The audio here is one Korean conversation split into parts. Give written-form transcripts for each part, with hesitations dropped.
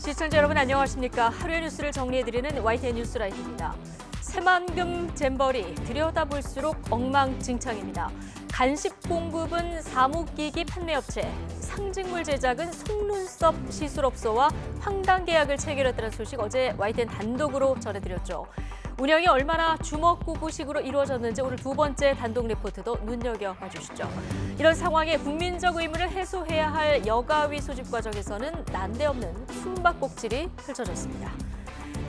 시청자 여러분 안녕하십니까? 하루의 뉴스를 정리해드리는 YTN 뉴스라이트입니다. 새만금 잼버리 들여다볼수록 엉망진창입니다. 간식 공급은 사무기기 판매업체, 상징물 제작은 속눈썹 시술업소와 황당 계약을 체결했다는 소식 어제 YTN 단독으로 전해드렸죠. 운영이 얼마나 주먹구구식으로 이루어졌는지 오늘 두 번째 단독 리포트도 눈여겨봐 주시죠. 이런 상황에 국민적 의무를 해소해야 할 여가위 소집 과정에서는 난데없는 숨바꼭질이 펼쳐졌습니다.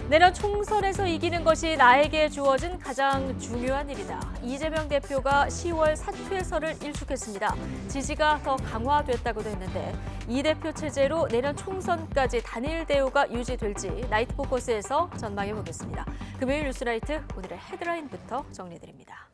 내년 총선에서 이기는 것이 나에게 주어진 가장 중요한 일이다. 이재명 대표가 10월 사퇴설을 일축했습니다. 지지가 더 강화됐다고도 했는데 이 대표 체제로 내년 총선까지 단일 대우가 유지될지 나이트 포커스에서 전망해 보겠습니다. 금요일 뉴스라이트 오늘의 헤드라인부터 정리해드립니다.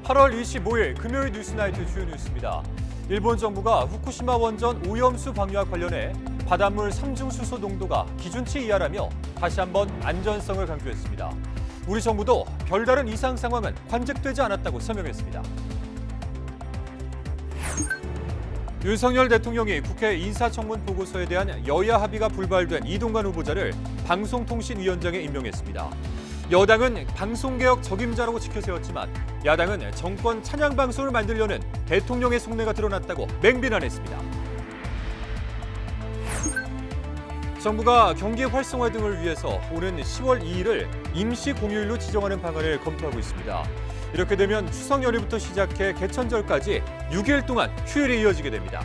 (8월 25일) 금요일 뉴스나이트 주요 뉴스입니다. 일본 정부가 후쿠시마 원전 오염수 방류와 관련해 바닷물 삼중수소 농도가 기준치 이하라며 다시 한번 안전성을 강조했습니다. 우리 정부도 별다른 이상 상황은 관측되지 않았다고 설명했습니다. 윤석열 대통령이 국회 인사청문 보고서에 대한 여야 합의가 불발된 이동관 후보자를 방송통신위원장에 임명했습니다. 여당은 방송개혁 적임자라고 지켜세웠지만 야당은 정권 찬양 방송을 만들려는 대통령의 속내가 드러났다고 맹비난했습니다. 정부가 경기 활성화 등을 위해서 오는 10월 2일을 임시 공휴일로 지정하는 방안을 검토하고 있습니다. 이렇게 되면 추석 연휴부터 시작해 개천절까지 6일 동안 휴일이 이어지게 됩니다.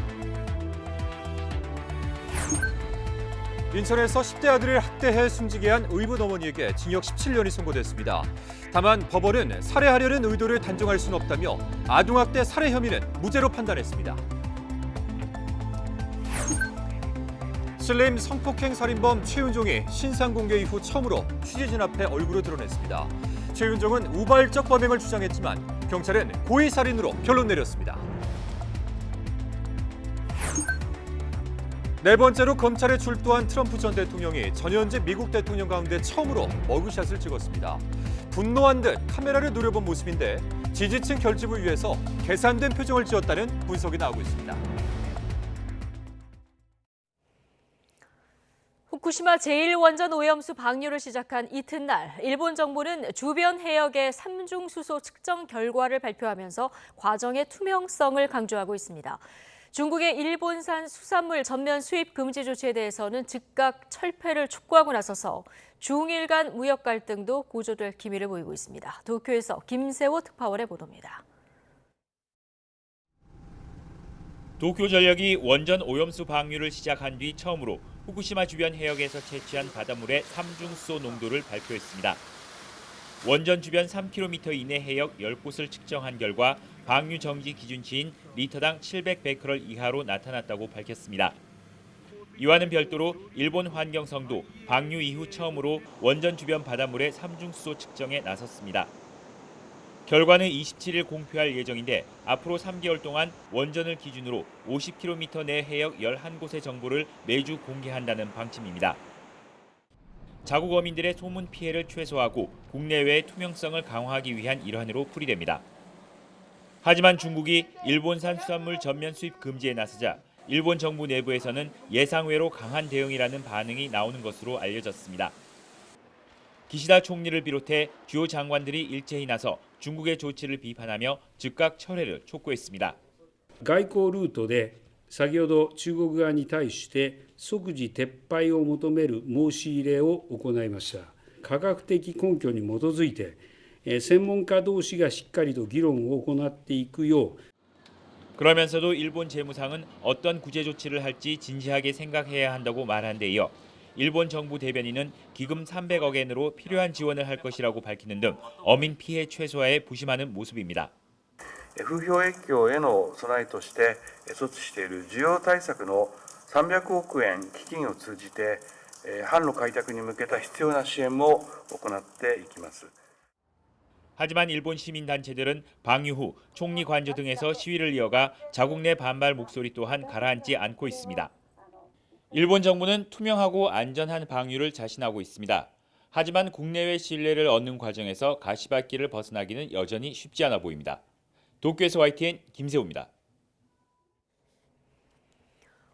인천에서 10대 아들을 학대해 숨지게 한 의붓 어머니에게 징역 17년이 선고됐습니다. 다만 법원은 살해하려는 의도를 단정할 수는 없다며 아동학대 살해 혐의는 무죄로 판단했습니다. 슬림 성폭행 살인범 최윤종이 신상 공개 이후 처음으로 취재진 앞에 얼굴을 드러냈습니다. 최윤종은 우발적 범행을 주장했지만 경찰은 고의살인으로 결론 내렸습니다. 네 번째로 검찰에 출두한 트럼프 전 대통령이 전현직 미국 대통령 가운데 처음으로 머그샷을 찍었습니다. 분노한 듯 카메라를 노려본 모습인데 지지층 결집을 위해서 계산된 표정을 지었다는 분석이 나오고 있습니다. 후쿠시마 제1원전 오염수 방류를 시작한 이튿날, 일본 정부는 주변 해역의 삼중수소 측정 결과를 발표하면서 과정의 투명성을 강조하고 있습니다. 중국의 일본산 수산물 전면 수입 금지 조치에 대해서는 즉각 철폐를 촉구하고 나서서 중일 간 무역 갈등도 고조될 기미를 보이고 있습니다. 도쿄에서 김세호 특파원의 보도입니다. 도쿄전력이 원전 오염수 방류를 시작한 뒤 처음으로 후쿠시마 주변 해역에서 채취한 바닷물의 삼중수소 농도를 발표했습니다. 원전 주변 3km 이내 해역 10곳을 측정한 결과 방류 정지 기준치인 리터당 700베크럴 이하로 나타났다고 밝혔습니다. 이와는 별도로 일본 환경성도 방류 이후 처음으로 원전 주변 바닷물의 삼중수소 측정에 나섰습니다. 결과는 27일 공표할 예정인데 앞으로 3개월 동안 원전을 기준으로 50km 내 해역 11곳의 정보를 매주 공개한다는 방침입니다. 자국 어민들의 소문 피해를 최소화하고 국내외의 투명성을 강화하기 위한 일환으로 풀이됩니다. 하지만 중국이 일본산 수산물 전면 수입 금지에 나서자 일본 정부 내부에서는 예상외로 강한 대응이라는 반응이 나오는 것으로 알려졌습니다. 기시다 총리를 비롯해 주요 장관들이 일제히 나서 중국의 조치를 비판하며 즉각 철회를 촉구했습니다. 外交ルートで先ほど中国側に対して即時撤廃を求める申し入れを行いました。科学的根拠に基づいて専門家同士がしっかりと議論を行っていくよう 그러면서도 일본 재무상은 어떤 구제 조치를 할지 진지하게 생각해야 한다고 말한 데 이어 일본 정부 대변인은 기금 300억 엔으로 필요한 지원을 할 것이라고 밝히는 등 어민 피해 최소화에 부심하는 모습입니다. 風評影響への備えとして措置している需要対策の300億円基金を通じて販路開拓に向けた必要な支援も行っていきます。 하지만 일본 시민단체들은 방류 후 총리 관저 등에서 시위를 이어가 자국 내 반발 목소리 또한 가라앉지 않고 있습니다. 일본 정부는 투명하고 안전한 방류를 자신하고 있습니다. 하지만 국내외 신뢰를 얻는 과정에서 가시밭길을 벗어나기는 여전히 쉽지 않아 보입니다. 도쿄에서 YTN 김세호입니다.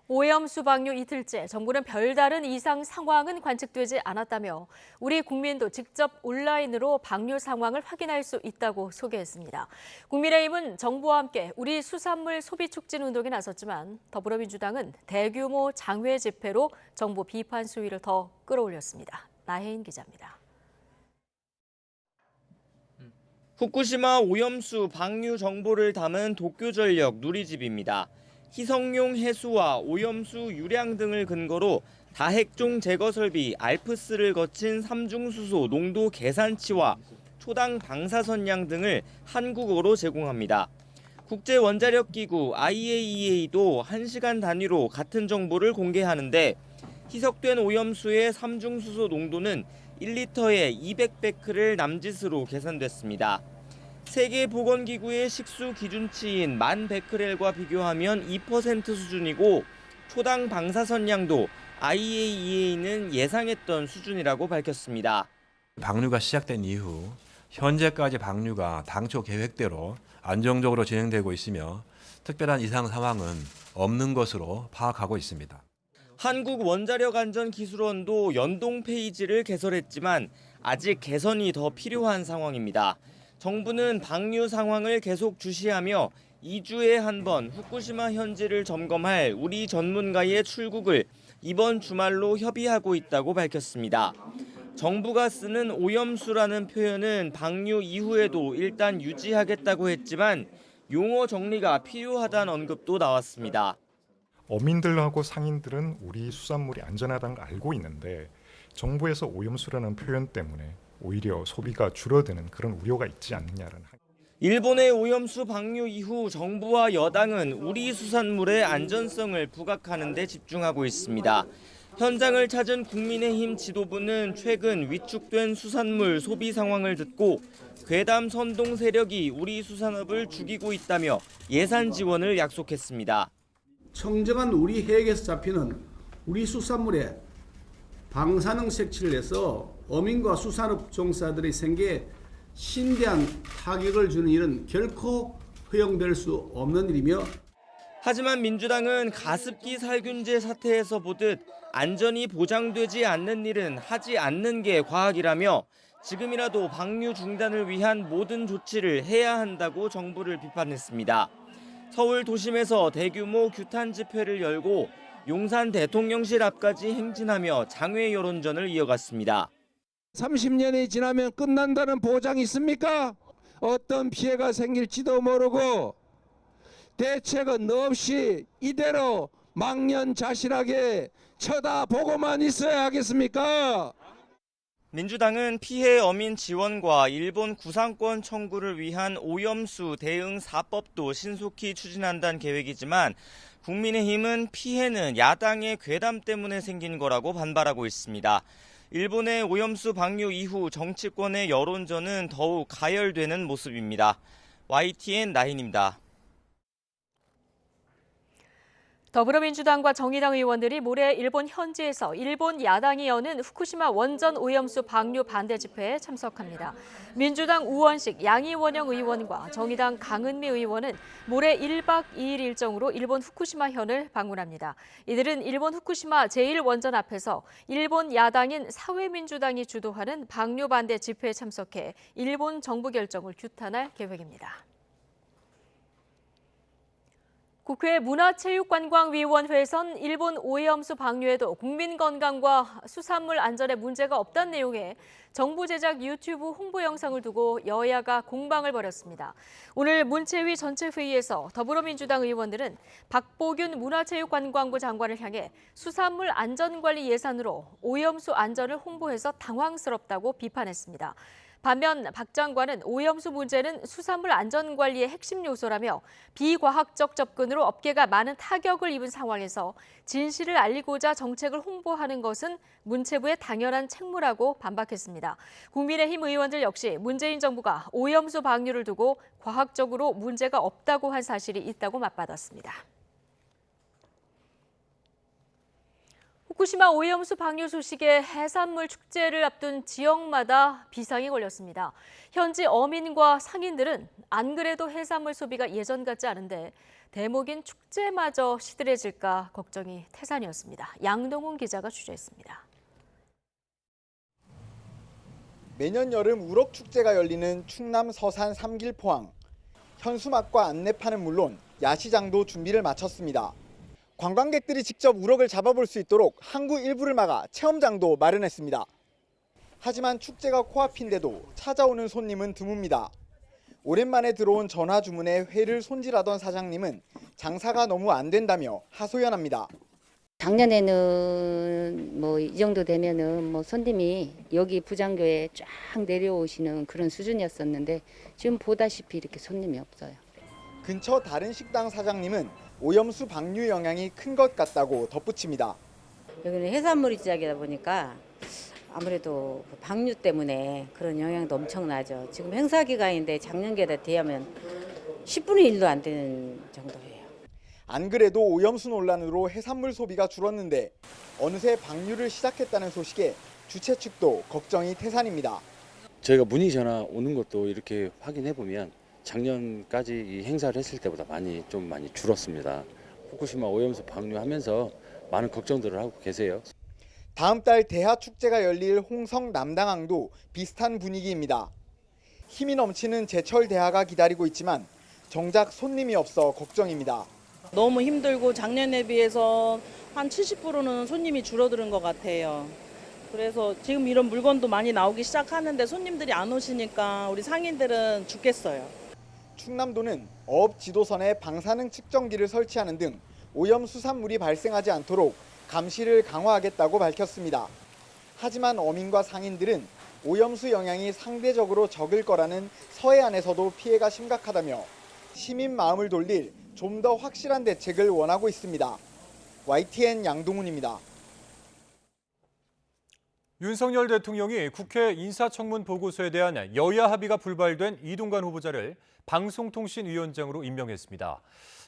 오염수 방류 이틀째 정부는 별다른 이상 상황은 관측되지 않았다며 우리 국민도 직접 온라인으로 방류 상황을 확인할 수 있다고 소개했습니다. 국민의힘은 정부와 함께 우리 수산물 소비 촉진 운동에 나섰지만 더불어민주당은 대규모 장외 집회로 정부 비판 수위를 더 끌어올렸습니다. 나혜인 기자입니다. 후쿠시마 오염수 방류 정보를 담은 도쿄전력 누리집입니다. 희석용 해수와 오염수 유량 등을 근거로 다핵종 제거 설비 알프스를 거친 삼중수소 농도 계산치와 초당 방사선량 등을 한국어로 제공합니다. 국제원자력기구 IAEA도 1시간 단위로 같은 정보를 공개하는데 희석된 오염수의 삼중수소 농도는 1리터에 200베크를 남짓으로 계산됐습니다. 세계보건기구의 식수 기준치인 10,000베크렐과 비교하면 2% 수준이고 초당 방사선량도 IAEA는 예상했던 수준이라고 밝혔습니다. 방류가 시작된 이후 현재까지 방류가 당초 계획대로 안정적으로 진행되고 있으며 특별한 이상 상황은 없는 것으로 파악하고 있습니다. 한국원자력안전기술원도 연동 페이지를 개설했지만 아직 개선이 더 필요한 상황입니다. 정부는 방류 상황을 계속 주시하며 2주에 한 번 후쿠시마 현지를 점검할 우리 전문가의 출국을 이번 주말로 협의하고 있다고 밝혔습니다. 정부가 쓰는 오염수라는 표현은 방류 이후에도 일단 유지하겠다고 했지만 용어 정리가 필요하다는 언급도 나왔습니다. 어민들하고 상인들은 우리 수산물이 안전하다는 걸 알고 있는데 정부에서 오염수라는 표현 때문에 오히려 소비가 줄어드는 그런 우려가 있지 않느냐는. 일본의 오염수 방류 이후 정부와 여당은 우리 수산물의 안전성을 부각하는 데 집중하고 있습니다. 현장을 찾은 국민의힘 지도부는 최근 위축된 수산물 소비 상황을 듣고 괴담 선동 세력이 우리 수산업을 죽이고 있다며 예산 지원을 약속했습니다. 청정한 우리 해역에서 잡히는 우리 수산물에 방사능 색칠을 해서 어민과 수산업 종사들의 생계에 심대한 타격을 주는 일은 결코 허용될 수 없는 일이며 하지만 민주당은 가습기 살균제 사태에서 보듯 안전이 보장되지 않는 일은 하지 않는 게 과학이라며 지금이라도 방류 중단을 위한 모든 조치를 해야 한다고 정부를 비판했습니다. 서울 도심에서 대규모 규탄 집회를 열고 용산 대통령실 앞까지 행진하며 장외 여론전을 이어갔습니다. 30년이 지나면 끝난다는 보장이 있습니까? 어떤 피해가 생길지도 모르고 대책은 없이 이대로 망연자실하게 쳐다보고만 있어야 하겠습니까? 민주당은 피해 어민 지원과 일본 구상권 청구를 위한 오염수 대응 4법도 신속히 추진한다는 계획이지만 국민의힘은 피해는 야당의 괴담 때문에 생긴 거라고 반발하고 있습니다. 일본의 오염수 방류 이후 정치권의 여론전은 더욱 가열되는 모습입니다. YTN 나인입니다. 더불어민주당과 정의당 의원들이 모레 일본 현지에서 일본 야당이 여는 후쿠시마 원전 오염수 방류 반대 집회에 참석합니다. 민주당 우원식 양이원영 의원과 정의당 강은미 의원은 모레 1박 2일 일정으로 일본 후쿠시마현을 방문합니다. 이들은 일본 후쿠시마 제1원전 앞에서 일본 야당인 사회민주당이 주도하는 방류 반대 집회에 참석해 일본 정부 결정을 규탄할 계획입니다. 국회 문화체육관광위원회에선 일본 오염수 방류에도 국민 건강과 수산물 안전에 문제가 없다는 내용의 정부 제작 유튜브 홍보 영상을 두고 여야가 공방을 벌였습니다. 오늘 문체위 전체 회의에서 더불어민주당 의원들은 박보균 문화체육관광부 장관을 향해 수산물 안전관리 예산으로 오염수 안전을 홍보해서 당황스럽다고 비판했습니다. 반면 박 장관은 오염수 문제는 수산물 안전관리의 핵심 요소라며 비과학적 접근으로 업계가 많은 타격을 입은 상황에서 진실을 알리고자 정책을 홍보하는 것은 문체부의 당연한 책무라고 반박했습니다. 국민의힘 의원들 역시 문재인 정부가 오염수 방류를 두고 과학적으로 문제가 없다고 한 사실이 있다고 맞받았습니다. 후쿠시마 오염수 방류 소식에 해산물 축제를 앞둔 지역마다 비상이 걸렸습니다. 현지 어민과 상인들은 안 그래도 해산물 소비가 예전 같지 않은데 대목인 축제마저 시들해질까 걱정이 태산이었습니다. 양동훈 기자가 취재했습니다. 매년 여름 우럭축제가 열리는 충남 서산 삼길포항. 현수막과 안내판은 물론 야시장도 준비를 마쳤습니다. 관광객들이 직접 우럭을 잡아볼 수 있도록 항구 일부를 막아 체험장도 마련했습니다. 하지만 축제가 코앞인데도 찾아오는 손님은 드뭅니다. 오랜만에 들어온 전화 주문에 회를 손질하던 사장님은 장사가 너무 안 된다며 하소연합니다. 작년에는 뭐 이 정도 되면은 뭐 손님이 여기 부장교에 쫙 내려오시는 그런 수준이었었는데 지금 보다시피 이렇게 손님이 없어요. 근처 다른 식당 사장님은 오염수 방류 영향이 큰 것 같다고 덧붙입니다. 여기는 해산물 시장이다 보니까 아무래도 방류 때문에 그런 영향도 엄청나죠. 지금 행사 기간인데 작년계에 비하면 10분의 1도 안 되는 정도예요. 안 그래도 오염수 논란으로 해산물 소비가 줄었는데 어느새 방류를 시작했다는 소식에 주최 측도 걱정이 태산입니다. 저희가 문의 전화 오는 것도 이렇게 확인해 보면 작년까지 이 행사를 했을 때보다 많이 줄었습니다. 후쿠시마 오염수 방류하면서 많은 걱정들을 하고 계세요. 다음 달 대하축제가 열릴 홍성 남당항도 비슷한 분위기입니다. 힘이 넘치는 제철 대하가 기다리고 있지만 정작 손님이 없어 걱정입니다. 너무 힘들고 작년에 비해서 한 70%는 손님이 줄어드는 것 같아요. 그래서 지금 이런 물건도 많이 나오기 시작하는데 손님들이 안 오시니까 우리 상인들은 죽겠어요. 충남도는 어업 지도선에 방사능 측정기를 설치하는 등 오염 수산물이 발생하지 않도록 감시를 강화하겠다고 밝혔습니다. 하지만 어민과 상인들은 오염수 영향이 상대적으로 적을 거라는 서해안에서도 피해가 심각하다며 시민 마음을 돌릴 좀 더 확실한 대책을 원하고 있습니다. YTN 양동훈입니다. 윤석열 대통령이 국회 인사청문 보고서에 대한 여야 합의가 불발된 이동관 후보자를 방송통신위원장으로 임명했습니다.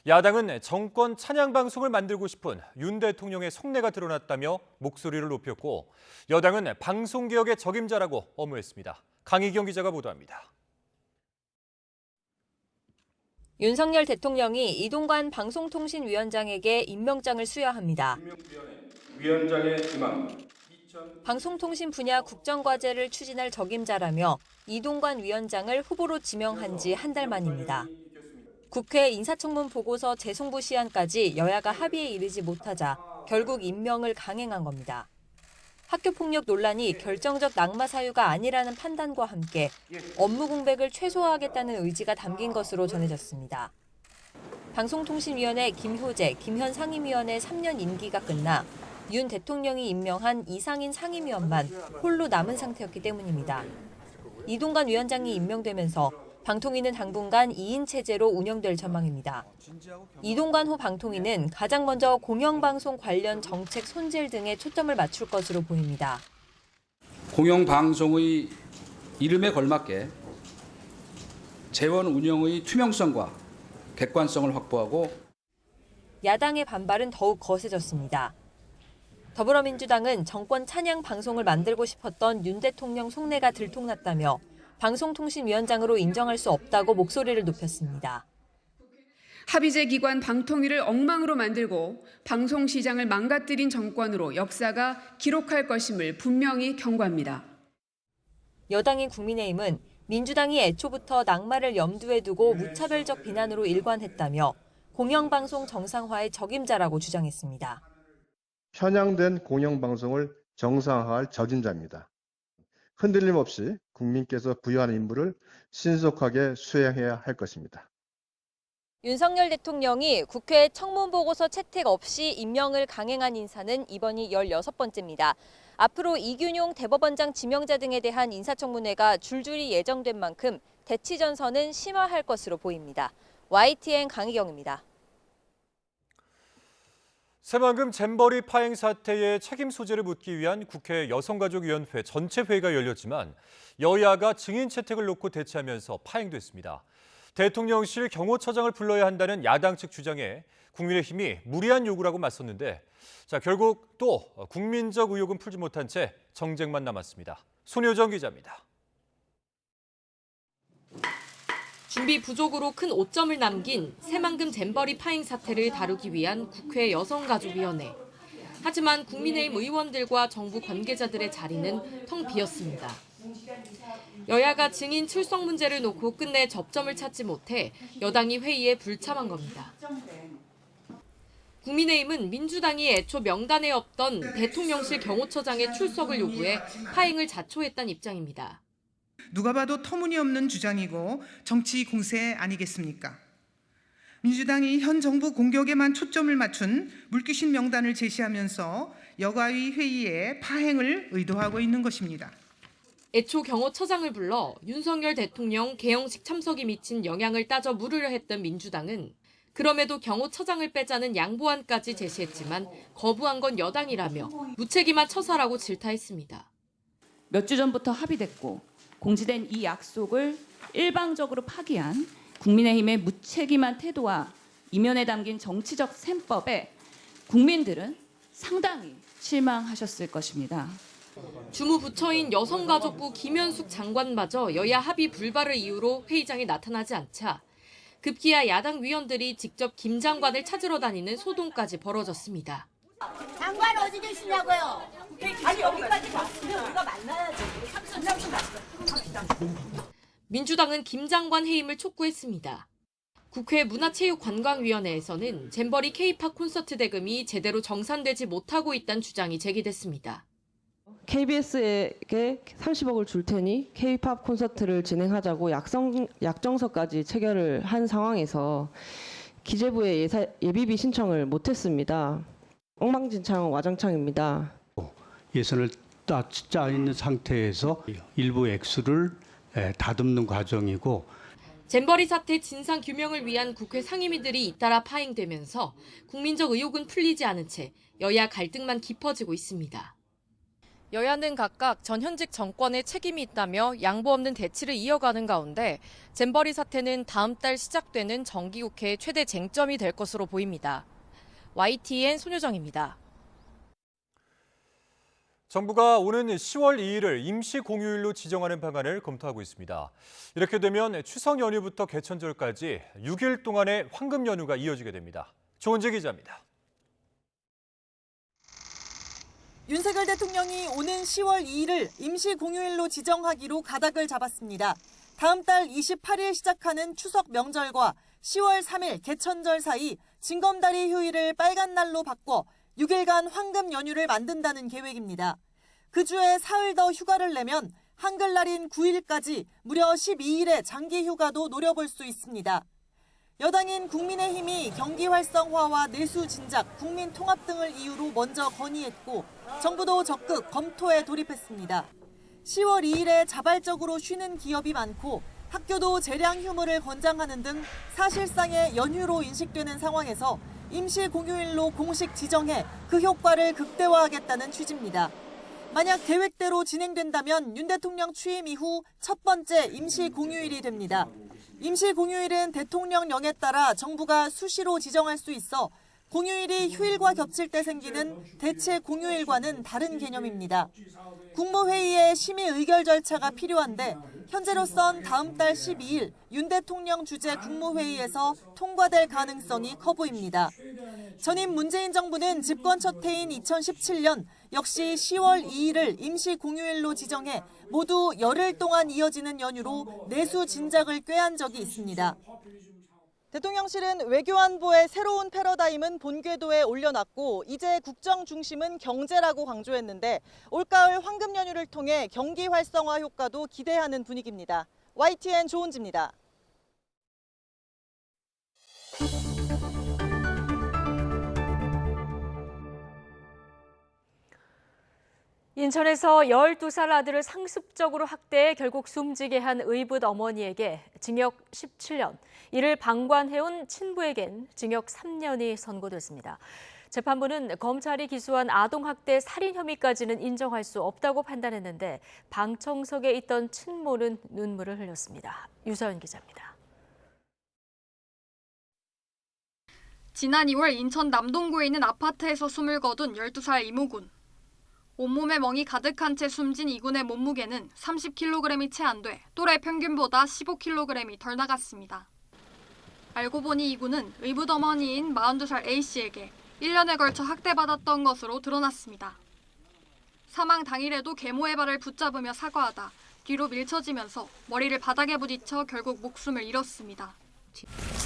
야당은 정권 찬양 방송을 만들고 싶은 윤 대통령의 속내가 드러났다며 목소리를 높였고 여당은 방송개혁의 적임자라고 엄호했습니다. 강희경 기자가 보도합니다. 윤석열 대통령이 이동관 방송통신위원장에게 임명장을 수여합니다. 위원장의 임함. 방송통신 분야 국정과제를 추진할 적임자라며 이동관 위원장을 후보로 지명한 지 한 달 만입니다. 국회 인사청문 보고서 재송부 시한까지 여야가 합의에 이르지 못하자 결국 임명을 강행한 겁니다. 학교폭력 논란이 결정적 낙마 사유가 아니라는 판단과 함께 업무 공백을 최소화하겠다는 의지가 담긴 것으로 전해졌습니다. 방송통신위원회 김효재, 김현 상임위원의 3년 임기가 끝나 윤 대통령이 임명한 이상인 상임위원만 홀로 남은 상태였기 때문입니다. 이동관 위원장이 임명되면서 방통위는 당분간 2인 체제로 운영될 전망입니다. 이동관 후 방통위는 가장 먼저 공영방송 관련 정책 손질 등에 초점을 맞출 것으로 보입니다. 공영방송의 이름에 걸맞게 재원 운영의 투명성과 객관성을 확보하고 야당의 반발은 더욱 거세졌습니다. 더불어민주당은 정권 찬양 방송을 만들고 싶었던 윤 대통령 속내가 들통났다며 방송통신위원장으로 인정할 수 없다고 목소리를 높였습니다. 합의제 기관 방통위를 엉망으로 만들고 방송시장을 망가뜨린 정권으로 역사가 기록할 것임을 분명히 경고합니다. 여당인 국민의힘은 민주당이 애초부터 낙마를 염두에 두고 무차별적 비난으로 일관했다며 공영방송 정상화의 적임자라고 주장했습니다. 편향된 공영방송을 정상화할 적임자입니다. 흔들림 없이 국민께서 부여한 임무를 신속하게 수행해야 할 것입니다. 윤석열 대통령이 국회 청문보고서 채택 없이 임명을 강행한 인사는 이번이 16번째입니다. 앞으로 이균용 대법원장 지명자 등에 대한 인사청문회가 줄줄이 예정된 만큼 대치 전선은 심화할 것으로 보입니다. YTN 강희경입니다. 새만금 잼버리 파행 사태의 책임 소재를 묻기 위한 국회 여성가족위원회 전체 회의가 열렸지만 여야가 증인 채택을 놓고 대치하면서 파행됐습니다. 대통령실 경호처장을 불러야 한다는 야당 측 주장에 국민의힘이 무리한 요구라고 맞섰는데 결국 또 국민적 의혹은 풀지 못한 채 정쟁만 남았습니다. 손효정 기자입니다. 준비 부족으로 큰 오점을 남긴 새만금 잼버리 파행 사태를 다루기 위한 국회 여성가족위원회. 하지만 국민의힘 의원들과 정부 관계자들의 자리는 텅 비었습니다. 여야가 증인 출석 문제를 놓고 끝내 접점을 찾지 못해 여당이 회의에 불참한 겁니다. 국민의힘은 민주당이 애초 명단에 없던 대통령실 경호처장의 출석을 요구해 파행을 자초했다는 입장입니다. 누가 봐도 터무니없는 주장이고 정치 공세 아니겠습니까? 민주당이 현 정부 공격에만 초점을 맞춘 물귀신 명단을 제시하면서 여가위 회의에 파행을 의도하고 있는 것입니다. 애초 경호처장을 불러 윤석열 대통령 개영식 참석이 미친 영향을 따져 물으려 했던 민주당은 그럼에도 경호처장을 빼자는 양보안까지 제시했지만 거부한 건 여당이라며 무책임한 처사라고 질타했습니다. 몇 주 전부터 합의됐고 공지된 이 약속을 일방적으로 파기한 국민의힘의 무책임한 태도와 이면에 담긴 정치적 셈법에 국민들은 상당히 실망하셨을 것입니다. 주무부처인 여성가족부 김현숙 장관마저 여야 합의 불발을 이유로 회의장에 나타나지 않자 급기야 야당 위원들이 직접 김 장관을 찾으러 다니는 소동까지 벌어졌습니다. 장관 어디 계시냐고요? 아니 여기까지 왔으면 우리가 만나야지. 민주당은 김 장관 해임을 촉구했습니다. 국회 문화체육관광위원회에서는 잼버리 K-팝 콘서트 대금이 제대로 정산되지 못하고 있다는 주장이 제기됐습니다. KBS에게 30억을 줄 테니 K-팝 콘서트를 진행하자고 약정서까지 체결을 한 상황에서 기재부에 예비비 신청을 못했습니다. 엉망진창 와장창입니다. 예산을 짜 있는 상태에서 일부 액수를 다듬는 과정이고 잼버리 사태 진상 규명을 위한 국회 상임위들이 잇따라 파행되면서 국민적 의혹은 풀리지 않은 채 여야 갈등만 깊어지고 있습니다. 여야는 각각 전현직 정권에 책임이 있다며 양보 없는 대치를 이어가는 가운데 잼버리 사태는 다음 달 시작되는 정기국회 최대 쟁점이 될 것으로 보입니다. YTN 손효정입니다. 정부가 오는 10월 2일을 임시 공휴일로 지정하는 방안을 검토하고 있습니다. 이렇게 되면 추석 연휴부터 개천절까지 6일 동안의 황금 연휴가 이어지게 됩니다. 조은재 기자입니다. 윤석열 대통령이 오는 10월 2일을 임시 공휴일로 지정하기로 가닥을 잡았습니다. 다음 달 28일 시작하는 추석 명절과 10월 3일 개천절 사이 징검다리 휴일을 빨간 날로 바꿔 6일간 황금 연휴를 만든다는 계획입니다. 그 주에 사흘 더 휴가를 내면 한글날인 9일까지 무려 12일의 장기 휴가도 노려볼 수 있습니다. 여당인 국민의힘이 경기 활성화와 내수 진작, 국민 통합 등을 이유로 먼저 건의했고 정부도 적극 검토에 돌입했습니다. 10월 2일에 자발적으로 쉬는 기업이 많고 학교도 재량 휴무를 권장하는 등 사실상의 연휴로 인식되는 상황에서 임시 공휴일로 공식 지정해 그 효과를 극대화하겠다는 취지입니다. 만약 계획대로 진행된다면 윤 대통령 취임 이후 첫 번째 임시 공휴일이 됩니다. 임시 공휴일은 대통령령에 따라 정부가 수시로 지정할 수 있어 공휴일이 휴일과 겹칠 때 생기는 대체 공휴일과는 다른 개념입니다. 국무회의에 심의 의결 절차가 필요한데 현재로선 다음 달 12일 윤 대통령 주재 국무회의에서 통과될 가능성이 커 보입니다. 전임 문재인 정부는 집권 첫 해인 2017년 역시 10월 2일을 임시 공휴일로 지정해 모두 열흘 동안 이어지는 연휴로 내수 진작을 꾀한 적이 있습니다. 대통령실은 외교안보의 새로운 패러다임은 본궤도에 올려놨고 이제 국정 중심은 경제라고 강조했는데 올가을 황금 연휴를 통해 경기 활성화 효과도 기대하는 분위기입니다. YTN 조은지입니다. 인천에서 12살 아들을 상습적으로 학대해 결국 숨지게 한 의붓 어머니에게 징역 17년, 이를 방관해온 친부에겐 징역 3년이 선고됐습니다. 재판부는 검찰이 기소한 아동학대 살인 혐의까지는 인정할 수 없다고 판단했는데 방청석에 있던 친모는 눈물을 흘렸습니다. 유서연 기자입니다. 지난 2월 인천 남동구에 있는 아파트에서 숨을 거둔 12살 이모군. 온몸에 멍이 가득한 채 숨진 이군의 몸무게는 30kg이 채 안 돼 또래 평균보다 15kg이 덜 나갔습니다. 알고 보니 이군은 의붓어머니인 42살 A씨에게 1년에 걸쳐 학대받았던 것으로 드러났습니다. 사망 당일에도 계모의 발을 붙잡으며 사과하다 뒤로 밀쳐지면서 머리를 바닥에 부딪혀 결국 목숨을 잃었습니다.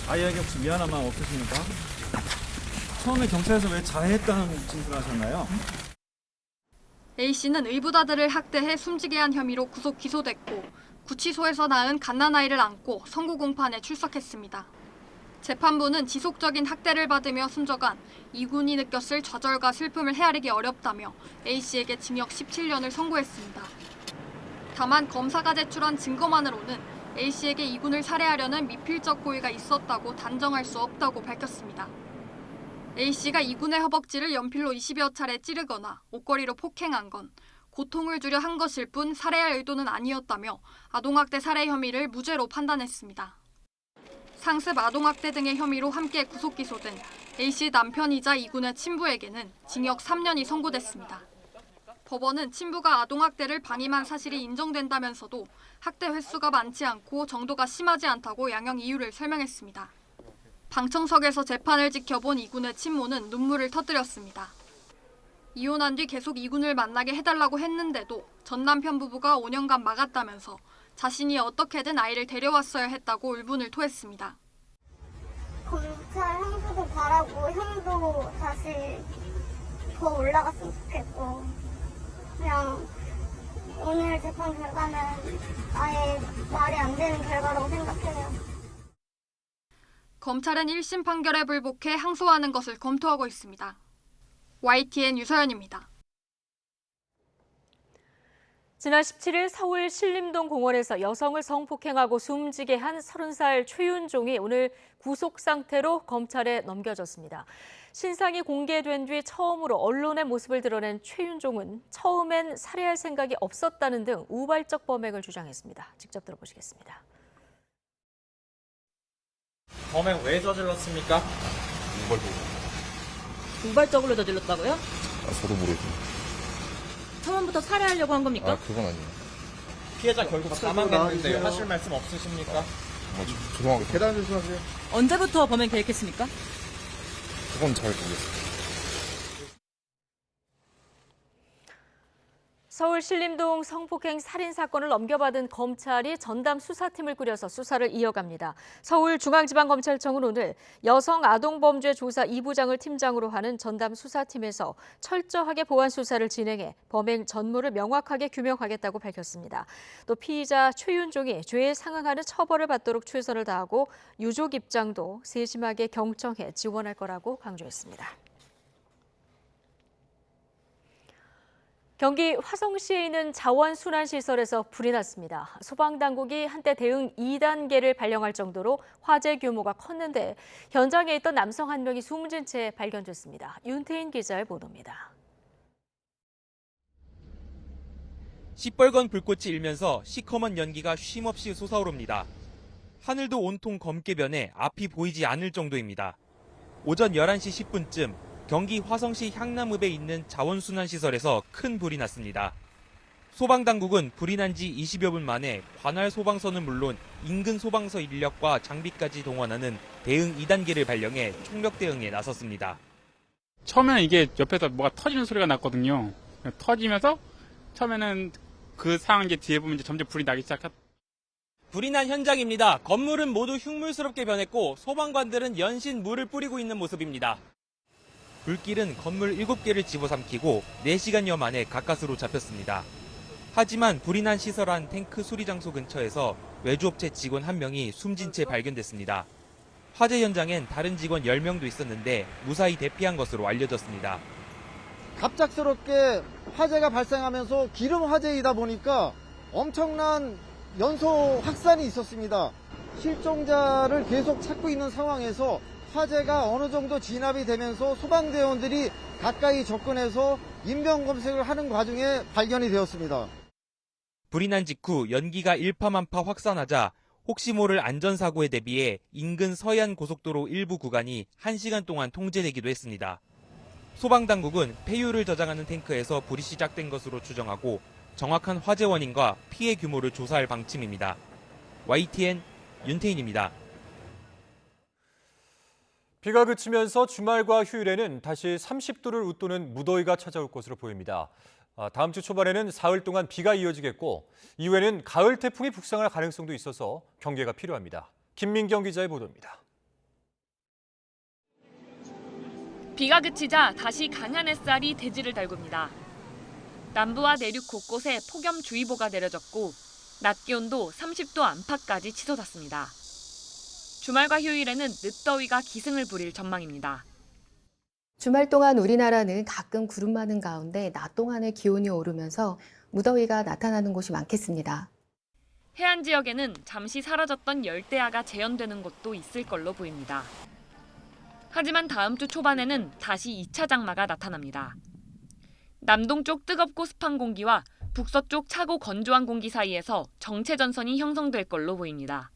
아이에게 혹시 미안한 마음 없으십니까? 처음에 경찰에서 왜 자해했다는 진술을 하셨나요? A씨는 의붓아들을 학대해 숨지게 한 혐의로 구속 기소됐고 구치소에서 낳은 갓난아이를 안고 선고 공판에 출석했습니다. 재판부는 지속적인 학대를 받으며 숨져간 이군이 느꼈을 좌절과 슬픔을 헤아리기 어렵다며 A씨에게 징역 17년을 선고했습니다. 다만 검사가 제출한 증거만으로는 A씨에게 이군을 살해하려는 미필적 고의가 있었다고 단정할 수 없다고 밝혔습니다. A씨가 이군의 허벅지를 연필로 20여 차례 찌르거나 옷걸이로 폭행한 건 고통을 주려 한 것일 뿐 살해할 의도는 아니었다며 아동학대 살해 혐의를 무죄로 판단했습니다. 상습 아동학대 등의 혐의로 함께 구속 기소된 A씨 남편이자 이군의 친부에게는 징역 3년이 선고됐습니다. 법원은 친부가 아동학대를 방임한 사실이 인정된다면서도 학대 횟수가 많지 않고 정도가 심하지 않다고 양형 이유를 설명했습니다. 방청석에서 재판을 지켜본 이군의 친모는 눈물을 터뜨렸습니다. 이혼한 뒤 계속 이군을 만나게 해달라고 했는데도 전 남편 부부가 5년간 막았다면서 자신이 어떻게든 아이를 데려왔어야 했다고 울분을 토했습니다. 검찰 형사도 바라고 형도 다시 더 올라갔으면 좋겠고 그냥 오늘 재판 결과는 아예 말이 안 되는 결과라고 생각해요. 검찰은 1심 판결에 불복해 항소하는 것을 검토하고 있습니다. YTN 유서연입니다. 지난 17일 서울 신림동 공원에서 여성을 성폭행하고 숨지게 한 30살 최윤종이 오늘 구속 상태로 검찰에 넘겨졌습니다. 신상이 공개된 뒤 처음으로 언론의 모습을 드러낸 최윤종은 처음엔 살해할 생각이 없었다는 등 우발적 범행을 주장했습니다. 직접 들어보시겠습니다. 범행 왜 저질렀습니까? 우발적으로 저질렀다고요? 저도 모르죠. 처음부터 살해하려고 한 겁니까? 그건 아니에요. 피해자 결국 사망했는데 하실 말씀 없으십니까? 죄송하게 계단 조심하세요. 언제부터 범행 계획했습니까? 그건 잘 모르겠어요. 서울 신림동 성폭행 살인 사건을 넘겨받은 검찰이 전담 수사팀을 꾸려서 수사를 이어갑니다. 서울중앙지방검찰청은 오늘 여성아동범죄조사 2부장을 팀장으로 하는 전담 수사팀에서 철저하게 보완 수사를 진행해 범행 전모를 명확하게 규명하겠다고 밝혔습니다. 또 피의자 최윤종이 죄에 상응하는 처벌을 받도록 최선을 다하고 유족 입장도 세심하게 경청해 지원할 거라고 강조했습니다. 경기 화성시에 있는 자원순환시설에서 불이 났습니다. 소방당국이 한때 대응 2단계를 발령할 정도로 화재 규모가 컸는데 현장에 있던 남성 한 명이 숨진 채 발견됐습니다. 윤태인 기자의 보도입니다. 시뻘건 불꽃이 일면서 시커먼 연기가 쉼없이 솟아오릅니다. 하늘도 온통 검게 변해 앞이 보이지 않을 정도입니다. 오전 11시 10분쯤 경기 화성시 향남읍에 있는 자원순환시설에서 큰 불이 났습니다. 소방당국은 불이 난 지 20여 분 만에 관할 소방서는 물론 인근 소방서 인력과 장비까지 동원하는 대응 2단계를 발령해 총력 대응에 나섰습니다. 처음에는 이게 옆에서 뭐가 터지는 소리가 났거든요. 터지면서 처음에는 그 상황 이제 뒤에 보면 이제 점점 불이 나기 시작했. 불이 난 현장입니다. 건물은 모두 흉물스럽게 변했고 소방관들은 연신 물을 뿌리고 있는 모습입니다. 불길은 건물 7개를 집어삼키고 4시간여 만에 가까스로 잡혔습니다. 하지만 불이 난 시설 안 탱크 수리 장소 근처에서 외주업체 직원 1명이 숨진 채 발견됐습니다. 화재 현장엔 다른 직원 10명도 있었는데 무사히 대피한 것으로 알려졌습니다. 갑작스럽게 화재가 발생하면서 기름 화재이다 보니까 엄청난 연소 확산이 있었습니다. 실종자를 계속 찾고 있는 상황에서 화재가 어느 정도 진압이 되면서 소방대원들이 가까이 접근해서 인명검색을 하는 과정에 발견이 되었습니다. 불이 난 직후 연기가 일파만파 확산하자 혹시 모를 안전사고에 대비해 인근 서해안 고속도로 일부 구간이 1시간 동안 통제되기도 했습니다. 소방당국은 폐유를 저장하는 탱크에서 불이 시작된 것으로 추정하고 정확한 화재 원인과 피해 규모를 조사할 방침입니다. YTN 윤태인입니다. 비가 그치면서 주말과 휴일에는 다시 30도를 웃도는 무더위가 찾아올 것으로 보입니다. 다음 주 초반에는 사흘 동안 비가 이어지겠고 이후에는 가을 태풍이 북상할 가능성도 있어서 경계가 필요합니다. 김민경 기자의 보도입니다. 비가 그치자 다시 강한 햇살이 대지를 달굽니다. 남부와 내륙 곳곳에 폭염주의보가 내려졌고 낮 기온도 30도 안팎까지 치솟았습니다. 주말과 휴일에는 늦더위가 기승을 부릴 전망입니다. 주말 동안 우리나라는 가끔 구름 많은 가운데 낮 동안에 기온이 오르면서 무더위가 나타나는 곳이 많겠습니다. 해안 지역에는 잠시 사라졌던 열대야가 재현되는 곳도 있을 걸로 보입니다. 하지만 다음 주 초반에는 다시 2차 장마가 나타납니다. 남동쪽 뜨겁고 습한 공기와 북서쪽 차고 건조한 공기 사이에서 정체전선이 형성될 걸로 보입니다.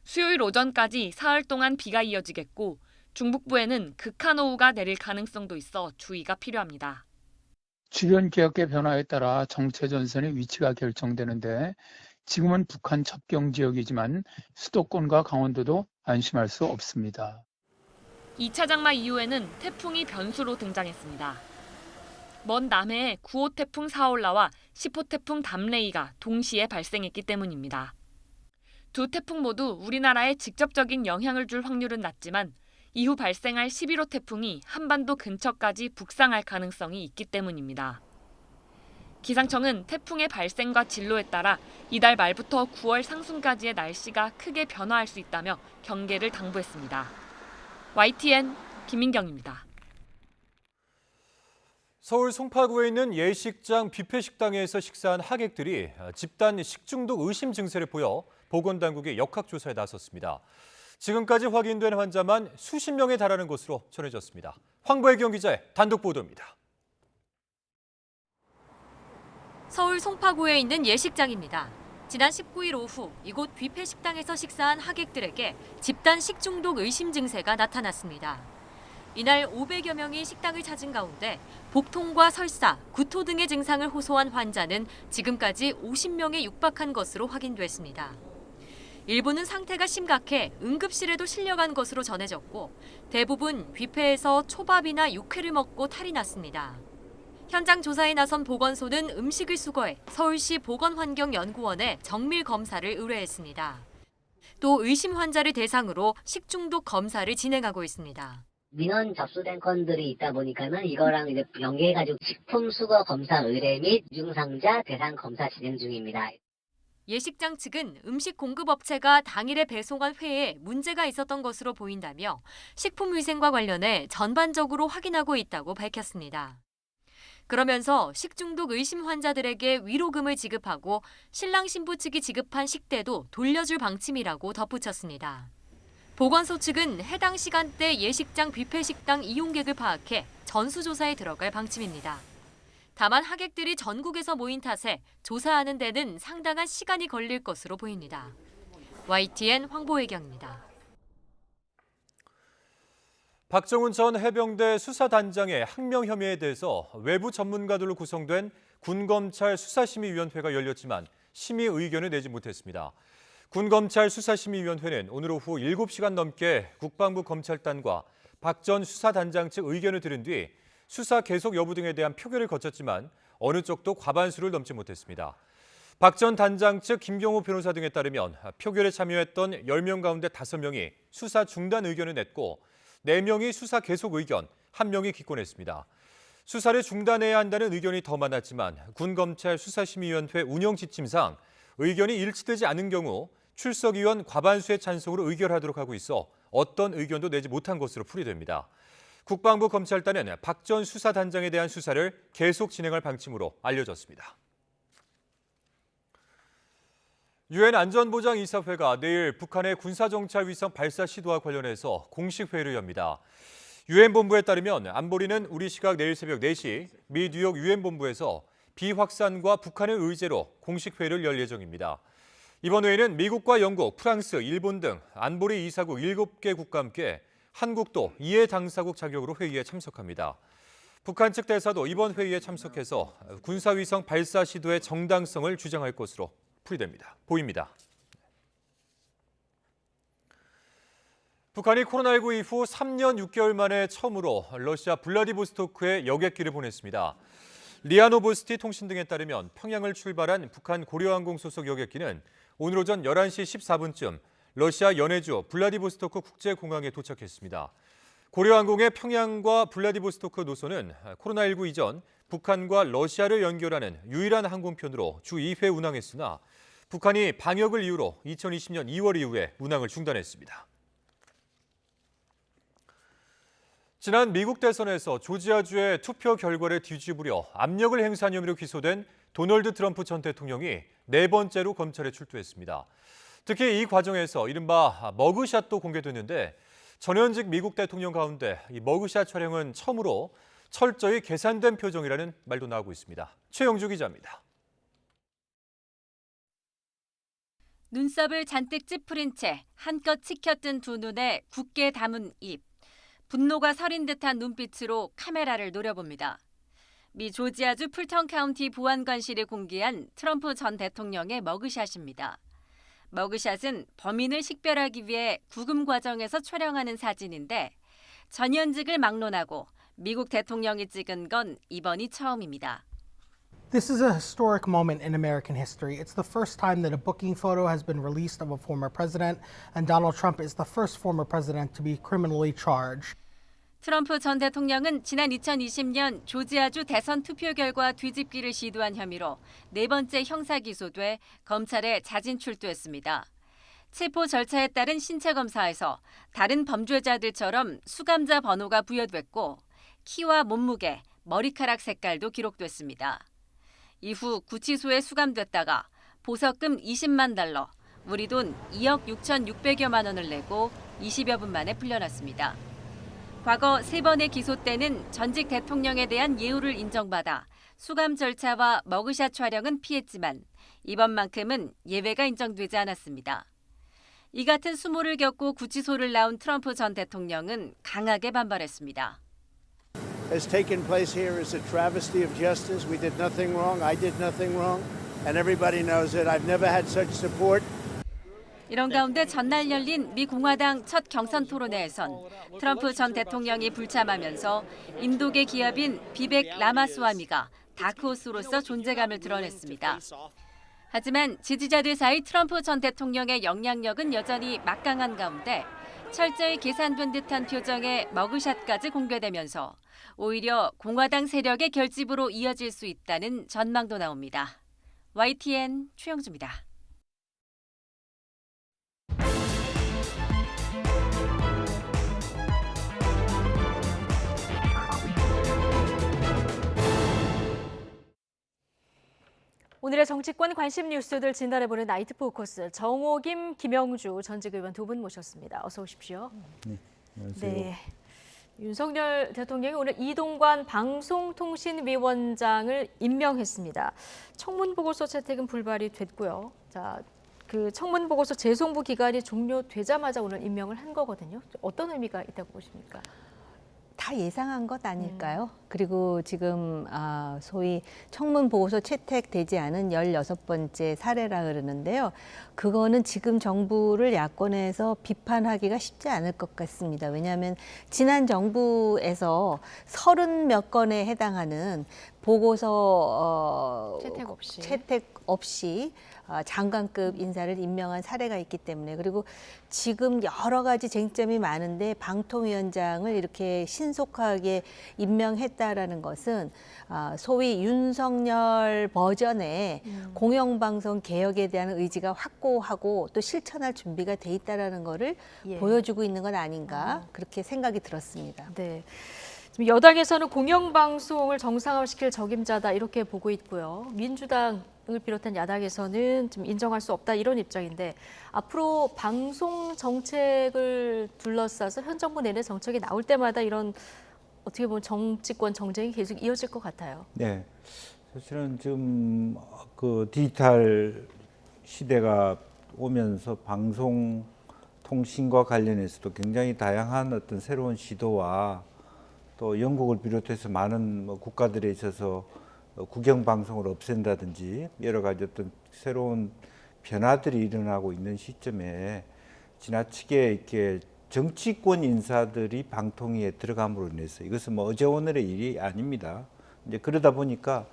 수요일 오전까지 사흘 동안 비가 이어지겠고 중북부에는 극한호우가 내릴 가능성도 있어 주의가 필요합니다. 주변 기압계 변화에 따라 정체전선의 위치가 결정되는데 지금은 북한 접경 지역이지만 수도권과 강원도도 안심할 수 없습니다. 2차 장마 이후에는 태풍이 변수로 등장했습니다. 먼 남해에 9호 태풍 사올라와 10호 태풍 담레이가 동시에 발생했기 때문입니다. 두 태풍 모두 우리나라에 직접적인 영향을 줄 확률은 낮지만 이후 발생할 11호 태풍이 한반도 근처까지 북상할 가능성이 있기 때문입니다. 기상청은 태풍의 발생과 진로에 따라 이달 말부터 9월 상순까지의 날씨가 크게 변화할 수 있다며 경계를 당부했습니다. YTN 김민경입니다. 서울 송파구에 있는 예식장 뷔페 식당에서 식사한 하객들이 집단 식중독 의심 증세를 보여 보건당국이 역학조사에 나섰습니다. 지금까지 확인된 환자만 수십 명에 달하는 것으로 전해졌습니다. 황보혜경 기자의 단독 보도입니다. 서울 송파구에 있는 예식장입니다. 지난 19일 오후 이곳 뷔페 식당에서 식사한 하객들에게 집단 식중독 의심 증세가 나타났습니다. 이날 500여 명이 식당을 찾은 가운데 복통과 설사, 구토 등의 증상을 호소한 환자는 지금까지 50명에 육박한 것으로 확인됐습니다. 일부는 상태가 심각해 응급실에도 실려간 것으로 전해졌고 대부분 뷔페에서 초밥이나 육회를 먹고 탈이 났습니다. 현장 조사에 나선 보건소는 음식을 수거해 서울시 보건환경연구원에 정밀 검사를 의뢰했습니다. 또 의심 환자를 대상으로 식중독 검사를 진행하고 있습니다. 민원 접수된 건들이 있다 보니까는 이거랑 이제 연계해가지고 식품 수거 검사 의뢰 및 중상자 대상 검사 진행 중입니다. 예식장 측은 음식 공급업체가 당일에 배송한 회에 문제가 있었던 것으로 보인다며 식품위생과 관련해 전반적으로 확인하고 있다고 밝혔습니다. 그러면서 식중독 의심 환자들에게 위로금을 지급하고 신랑 신부 측이 지급한 식대도 돌려줄 방침이라고 덧붙였습니다. 보건소 측은 해당 시간대 예식장 뷔페 식당 이용객을 파악해 전수조사에 들어갈 방침입니다. 다만 하객들이 전국에서 모인 탓에 조사하는 데는 상당한 시간이 걸릴 것으로 보입니다. YTN 황보혜경입니다. 박정훈 전 해병대 수사단장의 항명 혐의에 대해서 외부 전문가들로 구성된 군검찰 수사심의위원회가 열렸지만 심의 의견을 내지 못했습니다. 군검찰 수사심의위원회는 오늘 오후 7시간 넘게 국방부 검찰단과 박 전 수사단장 측 의견을 들은 뒤 수사 계속 여부 등에 대한 표결을 거쳤지만 어느 쪽도 과반수를 넘지 못했습니다. 박 전 단장 측 김경호 변호사 등에 따르면 표결에 참여했던 10명 가운데 5명이 수사 중단 의견을 냈고 4명이 수사 계속 의견, 1명이 기권했습니다. 수사를 중단해야 한다는 의견이 더 많았지만 군검찰 수사심의위원회 운영 지침상 의견이 일치되지 않은 경우 출석위원 과반수의 찬성으로 의결하도록 하고 있어 어떤 의견도 내지 못한 것으로 풀이됩니다. 국방부 검찰단은 박 전 수사단장에 대한 수사를 계속 진행할 방침으로 알려졌습니다. 유엔 안전보장이사회가 내일 북한의 군사정찰위성 발사 시도와 관련해서 공식 회의를 엽니다. 유엔 본부에 따르면 안보리는 우리 시각 내일 새벽 4시 미 뉴욕 유엔 본부에서 비확산과 북한의 의제로 공식 회의를 열 예정입니다. 이번 회의는 미국과 영국, 프랑스, 일본 등 안보리 이사국 7개 국과 함께 한국도 이해 당사국 자격으로 회의에 참석합니다. 북한 측 대사도 이번 회의에 참석해서 군사위성 발사 시도의 정당성을 주장할 것으로 보입니다. 북한이 코로나19 이후 3년 6개월 만에 처음으로 러시아 블라디보스토크에 여객기를 보냈습니다. 리아노보스티 통신 등에 따르면 평양을 출발한 북한 고려항공 소속 여객기는 오늘 오전 11시 14분쯤 러시아 연해주 블라디보스토크 국제공항에 도착했습니다. 고려항공의 평양과 블라디보스토크 노선은 코로나19 이전 북한과 러시아를 연결하는 유일한 항공편으로 주 2회 운항했으나 북한이 방역을 이유로 2020년 2월 이후에 운항을 중단했습니다. 지난 미국 대선에서 조지아주의 투표 결과를 뒤집으려 압력을 행사한 혐의로 기소된 도널드 트럼프 전 대통령이 4번째로 검찰에 출두했습니다. 특히 이 과정에서 이른바 머그샷도 공개됐는데 전현직 미국 대통령 가운데 이 머그샷 촬영은 처음으로 철저히 계산된 표정이라는 말도 나오고 있습니다. 최영주 기자입니다. 눈썹을 잔뜩 찌푸린 채 한껏 치켜뜬 두 눈에 굳게 담은 입. 분노가 서린 듯한 눈빛으로 카메라를 노려봅니다. 미 조지아주 풀턴 카운티 보안관실이 공개한 트럼프 전 대통령의 머그샷입니다. 머그샷은 범인을 식별하기 위해 구금 과정에서 촬영하는 사진인데 전현직을 막론하고 미국 대통령이 찍은 건 이번이 처음입니다. This is a historic moment in American history. It's the first time that a booking photo has been released of a former president, and Donald Trump is the first former president to be criminally charged. 트럼프 전 대통령은 지난 2020년 조지아주 대선 투표 결과 뒤집기를 시도한 혐의로 4번째 형사 기소돼 검찰에 자진 출두했습니다. 체포 절차에 따른 신체 검사에서 다른 범죄자들처럼 수감자 번호가 부여됐고 키와 몸무게, 머리카락 색깔도 기록됐습니다. 이후 구치소에 수감됐다가 보석금 20만 달러, 우리 돈 2억 6,600여만 원을 내고 20여 분 만에 풀려났습니다. 과거 3번의 기소 때는 전직 대통령에 대한 예우를 인정받아 수감 절차와 머그샷 촬영은 피했지만 이번만큼은 예외가 인정되지 않았습니다. 이 같은 수모를 겪고 구치소를 나온 트럼프 전 대통령은 강하게 반발했습니다. has taken place here is a travesty of justice. We did nothing wrong. I did nothing wrong. And everybody knows it. I've never had such support. 이런 가운데 전날 열린 미 공화당 첫 경선 토론회에선 트럼프 전 대통령이 불참하면서 인도계 기업인 비백 라마스와미가 다크호스로서 존재감을 드러냈습니다. 하지만 지지자들 사이 트럼프 전 대통령의 영향력은 여전히 막강한 가운데 철저히 계산된 듯한 표정의 머그샷까지 공개되면서 오히려 공화당 세력의 결집으로 이어질 수 있다는 전망도 나옵니다. YTN 최영주입니다. 오늘의 정치권 관심 뉴스들 진단해보는 나이트 포커스 정호김, 김영주 전직 의원 두 분 모셨습니다. 어서 오십시오. 네, 안녕하세요. 네, 윤석열 대통령이 오늘 이동관 방송통신위원장을 임명했습니다. 청문보고서 채택은 불발이 됐고요. 자, 그 청문보고서 재송부 기간이 종료되자마자 오늘 임명을 한 거거든요. 어떤 의미가 있다고 보십니까? 다 예상한 것 아닐까요? 그리고 지금 소위 청문 보고서 채택되지 않은 16번째 사례라 그러는데요. 그거는 지금 정부를 야권에서 비판하기가 쉽지 않을 것 같습니다. 왜냐하면 지난 정부에서 30몇 건에 해당하는 보고서 채택 없이 장관급 인사를 임명한 사례가 있기 때문에, 그리고 지금 여러 가지 쟁점이 많은데 방통위원장을 이렇게 신속하게 임명했다라는 것은 소위 윤석열 버전의 공영방송 개혁에 대한 의지가 확고하고 또 실천할 준비가 돼 있다라는 거를 보여주고 있는 건 아닌가 그렇게 생각이 들었습니다. 네. 지금 여당에서는 공영방송을 정상화시킬 적임자다 이렇게 보고 있고요. 민주당을 비롯한 야당에서는 좀 인정할 수 없다 이런 입장인데, 앞으로 방송 정책을 둘러싸서 현 정부 내내 정책이 나올 때마다 이런 어떻게 보면 정치권 정쟁이 계속 이어질 것 같아요. 네, 사실은 지금 그 디지털 시대가 오면서 방송 통신과 관련해서도 굉장히 다양한 어떤 새로운 시도와 또 영국을 비롯해서 많은 국가들에 있어서 국영 방송을 없앤다든지 여러 가지 어떤 새로운 변화들이 일어나고 있는 시점에 지나치게 이렇게 정치권 인사들이 방통위에 들어감으로 인해서 이것은 뭐 어제 오늘의 일이 아닙니다. 이제 그러다 보니까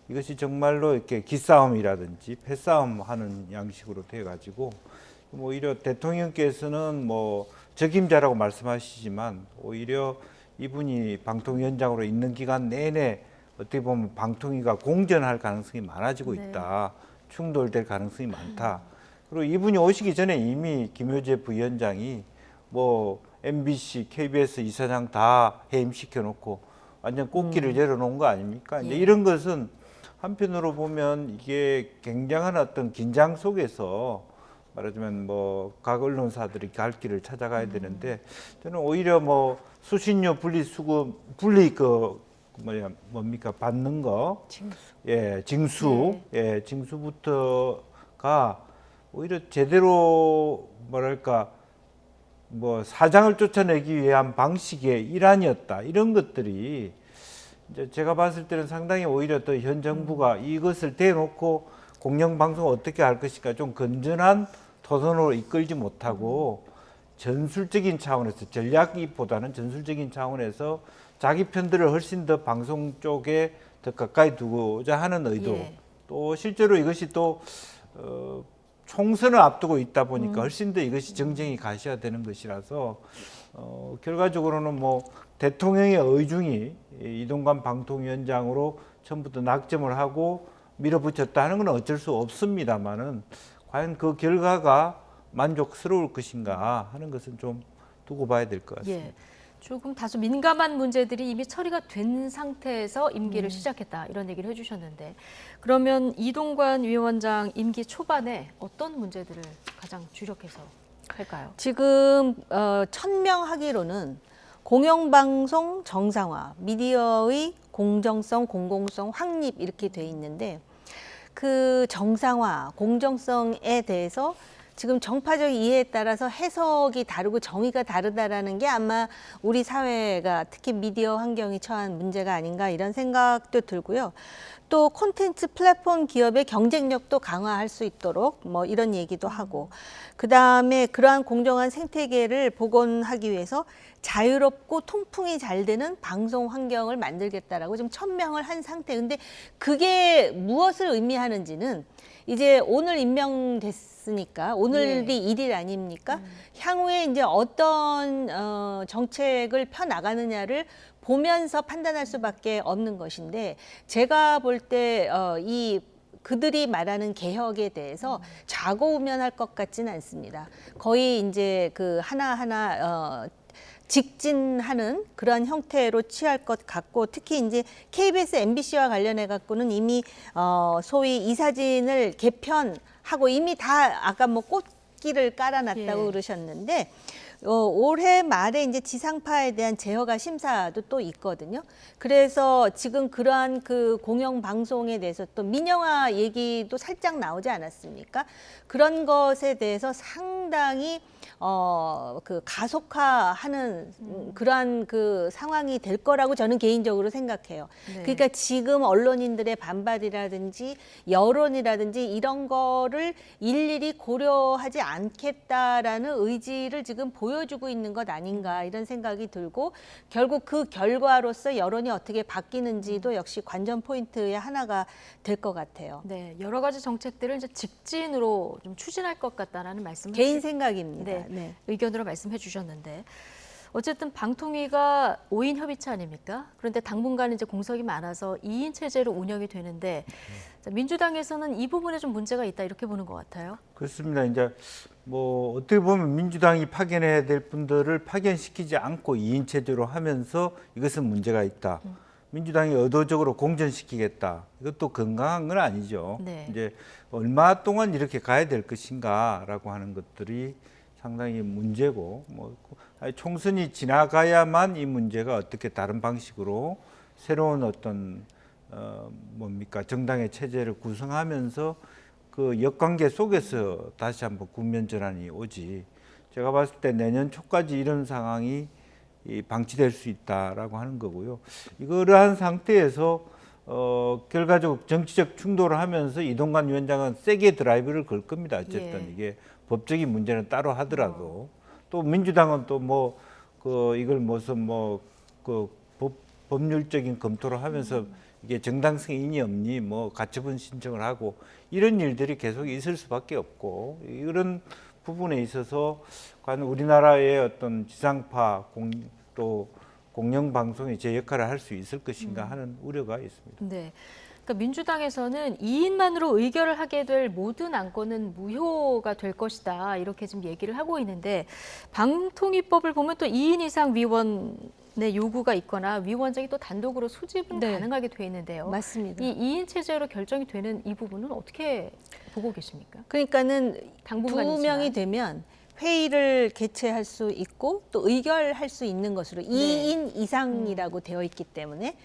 이것이 정말로 이렇게 기싸움이라든지 패싸움 하는 양식으로 되어 가지고 오히려 대통령께서는 뭐 적임자라고 말씀하시지만 오히려 이분이 방통위원장으로 있는 기간 내내 어떻게 보면 방통위가 공전할 가능성이 많아지고 있다. 충돌될 가능성이 많다. 그리고 이분이 오시기 전에 이미 김효재 부위원장이 뭐 MBC, KBS 이사장 다 해임시켜 놓고 완전 꽃길을 열어놓은 거 아닙니까? 이제 이런 것은 한편으로 보면 이게 굉장한 어떤 긴장 속에서 말하자면 뭐 각 언론사들이 갈 길을 찾아가야 되는데 저는 오히려 뭐 수신료 분리수급 뭡니까 받는 거 징수 징수부터가 오히려 제대로 뭐랄까 뭐 사장을 쫓아내기 위한 방식의 일환이었다. 이런 것들이 이제 제가 봤을 때는 상당히 오히려 더 현 정부가 이것을 대놓고 공영방송을 어떻게 할 것인가 좀 건전한 토론으로 이끌지 못하고 전술적인 차원에서 전략기보다는 전술적인 차원에서 자기 편들을 훨씬 더 방송 쪽에 더 가까이 두고자 하는 의도 또 실제로 이것이 또 총선을 앞두고 있다 보니까 훨씬 더 이것이 정쟁이 가시화되는 것이라서 결과적으로는 뭐 대통령의 의중이 이동관 방통위원장으로 처음부터 낙점을 하고 밀어붙였다 하는 건 어쩔 수 없습니다만은 과연 그 결과가 만족스러울 것인가 하는 것은 좀 두고 봐야 될 것 같습니다. 조금 다소 민감한 문제들이 이미 처리가 된 상태에서 임기를 시작했다 이런 얘기를 해주셨는데 그러면 이동관 위원장 임기 초반에 어떤 문제들을 가장 주력해서 할까요? 지금 천명하기로는 공영방송 정상화, 미디어의 공정성, 공공성, 확립 이렇게 돼 있는데 그 정상화, 공정성에 대해서 지금 정파적 이해에 따라서 해석이 다르고 정의가 다르다라는 게 아마 우리 사회가 특히 미디어 환경이 처한 문제가 아닌가 이런 생각도 들고요. 또 콘텐츠 플랫폼 기업의 경쟁력도 강화할 수 있도록 뭐 이런 얘기도 하고 그다음에 그러한 공정한 생태계를 복원하기 위해서 자유롭고 통풍이 잘 되는 방송 환경을 만들겠다라고 지금 천명을 한 상태. 근데 그게 무엇을 의미하는지는 이제 오늘 임명됐으니까 오늘이 1일 아닙니까? 향후에 이제 어떤 정책을 펴나가느냐를 보면서 판단할 수밖에 없는 것인데 제가 볼 때 이 그들이 말하는 개혁에 대해서 좌고우면할 것 같지는 않습니다. 거의 이제 그 하나하나 직진하는 그런 형태로 취할 것 같고 특히 이제 KBS, MBC와 관련해 갖고는 이미 소위 이사진을 개편하고 이미 다 아까 뭐 꽃길을 깔아놨다고 그러셨는데 올해 말에 이제 지상파에 대한 재허가 심사도 또 있거든요. 그래서 지금 그러한 그 공영 방송에 대해서 또 민영화 얘기도 살짝 나오지 않았습니까? 그런 것에 대해서 상당히 그 가속화하는 그러한 그 상황이 될 거라고 저는 개인적으로 생각해요. 그러니까 지금 언론인들의 반발이라든지 여론이라든지 이런 거를 일일이 고려하지 않겠다라는 의지를 지금 보여주고 있는 것 아닌가 이런 생각이 들고 결국 그 결과로서 여론이 어떻게 바뀌는지도 역시 관전 포인트의 하나가 될 것 같아요. 네, 여러 가지 정책들을 이제 직진으로 좀 추진할 것 같다라는 말씀을 개인 생각입니다. 네, 의견으로 말씀해 주셨는데 어쨌든 방통위가 5인 협의체 아닙니까? 그런데 당분간 이제 공석이 많아서 2인 체제로 운영이 되는데 민주당에서는 이 부분에 좀 문제가 있다 이렇게 보는 것 같아요. 그렇습니다. 이제 뭐 어떻게 보면 민주당이 파견해야 될 분들을 파견시키지 않고 2인 체제로 하면서 이것은 문제가 있다. 민주당이 의도적으로 공전시키겠다. 이것도 건강한 건 아니죠. 이제 얼마 동안 이렇게 가야 될 것인가라고 하는 것들이 상당히 문제고 뭐 총선이 지나가야만 이 문제가 어떻게 다른 방식으로 새로운 어떤 뭡니까 정당의 체제를 구성하면서 그 역관계 속에서 다시 한번 국면 전환이 오지. 제가 봤을 때 내년 초까지 이런 상황이 방치될 수 있다라고 하는 거고요. 이러한 상태에서 결과적으로 정치적 충돌을 하면서 이동관 위원장은 세게 드라이브를 걸 겁니다. 어쨌든 이게 법적인 문제는 따로 하더라도 또 민주당은 또 뭐 이걸 무슨 법률적인 검토를 하면서 이게 정당성이 없니 뭐 가처분 신청을 하고 이런 일들이 계속 있을 수밖에 없고 이런 부분에 있어서 과연 우리나라의 어떤 지상파 또 공영방송이 제 역할을 할 수 있을 것인가 하는 우려가 있습니다. 네. 그러니까 민주당에서는 2인만으로 의결을 하게 될 모든 안건은 무효가 될 것이다. 이렇게 지금 얘기를 하고 있는데 방통위법을 보면 또 2인 이상 위원의 요구가 있거나 위원장이 또 단독으로 소집은 가능하게 돼 있는데요. 맞습니다. 이 2인 체제로 결정이 되는 이 부분은 어떻게 보고 계십니까? 그러니까는 당분간이지만. 2명이 되면 회의를 개최할 수 있고 또 의결할 수 있는 것으로 2인 이상이라고 되어 있기 때문에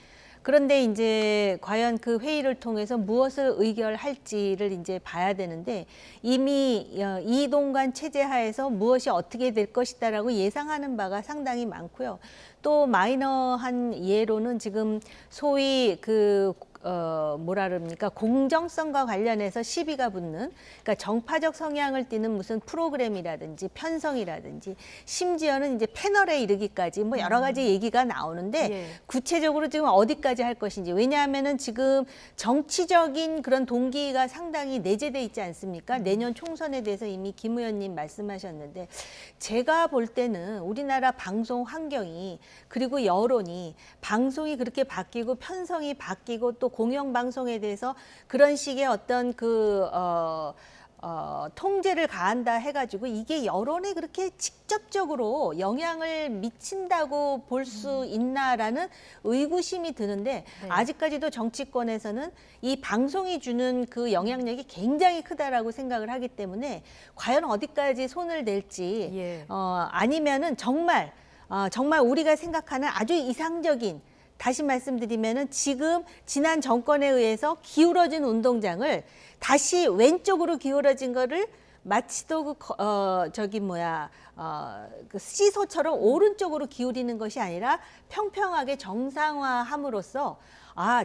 그런데 이제 과연 그 회의를 통해서 무엇을 의결할지를 이제 봐야 되는데 이미 이동관 체제 하에서 무엇이 어떻게 될 것이다라고 예상하는 바가 상당히 많고요. 또 마이너한 예로는 지금 소위 뭐라 그럽니까? 공정성과 관련해서 시비가 붙는, 그러니까 정파적 성향을 띠는 무슨 프로그램이라든지 편성이라든지 심지어는 이제 패널에 이르기까지 뭐 여러 가지 얘기가 나오는데 구체적으로 지금 어디까지 할 것인지. 왜냐하면은 지금 정치적인 그런 동기가 상당히 내재돼 있지 않습니까? 내년 총선에 대해서 이미 김 의원님 말씀하셨는데 제가 볼 때는 우리나라 방송 환경이 그리고 여론이 방송이 그렇게 바뀌고 편성이 바뀌고 또 공영방송에 대해서 그런 식의 어떤 통제를 가한다 해가지고 이게 여론에 그렇게 직접적으로 영향을 미친다고 볼 수 있나라는 의구심이 드는데 아직까지도 정치권에서는 이 방송이 주는 그 영향력이 굉장히 크다라고 생각을 하기 때문에 과연 어디까지 손을 댈지 아니면은 정말 우리가 생각하는 아주 이상적인 다시 말씀드리면은 지금 지난 정권에 의해서 기울어진 운동장을 다시 왼쪽으로 기울어진 거를 마치도 그 시소처럼 오른쪽으로 기울이는 것이 아니라 평평하게 정상화함으로써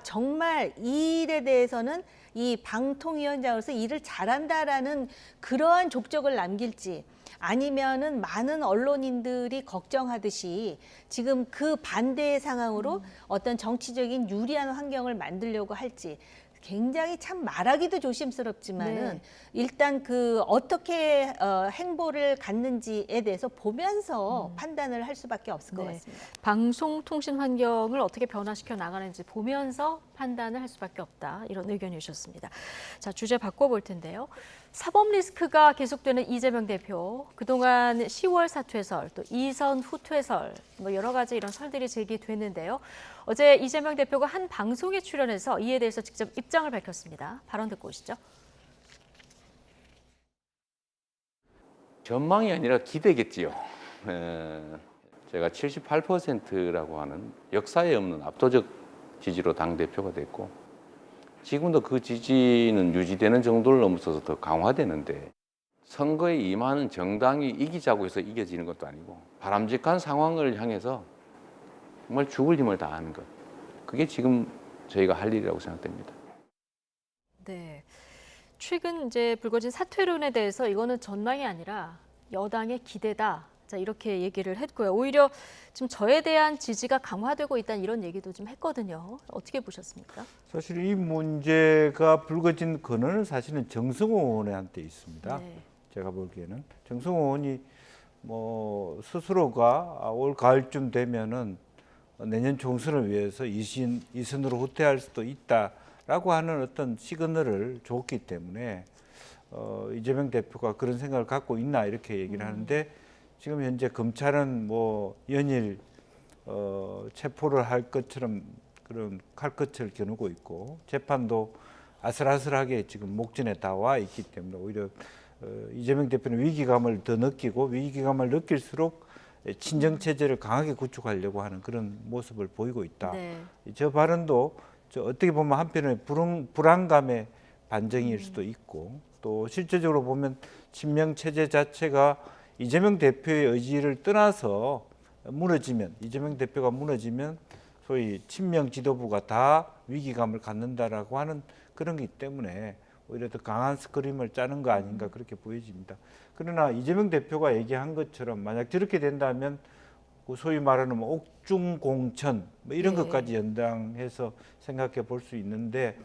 정말 이 일에 대해서는 이 방통위원장으로서 일을 잘한다라는 그러한 족적을 남길지 아니면은 많은 언론인들이 걱정하듯이 지금 그 반대의 상황으로 어떤 정치적인 유리한 환경을 만들려고 할지 굉장히 참 말하기도 조심스럽지만은 일단 그 어떻게 행보를 갖는지에 대해서 보면서 판단을 할 수밖에 없을 것 같습니다. 방송통신 환경을 어떻게 변화시켜 나가는지 보면서 판단을 할 수밖에 없다. 이런 의견이 주셨습니다. 자, 주제 바꿔볼 텐데요. 사법 리스크가 계속되는 이재명 대표. 그동안 10월 사퇴설, 또 이선 후퇴설, 뭐 여러 가지 이런 설들이 제기됐는데요. 어제 이재명 대표가 한 방송에 출연해서 이에 대해서 직접 입장을 밝혔습니다. 발언 듣고 오시죠. 전망이 아니라 기대겠지요. 제가 78%라고 하는 역사에 없는 압도적 지지로 당대표가 됐고 지금도 그 지지는 유지되는 정도를 넘어서서 더 강화되는데 선거에 임하는 정당이 이기자고 해서 이겨지는 것도 아니고 바람직한 상황을 향해서 정말 죽을 힘을 다하는 것. 그게 지금 저희가 할 일이라고 생각됩니다. 네. 최근 이제 불거진 사퇴론에 대해서 이거는 전망이 아니라 여당의 기대다. 자, 이렇게 얘기를 했고요. 오히려 지금 저에 대한 지지가 강화되고 있다는 이런 얘기도 좀 했거든요. 어떻게 보셨습니까? 사실 이 문제가 불거진 근원은 사실은 정성호 의원한테 있습니다. 제가 보기에는 정성호 의원이 뭐 스스로가 올 가을쯤 되면은 내년 총선을 위해서 이선으로 후퇴할 수도 있다라고 하는 어떤 시그널을 줬기 때문에 이재명 대표가 그런 생각을 갖고 있나 이렇게 얘기를 하는데 지금 현재 검찰은 뭐 연일 체포를 할 것처럼 그런 칼끝을 겨누고 있고 재판도 아슬아슬하게 지금 목전에 다 와 있기 때문에 오히려 이재명 대표는 위기감을 더 느끼고 위기감을 느낄수록 친정 체제를 강하게 구축하려고 하는 그런 모습을 보이고 있다. 저 발언도 어떻게 보면 한편의 불안감의 반증일 수도 있고 또 실제적으로 보면 친명 체제 자체가 이재명 대표의 의지를 떠나서 무너지면, 이재명 대표가 무너지면 소위 친명 지도부가 다 위기감을 갖는다라고 하는 그런 게 때문에 오히려 더 강한 스크림을 짜는 거 아닌가 그렇게 보여집니다. 그러나 이재명 대표가 얘기한 것처럼 만약 저렇게 된다면 소위 말하는 뭐 옥중공천 뭐 이런 것까지 연장해서 생각해 볼 수 있는데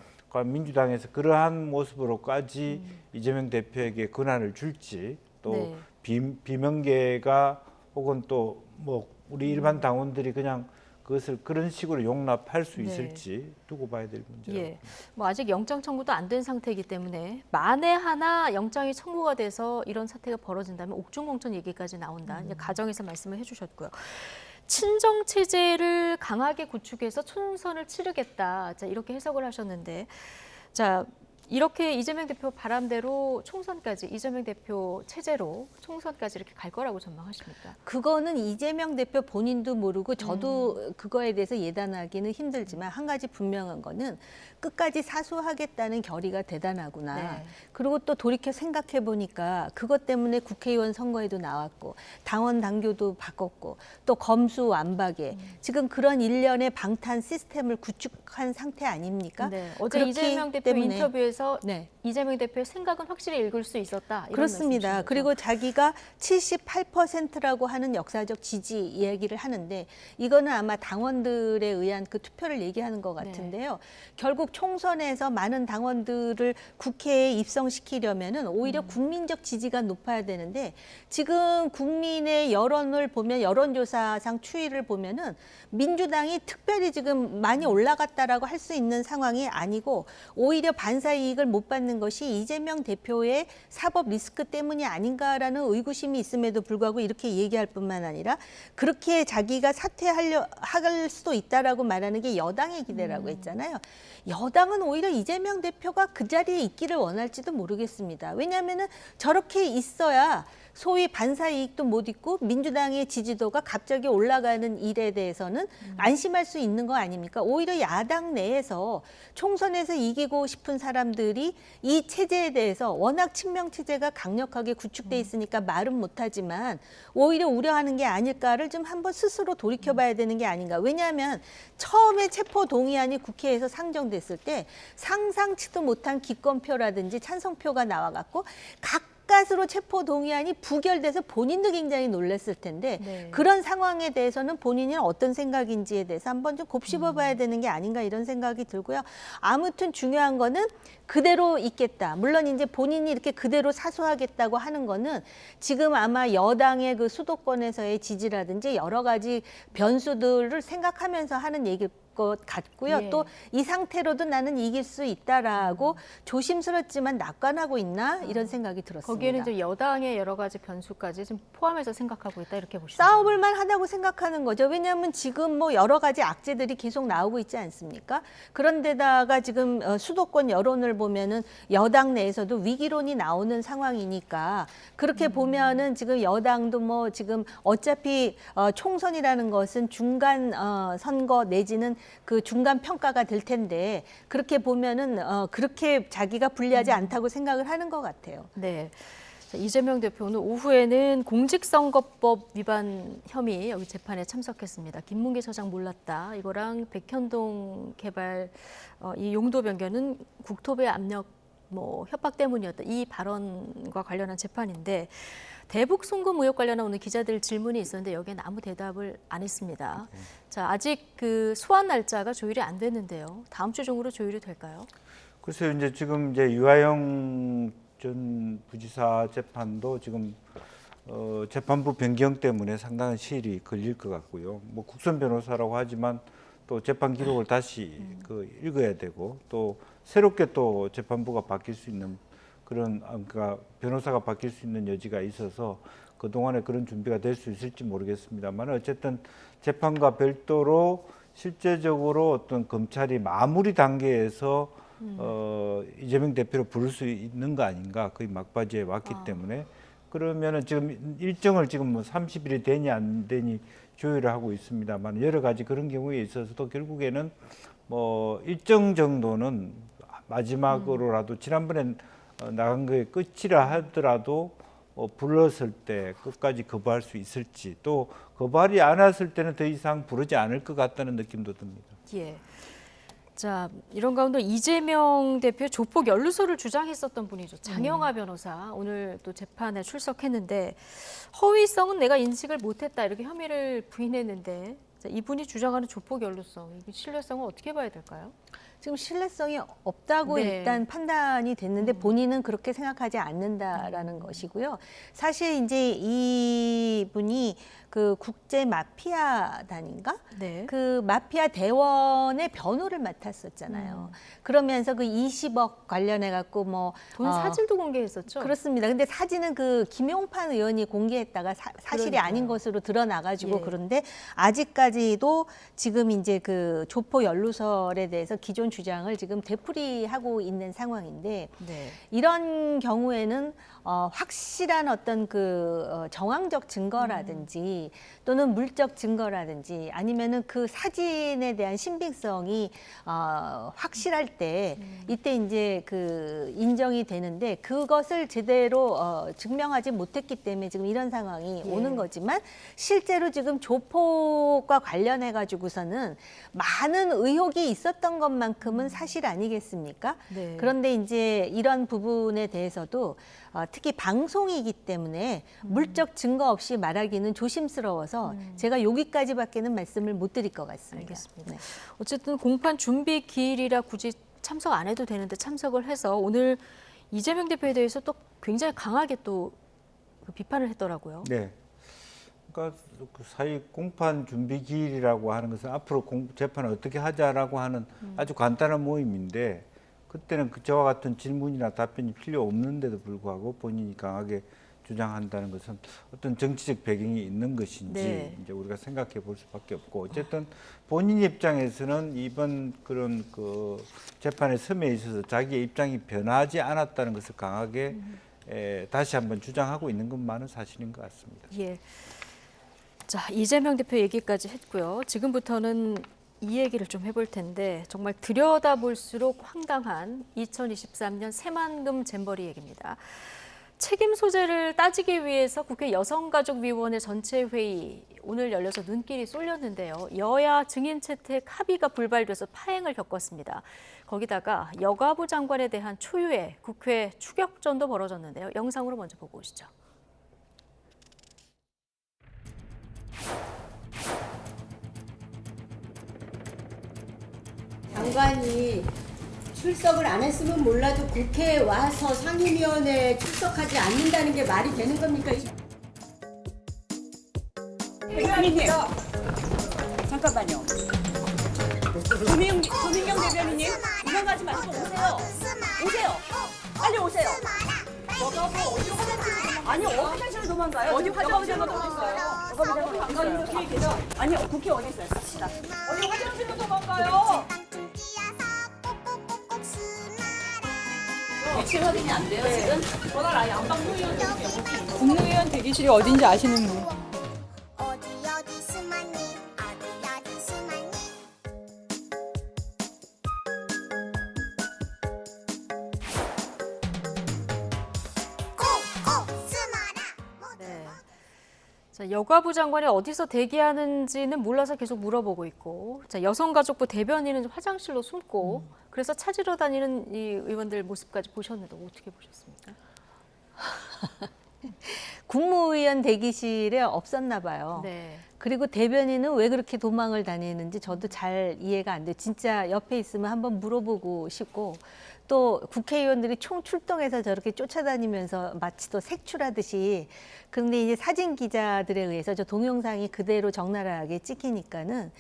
민주당에서 그러한 모습으로까지 이재명 대표에게 권한을 줄지 또 비명계가 혹은 또 뭐 우리 일반 당원들이 그냥 그것을 그런 식으로 용납할 수 있을지 두고 봐야 될 문제라고. 예. 뭐 아직 영장 청구도 안 된 상태이기 때문에 만에 하나 영장이 청구가 돼서 이런 사태가 벌어진다면 옥중공천 얘기까지 나온다. 이제 가정에서 말씀을 해주셨고요. 친정 체제를 강하게 구축해서 총선을 치르겠다. 자, 이렇게 해석을 하셨는데, 자. 이렇게 이재명 대표 바람대로 총선까지 이재명 대표 체제로 총선까지 이렇게 갈 거라고 전망하십니까? 그거는 이재명 대표 본인도 모르고 저도 그거에 대해서 예단하기는 힘들지만 한 가지 분명한 거는 끝까지 사수하겠다는 결의가 대단하구나. 네. 그리고 또 돌이켜 생각해 보니까 그것 때문에 국회의원 선거에도 나왔고 당원 당규도 바꿨고 또 검수완박에 지금 그런 일련의 방탄 시스템을 구축한 상태 아닙니까? 네. 어제 이재명 대표 인터뷰에서 네. 이재명 대표의 생각은 확실히 읽을 수 있었다. 이런 그렇습니다. 그리고 자기가 78%라고 하는 역사적 지지 이야기를 하는데 이거는 아마 당원들에 의한 그 투표를 얘기하는 것 같은데요. 결국 총선에서 많은 당원들을 국회에 입성시키려면은 오히려 국민적 지지가 높아야 되는데 지금 국민의 여론을 보면 여론조사상 추이를 보면은 민주당이 특별히 지금 많이 올라갔다라고 할 수 있는 상황이 아니고 오히려 반사 이익을 못 받는 것이 이재명 대표의 사법 리스크 때문이 아닌가라는 의구심이 있음에도 불구하고 이렇게 얘기할 뿐만 아니라 그렇게 자기가 할 수도 있다라고 말하는 게 여당의 기대라고 했잖아요. 여당은 오히려 이재명 대표가 그 자리에 있기를 원할지도 모르겠습니다. 왜냐하면은 저렇게 있어야 소위 반사 이익도 못 있고 민주당의 지지도가 갑자기 올라가는 일에 대해서는 안심할 수 있는 거 아닙니까? 오히려 야당 내에서 총선에서 이기고 싶은 사람들이 이 체제에 대해서 워낙 친명 체제가 강력하게 구축돼 있으니까 말은 못하지만 오히려 우려하는 게 아닐까를 좀 한번 스스로 돌이켜봐야 되는 게 아닌가. 왜냐하면 처음에 체포 동의안이 국회에서 상정됐을 때 상상치도 못한 기권표라든지 찬성표가 나와갖고 가까스로 체포 동의안이 부결돼서 본인도 굉장히 놀랐을 텐데 그런 상황에 대해서는 본인이 어떤 생각인지에 대해서 한번 좀 곱씹어봐야 되는 게 아닌가 이런 생각이 들고요. 아무튼 중요한 거는 그대로 있겠다. 물론 이제 본인이 이렇게 그대로 사수하겠다고 하는 거는 지금 아마 여당의 그 수도권에서의 지지라든지 여러 가지 변수들을 생각하면서 하는 얘기일 것 같고요. 또 이 상태로도 나는 이길 수 있다라고 조심스럽지만 낙관하고 있나 이런 생각이 들었습니다. 거기에는 이제 여당의 여러 가지 변수까지 좀 포함해서 생각하고 있다 이렇게 보시죠. 싸워볼 만하다고 생각하는 거죠. 왜냐하면 지금 뭐 여러 가지 악재들이 계속 나오고 있지 않습니까? 그런데다가 지금 수도권 여론을 보면은 여당 내에서도 위기론이 나오는 상황이니까 그렇게 보면은 지금 여당도 뭐 지금 어차피 총선이라는 것은 중간 선거 내지는 그 중간 평가가 될 텐데 그렇게 보면은 그렇게 자기가 불리하지 않다고 생각을 하는 것 같아요. 네. 자, 이재명 대표는 오후에는 공직선거법 위반 혐의 여기 재판에 참석했습니다. 김문기 처장 몰랐다. 이거랑 백현동 개발 이 용도 변경은 국토부의 압력 뭐 협박 때문이었다. 이 발언과 관련한 재판인데 대북 송금 의혹 관련한 오늘 기자들 질문이 있었는데 여기에는 아무 대답을 안 했습니다. 자, 아직 그 소환 날짜가 조율이 안 됐는데요. 다음 주 중으로 조율이 될까요? 글쎄요, 이제 지금 이제 유하영 전 부지사 재판도 지금 재판부 변경 때문에 상당한 시일이 걸릴 것 같고요. 뭐 국선 변호사라고 하지만 또 재판 기록을 다시 읽어야 되고 또 새롭게 또 재판부가 바뀔 수 있는 그런 그러니까 변호사가 바뀔 수 있는 여지가 있어서 그동안에 그런 준비가 될 수 있을지 모르겠습니다만 어쨌든 재판과 별도로 실제적으로 어떤 검찰이 마무리 단계에서 이재명 대표를 부를 수 있는 거 아닌가 거의 막바지에 왔기 때문에 그러면은 지금 일정을 지금 뭐 30일이 되니 안 되니 조율을 하고 있습니다만 여러 가지 그런 경우에 있어서도 결국에는 뭐 일정 정도는 마지막으로라도 지난번엔 나간 거에 끝이라 하더라도 불렀을 때 끝까지 거부할 수 있을지, 또 거부하지 않았을 때는 더 이상 부르지 않을 것 같다는 느낌도 듭니다. 예. 자, 이런 가운데 이재명 대표 조폭 연루소를 주장했었던 분이죠. 장영하 변호사 오늘 또 재판에 출석했는데 허위성은 내가 인식을 못했다 이렇게 혐의를 부인했는데, 자, 이분이 주장하는 조폭 연루성, 이 신뢰성은 어떻게 봐야 될까요? 지금 신뢰성이 없다고 네. 일단 판단이 됐는데 본인은 그렇게 생각하지 않는다라는 것이고요. 사실 이제 이분이 그 국제 마피아단인가? 네. 그 마피아 대원의 변호를 맡았었잖아요. 그러면서 그 20억 관련해 갖고 뭐 돈 사진도 공개했었죠. 그렇습니다. 근데 사진은 그 김용판 의원이 공개했다가 사실이 그러니까요. 아닌 것으로 드러나가지고 예. 그런데 아직까지도 지금 이제 그 조폭 연루설에 대해서 기존 주장을 지금 되풀이하고 있는 상황인데 네. 이런 경우에는 확실한 어떤 그 정황적 증거라든지 또는 물적 증거라든지 아니면은 그 사진에 대한 신빙성이 확실할 때 이때 이제 그 인정이 되는데 그것을 제대로 증명하지 못했기 때문에 지금 이런 상황이 예. 오는 거지만 실제로 지금 조폭과 관련해 가지고서는 많은 의혹이 있었던 것만큼은 사실 아니겠습니까? 네. 그런데 이제 이런 부분에 대해서도 특히 방송이기 때문에 물적 증거 없이 말하기는 조심스러워서 제가 여기까지밖에는 말씀을 못 드릴 것 같습니다. 알겠습니다. 네. 어쨌든 공판 준비 기일이라 굳이 참석 안 해도 되는데 참석을 해서 오늘 이재명 대표에 대해서 또 굉장히 강하게 또 비판을 했더라고요. 네. 그러니까 그 사이 공판 준비 기일이라고 하는 것은 앞으로 재판을 어떻게 하자라고 하는 아주 간단한 모임인데, 그때는 저와 같은 질문이나 답변이 필요 없는데도 불구하고 본인이 강하게 주장한다는 것은 어떤 정치적 배경이 있는 것인지 네. 이제 우리가 생각해 볼 수밖에 없고, 어쨌든 본인 입장에서는 이번 그런 그 재판의 섬에 있어서 자기의 입장이 변하지 않았다는 것을 강하게 다시 한번 주장하고 있는 것만은 사실인 것 같습니다. 예. 자, 이재명 대표 얘기까지 했고요. 지금부터는 이 얘기를 좀 해볼 텐데 정말 들여다볼수록 황당한 2023년 새만금 잼버리 얘기입니다. 책임 소재를 따지기 위해서 국회 여성가족위원회 전체 회의 오늘 열려서 눈길이 쏠렸는데요. 여야 증인 채택 합의가 불발돼서 파행을 겪었습니다. 거기다가 여가부 장관에 대한 초유의 국회 추격전도 벌어졌는데요. 영상으로 먼저 보고 오시죠. 장관이 출석을 안 했으면 몰라도 국회에 와서 상임위원회에 출석하지 않는다는 게 말이 되는 겁니까? 대변인님, 잠깐만요. 조민경 대변인님, 도망가지 마시고 오세요. 오세요. 빨리 오세요. 여가부 어디로 화장실로 아니, 어디 화장실로 도망가요? 어디 화장실로 도망가요? 장관님 뒤에 계셔. 아니, 국회 어디 있어요? 삽시다. 어디 화장실로 도망가요? 위치 확인이 안 돼요, 지금? 전화를 아예 안 받고 있는데. 국무위원 대기실이 어딘지 아시는 분? 자, 여가부 장관이 어디서 대기하는지는 몰라서 계속 물어보고 있고, 자, 여성가족부 대변인은 화장실로 숨고, 그래서 찾으러 다니는 이 의원들 모습까지 보셨는데 어떻게 보셨습니까? 국무위원 대기실에 없었나 봐요. 네. 그리고 대변인은 왜 그렇게 도망을 다니는지 저도 잘 이해가 안 돼요. 진짜 옆에 있으면 한번 물어보고 싶고, 또 국회의원들이 총출동해서 저렇게 쫓아다니면서 마치 또 색출하듯이, 그런데 이제 사진 기자들에 의해서 저 동영상이 그대로 적나라하게 찍히니까는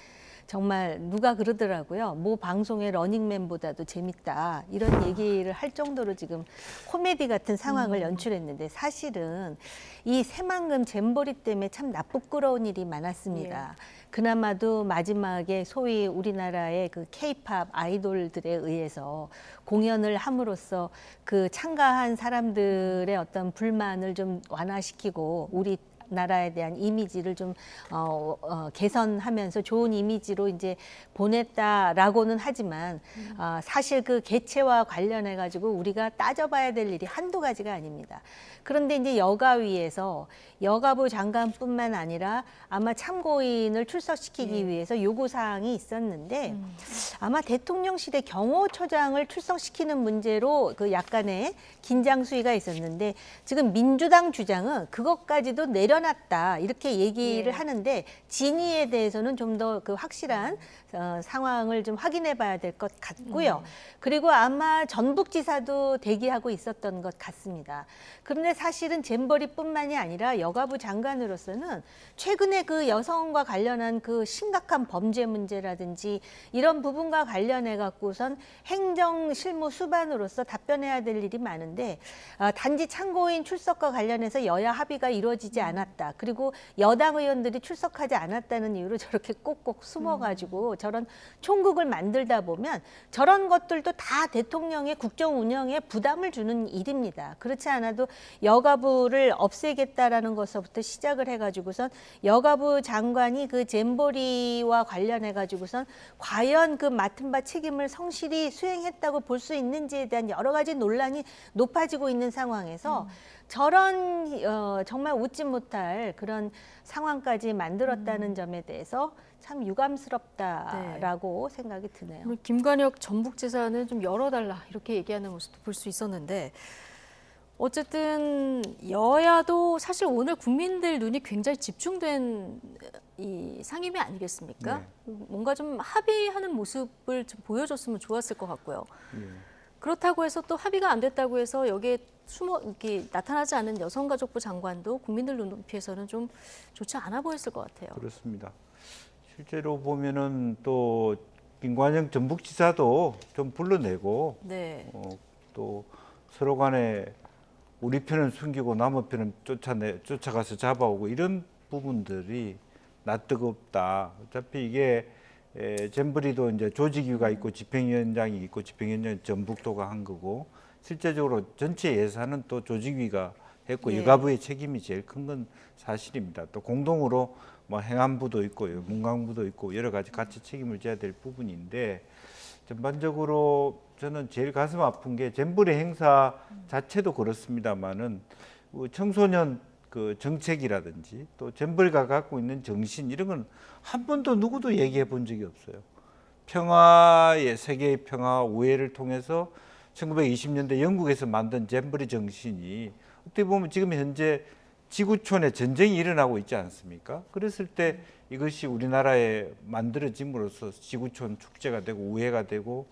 정말 누가 그러더라고요. 모 방송의 러닝맨보다도 재밌다. 이런 얘기를 할 정도로 지금 코미디 같은 상황을 연출했는데, 사실은 이 새만금 잼버리 때문에 참 나쁘끄러운 일이 많았습니다. 그나마도 마지막에 소위 우리나라의 그 K-팝 아이돌들에 의해서 공연을 함으로써 그 참가한 사람들의 어떤 불만을 좀 완화시키고 우리 나라에 대한 이미지를 좀 개선하면서 좋은 이미지로 이제 보냈다라고는 하지만 사실 그 개최와 관련해 가지고 우리가 따져봐야 될 일이 한두 가지가 아닙니다. 그런데 이제 여가위에서 여가부 장관뿐만 아니라 아마 참고인을 출석시키기 위해서 요구사항이 있었는데 아마 대통령실의 경호처장을 출석시키는 문제로 그 약간의 긴장 수위가 있었는데 지금 민주당 주장은 그것까지도 내려놨다 이렇게 얘기를 하는데 진위에 대해서는 좀 더 그 확실한 상황을 좀 확인해 봐야 될 것 같고요. 그리고 아마 전북지사도 대기하고 있었던 것 같습니다. 그런데 사실은 잼버리뿐만이 아니라 여가부 장관으로서는 최근에 그 여성과 관련한 그 심각한 범죄 문제라든지 이런 부분과 관련해 갖고선 행정 실무 수반으로서 답변해야 될 일이 많은데 단지 참고인 출석과 관련해서 여야 합의가 이루어지지 않았다. 그리고 여당 의원들이 출석하지 않았다는 이유로 저렇게 꼭꼭 숨어가지고 저런 총국을 만들다 보면 저런 것들도 다 대통령의 국정 운영에 부담을 주는 일입니다. 그렇지 않아도 여가부를 없애겠다라는 것부터 시작을 해가지고선 여가부 장관이 그 잼버리와 관련해 가지고선 과연 그 맡은 바 책임을 성실히 수행했다고 볼 수 있는지에 대한 여러 가지 논란이 높아지고 있는 상황에서 저런 정말 웃지 못할 그런 상황까지 만들었다는 점에 대해서 참 유감스럽다라고 생각이 드네요. 김관혁 전북지사는 좀 열어달라 이렇게 얘기하는 모습도 볼 수 있었는데 어쨌든 여야도 사실 오늘 국민들 눈이 굉장히 집중된 이 상임위 아니겠습니까? 뭔가 좀 합의하는 모습을 좀 보여줬으면 좋았을 것 같고요. 그렇다고 해서 또 합의가 안 됐다고 해서 여기에 이렇게 나타나지 않은 여성가족부 장관도 국민들 눈높이에서는 좀 좋지 않아 보였을 것 같아요. 그렇습니다. 실제로 보면은 또 김관영 전북지사도 좀 불러내고 또 서로 간에 우리 편은 숨기고 남의 편은 쫓아가서 잡아오고 이런 부분들이 낯뜨겁다. 어차피 이게 잼버리도 이제 조직위가 있고 집행위원장이 있고 집행위원장이 전북도가 한 거고 실제적으로 전체 예산은 또 조직위가 했고 여가부의 책임이 제일 큰 건 사실입니다. 또 공동으로 뭐 행안부도 있고 문광부도 있고 여러 가지 같이 책임을 져야 될 부분인데 전반적으로 저는 제일 가슴 아픈 게 잼버리 행사 자체도 그렇습니다만은 청소년 그 정책이라든지 또 잼버리가 갖고 있는 정신 이런 건 한 번도 누구도 얘기해 본 적이 없어요. 평화의 세계의 평화 우애를 통해서 1920년대 영국에서 만든 잼버리 정신이 어떻게 보면 지금 현재 지구촌에 전쟁이 일어나고 있지 않습니까? 그랬을 때 이것이 우리나라에 만들어짐으로써 지구촌 축제가 되고 우애가 되고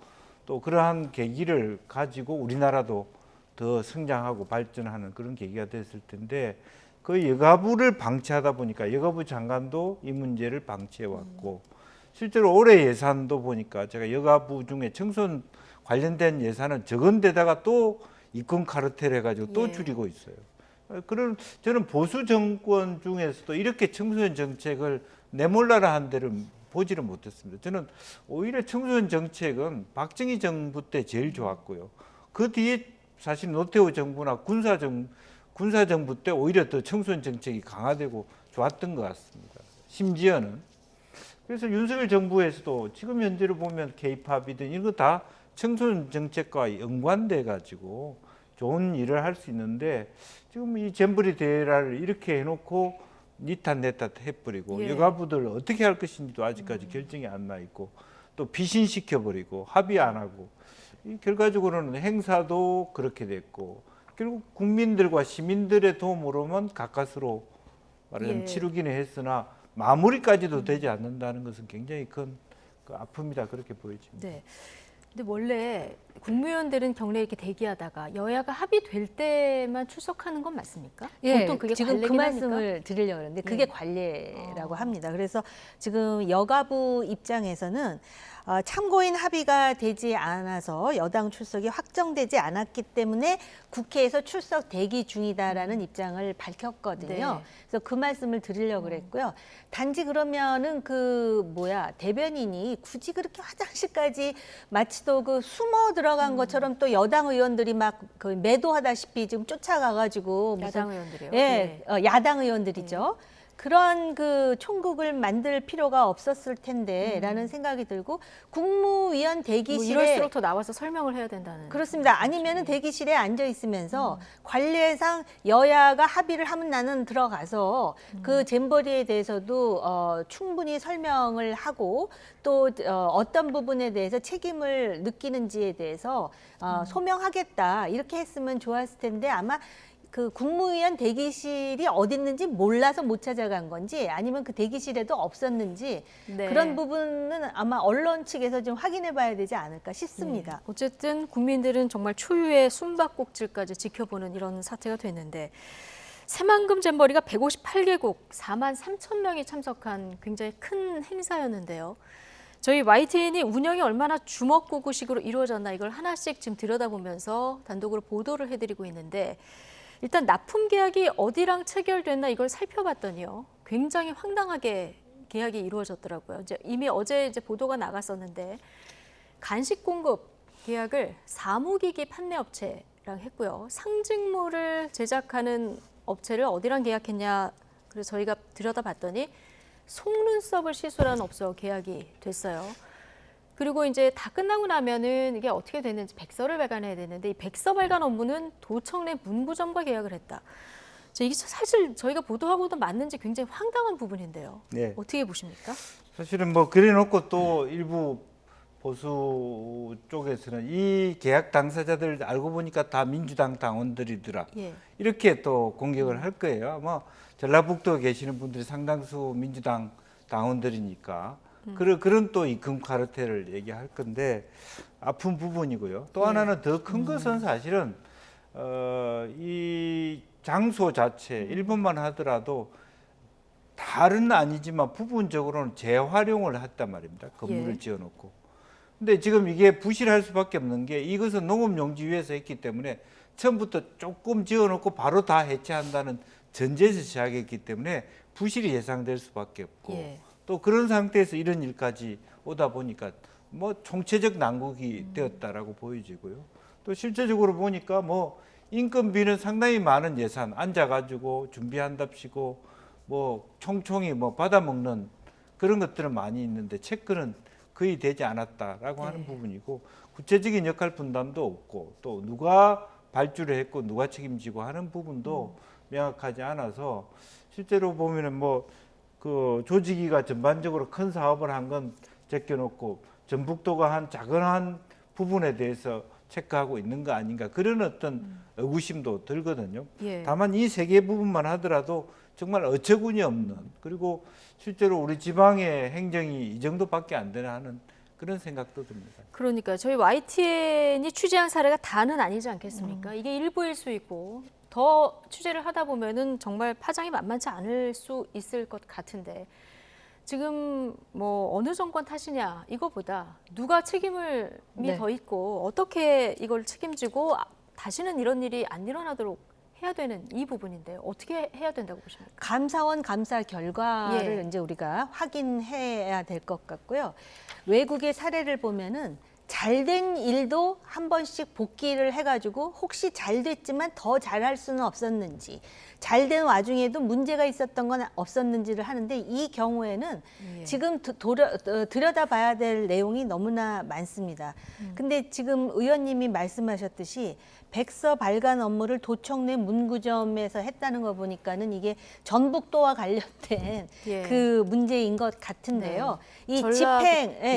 또 그러한 계기를 가지고 우리나라도 더 성장하고 발전하는 그런 계기가 됐을 텐데 그 여가부를 방치하다 보니까 여가부 장관도 이 문제를 방치해왔고 실제로 올해 예산도 보니까 제가 여가부 중에 청소년 관련된 예산은 적은 데다가 또 이권 카르텔 해가지고 또 줄이고 있어요. 그런 저는 보수 정권 중에서도 이렇게 청소년 정책을 내몰라라 한 데를 보지를 못했습니다. 저는 오히려 청소년 정책은 박정희 정부 때 제일 좋았고요. 그 뒤에 사실 노태우 정부나 군사정부 때 오히려 더 청소년 정책이 강화되고 좋았던 것 같습니다. 심지어는 그래서 윤석열 정부에서도 지금 현재로 보면 K-팝이든 이런 거 다 청소년 정책과 연관돼 가지고 좋은 일을 할 수 있는데 지금 이 잼버리 대회를 이렇게 해놓고 니탓 내탓 해버리고 여가부들 어떻게 할 것인지도 아직까지 결정이 안 나 있고 또 비신시켜버리고 합의 안 하고 이 결과적으로는 행사도 그렇게 됐고 결국 국민들과 시민들의 도움으로만 가까스로 말하자면 치르기는 했으나 마무리까지도 되지 않는다는 것은 굉장히 큰 아픔이다 그렇게 보여집니다. 근데 원래 국무위원들은 격리에 이렇게 대기하다가 여야가 합의될 때만 출석하는 건 맞습니까? 보통 그게 지금 그 관례긴 말씀을 합니까? 드리려고 하는데 그게 관례라고 합니다. 그래서 지금 여가부 입장에서는 참고인 합의가 되지 않아서 여당 출석이 확정되지 않았기 때문에 국회에서 출석 대기 중이다라는 입장을 밝혔거든요. 그래서 그 말씀을 드리려고 그랬고요. 단지 그러면은 대변인이 굳이 그렇게 화장실까지 마치 또 그 숨어 들어 들어간 것처럼 또 여당 의원들이 막 그 매도하다시피 지금 쫓아가가지고 무슨 야당 의원들이요? 예, 야당 의원들이죠. 그런 그 총국을 만들 필요가 없었을 텐데라는 생각이 들고 국무위원 대기실에 이럴수록 더 나와서 설명을 해야 된다는. 그렇습니다. 아니면은 대기실에 앉아 있으면서 관례상 여야가 합의를 하면 나는 들어가서 그 잼버리에 대해서도 충분히 설명을 하고 또 어떤 부분에 대해서 책임을 느끼는지에 대해서 소명하겠다 이렇게 했으면 좋았을 텐데 아마 그 국무위원 대기실이 어디 있는지 몰라서 못 찾아간 건지 아니면 그 대기실에도 없었는지 네. 그런 부분은 아마 언론 측에서 좀 확인해 봐야 되지 않을까 싶습니다. 어쨌든 국민들은 정말 초유의 숨바꼭질까지 지켜보는 이런 사태가 됐는데 새만금 잼버리가 158개국 4만 3천 명이 참석한 굉장히 큰 행사였는데요. 저희 YTN이 운영이 얼마나 주먹구구식으로 이루어졌나 이걸 하나씩 지금 들여다보면서 단독으로 보도를 해드리고 있는데 일단 납품 계약이 어디랑 체결됐나 이걸 살펴봤더니요. 굉장히 황당하게 계약이 이루어졌더라고요. 이미 어제 보도가 나갔었는데 간식 공급 계약을 사무기기 판매업체랑 했고요. 상징물을 제작하는 업체를 어디랑 계약했냐. 그래서 저희가 들여다봤더니 속눈썹을 시술하는 업체와 계약이 됐어요. 그리고 이제 다 끝나고 나면은 이게 어떻게 됐는지 백서를 발간해야 되는데 이 백서 발간 업무는 도청 내 문구점과 계약을 했다. 이게 사실 저희가 보도하고도 맞는지 굉장히 황당한 부분인데요. 네. 어떻게 보십니까? 사실은 뭐 그래놓고 또 일부 보수 쪽에서는 이 계약 당사자들 알고 보니까 다 민주당 당원들이더라. 예. 이렇게 또 공격을 할 거예요. 아마 전라북도에 계시는 분들이 상당수 민주당 당원들이니까 그런 또 입금 카르텔을 얘기할 건데 아픈 부분이고요. 또 하나는 더 큰 것은 사실은 이 장소 자체 일본만 하더라도 다른 아니지만 부분적으로는 재활용을 했단 말입니다. 건물을 예. 지어놓고. 근데 지금 이게 부실할 수밖에 없는 게 이것은 농업용지 위에서 했기 때문에 처음부터 조금 지어놓고 바로 다 해체한다는 전제에서 시작했기 때문에 부실이 예상될 수밖에 없고 예. 또 그런 상태에서 이런 일까지 오다 보니까 뭐 총체적 난국이 되었다라고 보여지고요. 또 실제적으로 보니까 뭐 인건비는 상당히 많은 예산 앉아가지고 준비한답시고 뭐 총총히 뭐 받아먹는 그런 것들은 많이 있는데 체크는 거의 되지 않았다라고 하는 부분이고 구체적인 역할 분담도 없고 또 누가 발주를 했고 누가 책임지고 하는 부분도 명확하지 않아서 실제로 보면은 뭐 그 조직위가 전반적으로 큰 사업을 한 건 제껴놓고 전북도가 한 작은 한 부분에 대해서 체크하고 있는 거 아닌가 그런 어떤 의구심도 들거든요. 예. 다만 이 세 개 부분만 하더라도 정말 어처구니 없는 그리고 실제로 우리 지방의 행정이 이 정도밖에 안 되나 하는 그런 생각도 듭니다. 그러니까 저희 YTN이 취재한 사례가 다는 아니지 않겠습니까? 이게 일부일 수 있고 더 취재를 하다 보면은 정말 파장이 만만치 않을 수 있을 것 같은데 지금 뭐 어느 정권 탓이냐 이거보다 누가 책임이 네. 더 있고 어떻게 이걸 책임지고 다시는 이런 일이 안 일어나도록 해야 되는 이 부분인데 어떻게 해야 된다고 보십니까? 감사원 감사 결과를 예. 이제 우리가 확인해야 될 것 같고요. 외국의 사례를 보면은 잘된 일도 한 번씩 복기를 해가지고 혹시 잘 됐지만 더 잘할 수는 없었는지 잘된 와중에도 문제가 있었던 건 없었는지를 하는데 이 경우에는 지금 들여다봐야 될 내용이 너무나 많습니다. 근데 지금 의원님이 말씀하셨듯이 백서 발간 업무를 도청 내 문구점에서 했다는 거 보니까는 이게 전북도와 관련된 예. 그 문제인 것 같은데요. 이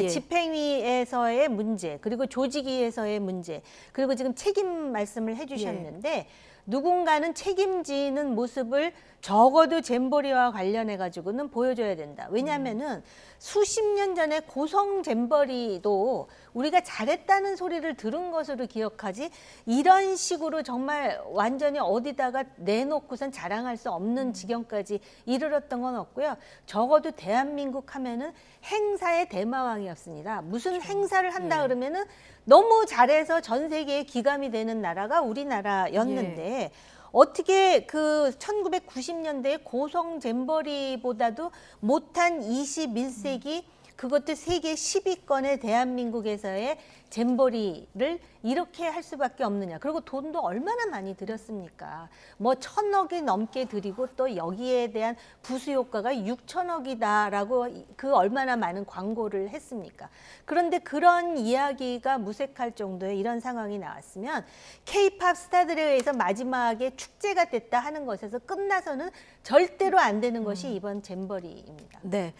집행위에서의 문제, 그리고 조직위에서의 문제, 그리고 지금 책임 말씀을 해주셨는데 누군가는 책임지는 모습을 적어도 잼버리와 관련해 가지고는 보여줘야 된다. 왜냐하면은 수십 년 전에 고성 잼버리도 우리가 잘했다는 소리를 들은 것으로 기억하지 이런 식으로 정말 완전히 어디다가 내놓고선 자랑할 수 없는 지경까지 이르렀던 건 없고요. 적어도 대한민국 하면은 행사의 대마왕이었습니다. 무슨 행사를 한다 그러면은 너무 잘해서 전 세계에 기감이 되는 나라가 우리나라였는데 어떻게 그 1990년대에 고성 잼버리보다도 못한 21세기 그것도 세계 10위권의 대한민국에서의 잼버리를 이렇게 할 수밖에 없느냐. 그리고 돈도 얼마나 많이 들였습니까? 뭐 1,000억이 넘게 들이고 또 여기에 대한 부수 효과가 6천억이다라고 그 얼마나 많은 광고를 했습니까? 그런데 그런 이야기가 무색할 정도의 이런 상황이 나왔으면 K-팝 스타들에 의해서 마지막에 축제가 됐다 하는 것에서 끝나서는 절대로 안 되는 것이 이번 잼버리입니다. 네.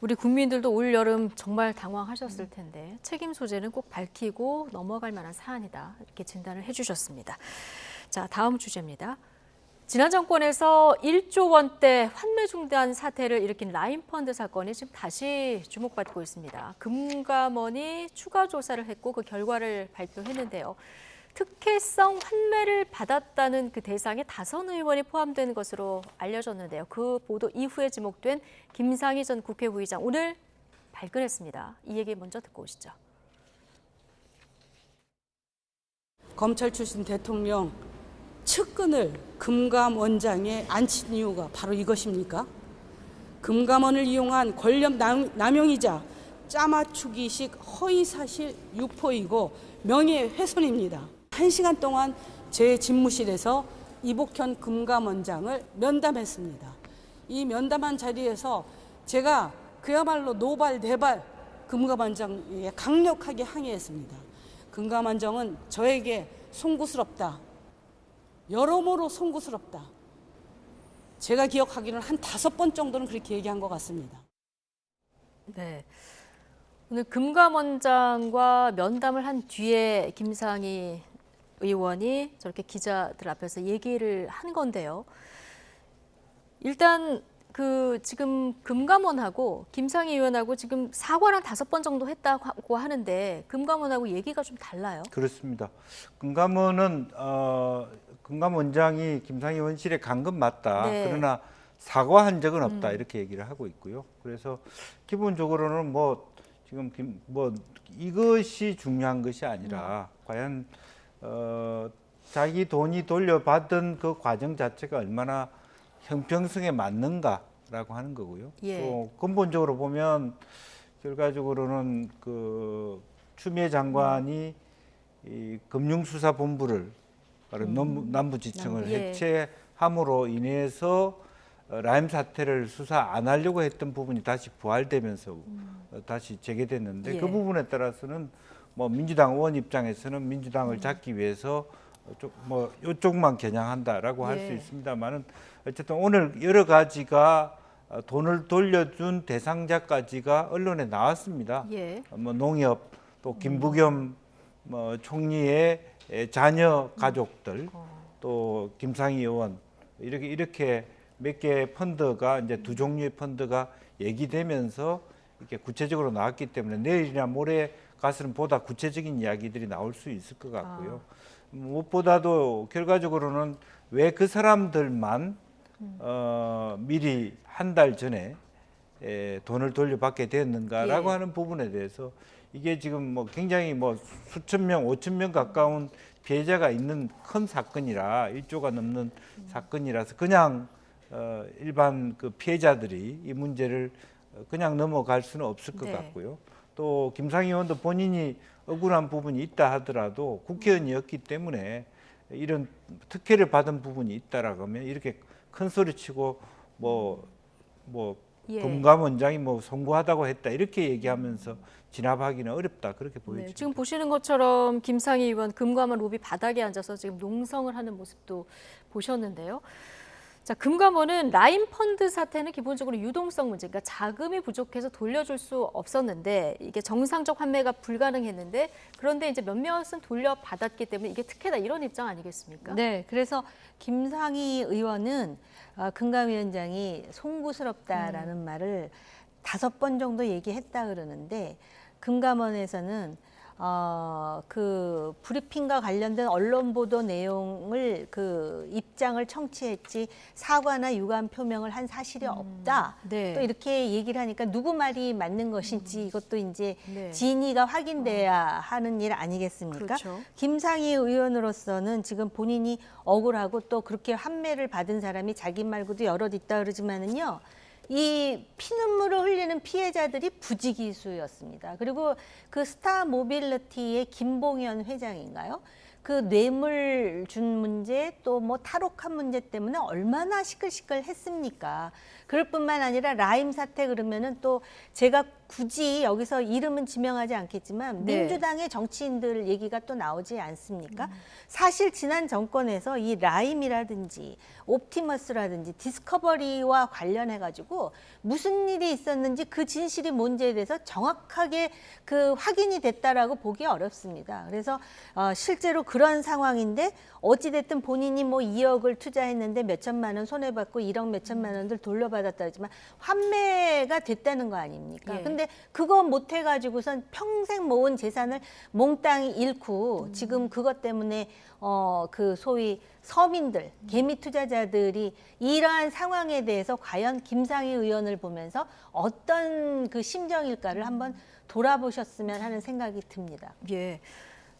우리 국민들도 올 여름 정말 당황하셨을 텐데 책임 소재는 꼭 밝히고 넘어갈 만한 사안이다. 이렇게 진단을 해주셨습니다. 자, 다음 주제입니다. 지난 정권에서 1조 원대 환매 중단 사태를 일으킨 라인펀드 사건이 지금 다시 주목받고 있습니다. 금감원이 추가 조사를 했고 그 결과를 발표했는데요. 특혜성 환매를 받았다는 그 대상에 다선 의원이 포함된 것으로 알려졌는데요. 그 보도 이후에 지목된 김상희 전 국회부의장 오늘 발끈했습니다. 이 얘기 먼저 듣고 오시죠. 검찰 출신 대통령 측근을 금감원장에 앉힌 이유가 바로 이것입니까? 금감원을 이용한 권력 남용이자 짜맞추기식 허위사실 유포이고 명예훼손입니다. 1시간 동안 제 집무실에서 이복현 금감원장을 면담했습니다. 이 면담한 자리에서 제가 그야말로 노발대발 금감원장에 강력하게 항의했습니다. 금감원장은 저에게 송구스럽다. 여러모로 송구스럽다. 제가 기억하기로는 한 5번 정도는 그렇게 얘기한 것 같습니다. 네. 오늘 금감원장과 면담을 한 뒤에 김상희 의원이 저렇게 기자들 앞에서 얘기를 한 건데요. 일단 그 지금 금감원하고 김상희 의원하고 지금 사과를 한 5번 정도 했다고 하는데 금감원하고 얘기가 좀 달라요. 그렇습니다. 금감원은 금감원장이 김상희 의원실에 간 건 맞다. 네. 그러나 사과한 적은 없다. 이렇게 얘기를 하고 있고요. 그래서 기본적으로는 뭐 지금 뭐 이것이 중요한 것이 아니라 과연 자기 돈이 돌려받은 그 과정 자체가 얼마나 형평성에 맞는가라고 하는 거고요. 예. 또 근본적으로 보면 결과적으로는 그 추미애 장관이 이 금융수사본부를 바로 남부지청을 예. 해체함으로 인해서 라임 사태를 수사 안 하려고 했던 부분이 다시 부활되면서 다시 재개됐는데 예. 그 부분에 따라서는 뭐 민주당 의원 입장에서는 민주당을 잡기 위해서 뭐 이쪽만 겨냥한다라고 할 수 예. 있습니다만은 어쨌든 오늘 여러 가지가 돈을 돌려준 대상자까지가 언론에 나왔습니다. 예. 뭐 농협 또 김부겸 뭐 총리의 자녀 가족들 또 김상희 의원 이렇게 몇 개의 펀드가 이제 2종류의 펀드가 얘기되면서 이렇게 구체적으로 나왔기 때문에 내일이나 모레 가서는 보다 구체적인 이야기들이 나올 수 있을 것 같고요. 무엇보다도 결과적으로는 왜 그 사람들만 미리 한 달 전에 돈을 돌려받게 되었는가라고 예. 하는 부분에 대해서 이게 지금 뭐 굉장히 뭐 수천 명, 5천 명 가까운 피해자가 있는 큰 사건이라 1조가 넘는 사건이라서 그냥 일반 그 피해자들이 이 문제를 그냥 넘어갈 수는 없을 것 네. 같고요. 또 김상희 의원도 본인이 억울한 부분이 있다 하더라도 국회의원이었기 때문에 이런 특혜를 받은 부분이 있다라고 하면 이렇게 큰 소리치고 예. 금감원장이 뭐 송구하다고 했다 이렇게 얘기하면서 진압하기는 어렵다 그렇게 보여집니다. 네, 지금 보시는 것처럼 김상희 의원 금감원 로비 바닥에 앉아서 지금 농성을 하는 모습도 보셨는데요. 자, 금감원은 라인펀드 사태는 기본적으로 유동성 문제, 그러니까 자금이 부족해서 돌려줄 수 없었는데 이게 정상적 환매가 불가능했는데 그런데 이제 몇몇은 돌려받았기 때문에 이게 특혜다 이런 입장 아니겠습니까? 네, 그래서 김상희 의원은 금감위원장이 송구스럽다라는 말을 5번 정도 얘기했다 그러는데 금감원에서는 그 브리핑과 관련된 언론 보도 내용을 그 입장을 청취했지 사과나 유감 표명을 한 사실이 없다. 네. 또 이렇게 얘기를 하니까 누구 말이 맞는 것인지 이것도 이제 네. 진위가 확인돼야 하는 일 아니겠습니까? 그렇죠. 김상희 의원으로서는 지금 본인이 억울하고 또 그렇게 환매를 받은 사람이 자기 말고도 여럿 있다 그러지만은요. 이 피눈물을 흘리는 피해자들이 부지기수였습니다. 그리고 그 스타 모빌리티의 김봉현 회장인가요? 그 뇌물 준 문제 또 뭐 탈옥한 문제 때문에 얼마나 시끌시끌했습니까? 그럴 뿐만 아니라 라임 사태 그러면은 또 제가 굳이 여기서 이름은 지명하지 않겠지만 네. 민주당의 정치인들 얘기가 또 나오지 않습니까? 사실 지난 정권에서 이 라임이라든지 옵티머스라든지 디스커버리와 관련해 가지고 무슨 일이 있었는지 그 진실이 뭔지에 대해서 정확하게 그 확인이 됐다라고 보기 어렵습니다. 그래서 실제로 그런 상황인데 어찌됐든 본인이 뭐 2억을 투자했는데 몇 천만 원 손해받고 1억 몇 천만 원들 돌려받았다 하지만 환매가 됐다는 거 아닙니까? 예. 근데 그거 못 해가지고선 평생 모은 재산을 몽땅 잃고 지금 그것 때문에 그 소위 서민들, 개미 투자자들이 이러한 상황에 대해서 과연 김상희 의원을 보면서 어떤 그 심정일까를 한번 돌아보셨으면 하는 생각이 듭니다. 예.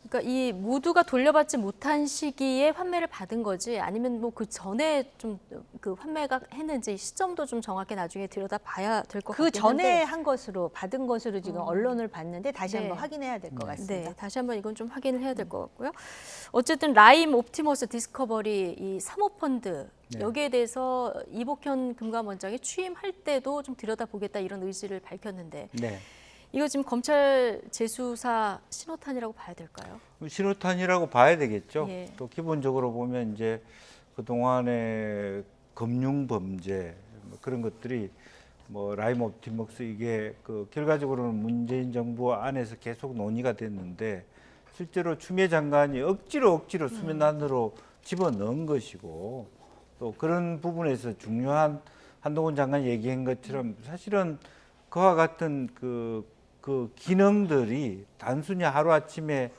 그러니까 이 모두가 돌려받지 못한 시기에 환매를 받은 거지 아니면 뭐 그 전에 좀 그 환매가 했는지 시점도 좀 정확히 나중에 들여다봐야 될 것 같긴 한데 그 전에 한 것으로 받은 것으로 지금 언론을 봤는데 다시 네. 한번 확인해야 될 것 같습니다. 네, 다시 한번 이건 좀 확인을 해야 될 것 같고요. 어쨌든 라임, 옵티머스, 디스커버리 이 사모펀드 네. 여기에 대해서 이복현 금감원장이 취임할 때도 좀 들여다보겠다 이런 의지를 밝혔는데 네. 이거 지금 검찰 재수사 신호탄이라고 봐야 될까요? 신호탄이라고 봐야 되겠죠. 예. 또 기본적으로 보면 이제 그동안의 금융 범죄 뭐 그런 것들이 뭐 라임 옵티머스 이게 그 결과적으로는 문재인 정부 안에서 계속 논의가 됐는데 실제로 추미애 장관이 억지로 수면 안으로 집어넣은 것이고 또 그런 부분에서 중요한 한동훈 장관이 얘기한 것처럼 사실은 그와 같은 그 기능들이 단순히 하루아침에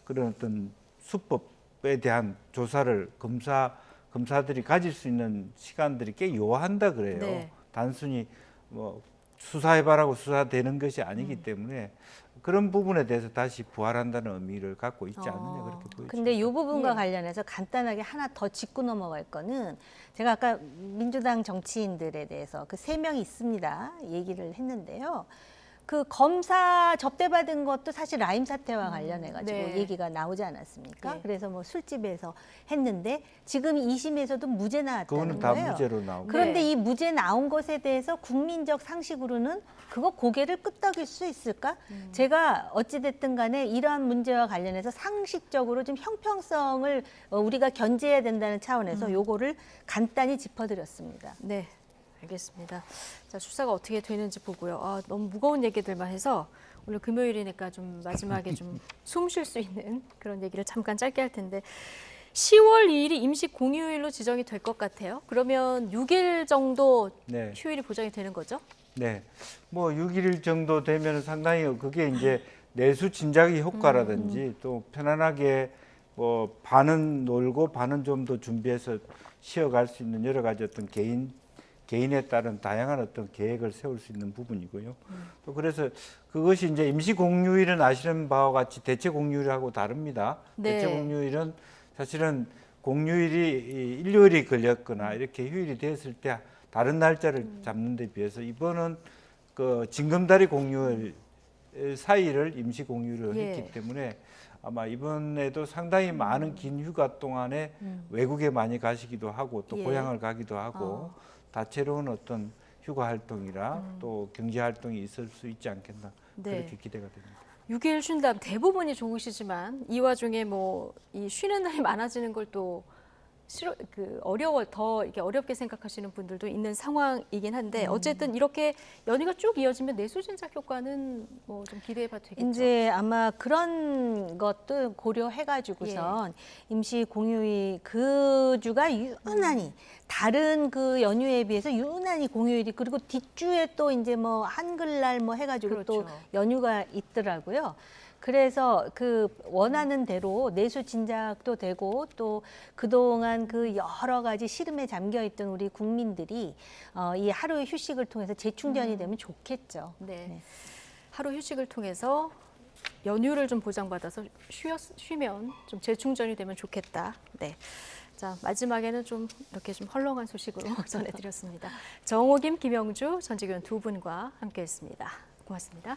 그런 어떤 수법에 대한 조사를 검사들이 가질 수 있는 시간들이 꽤 요한다 그래요. 네. 단순히 뭐 수사해봐라고 수사되는 것이 아니기 때문에 그런 부분에 대해서 다시 부활한다는 의미를 갖고 있지 않느냐 그렇게 보여집니다. 근데 이 부분과 예. 관련해서 간단하게 하나 더 짚고 넘어갈 거는 제가 아까 민주당 정치인들에 대해서 그 3명이 있습니다. 얘기를 했는데요. 그 검사 접대받은 것도 사실 라임 사태와 관련해 가지고 네. 얘기가 나오지 않았습니까? 네. 그래서 뭐 술집에서 했는데 지금 2심에서도 무죄 나왔다는 그거는 다 거예요. 무죄로 나오고. 그런데 네. 이 무죄 나온 것에 대해서 국민적 상식으로는 그거 고개를 끄덕일 수 있을까? 제가 어찌됐든 간에 이러한 문제와 관련해서 상식적으로 좀 형평성을 우리가 견제해야 된다는 차원에서 요거를 간단히 짚어드렸습니다. 네, 알겠습니다. 자, 수사가 어떻게 되는지 보고요. 너무 무거운 얘기들만 해서 오늘 금요일이니까 좀 마지막에 좀 숨 쉴 수 있는 그런 얘기를 잠깐 짧게 할 텐데 10월 2일이 임시 공휴일로 지정이 될 것 같아요. 그러면 6일 정도 네. 휴일이 보장이 되는 거죠? 네, 뭐 6일 정도 되면 상당히 그게 이제 내수 진작의 효과라든지 또 편안하게 뭐 반은 놀고 반은 좀 더 준비해서 쉬어갈 수 있는 여러 가지 어떤 개인에 따른 다양한 어떤 계획을 세울 수 있는 부분이고요. 또 그래서 그것이 이제 임시 공휴일은 아시는 바와 같이 대체 공휴일하고 다릅니다. 네. 대체 공휴일은 사실은 공휴일이 일요일이 걸렸거나 이렇게 휴일이 됐을 때 다른 날짜를 잡는 데 비해서 이번은 그 징검다리 공휴일 사이를 임시 공휴일을 예. 했기 때문에 아마 이번에도 상당히 많은 긴 휴가 동안에 외국에 많이 가시기도 하고 또 예. 고향을 가기도 하고 다채로운 어떤 휴가 활동이라 또 경제 활동이 있을 수 있지 않겠나 네. 그렇게 기대가 됩니다. 6일 쉰다면 대부분이 좋으시지만 이 와중에 뭐 이 쉬는 날이 많아지는 걸 또 더 이렇게 어렵게 생각하시는 분들도 있는 상황이긴 한데 어쨌든 이렇게 연휴가 쭉 이어지면 내수 진작 효과는 뭐 좀 기대해봐도 되겠죠. 이제 아마 그런 것도 고려해가지고선 임시 공휴일 그 주가 유난히 다른 그 연휴에 비해서 유난히 공휴일이 그리고 뒷주에 또 이제 뭐 한글날 뭐 해가지고 또 그렇죠. 연휴가 있더라고요. 그래서 그 원하는 대로 내수 진작도 되고 또 그동안 그 여러 가지 시름에 잠겨 있던 우리 국민들이 이 하루의 휴식을 통해서 재충전이 되면 좋겠죠. 네. 하루 휴식을 통해서 연휴를 좀 보장받아서 쉬면 좀 재충전이 되면 좋겠다. 네. 자, 마지막에는 좀 이렇게 좀 헐렁한 소식으로 전해드렸습니다. 정호김, 김영주 전직위원 두 분과 함께했습니다. 고맙습니다.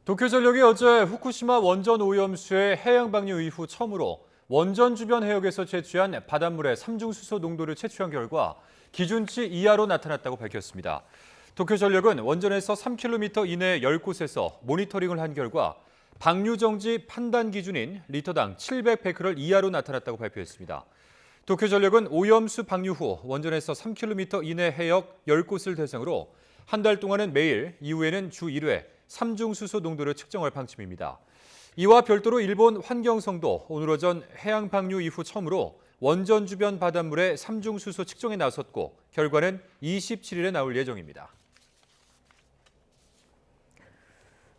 도쿄전력이 어제 후쿠시마 원전 오염수의 해양 방류 이후 처음으로 원전 주변 해역에서 채취한 바닷물의 삼중수소 농도를 채취한 결과 기준치 이하로 나타났다고 밝혔습니다. 도쿄전력은 원전에서 3km 이내 10곳에서 모니터링을 한 결과 방류 정지 판단 기준인 리터당 700베크럴 이하로 나타났다고 발표했습니다. 도쿄전력은 오염수 방류 후 원전에서 3km 이내 해역 10곳을 대상으로 한 달 동안은 매일, 이후에는 주 1회 삼중수소 농도를 측정할 방침입니다. 이와 별도로 일본 환경성도 오늘 오전 해양 방류 이후 처음으로 원전 주변 바닷물의 삼중수소 측정에 나섰고 결과는 27일에 나올 예정입니다.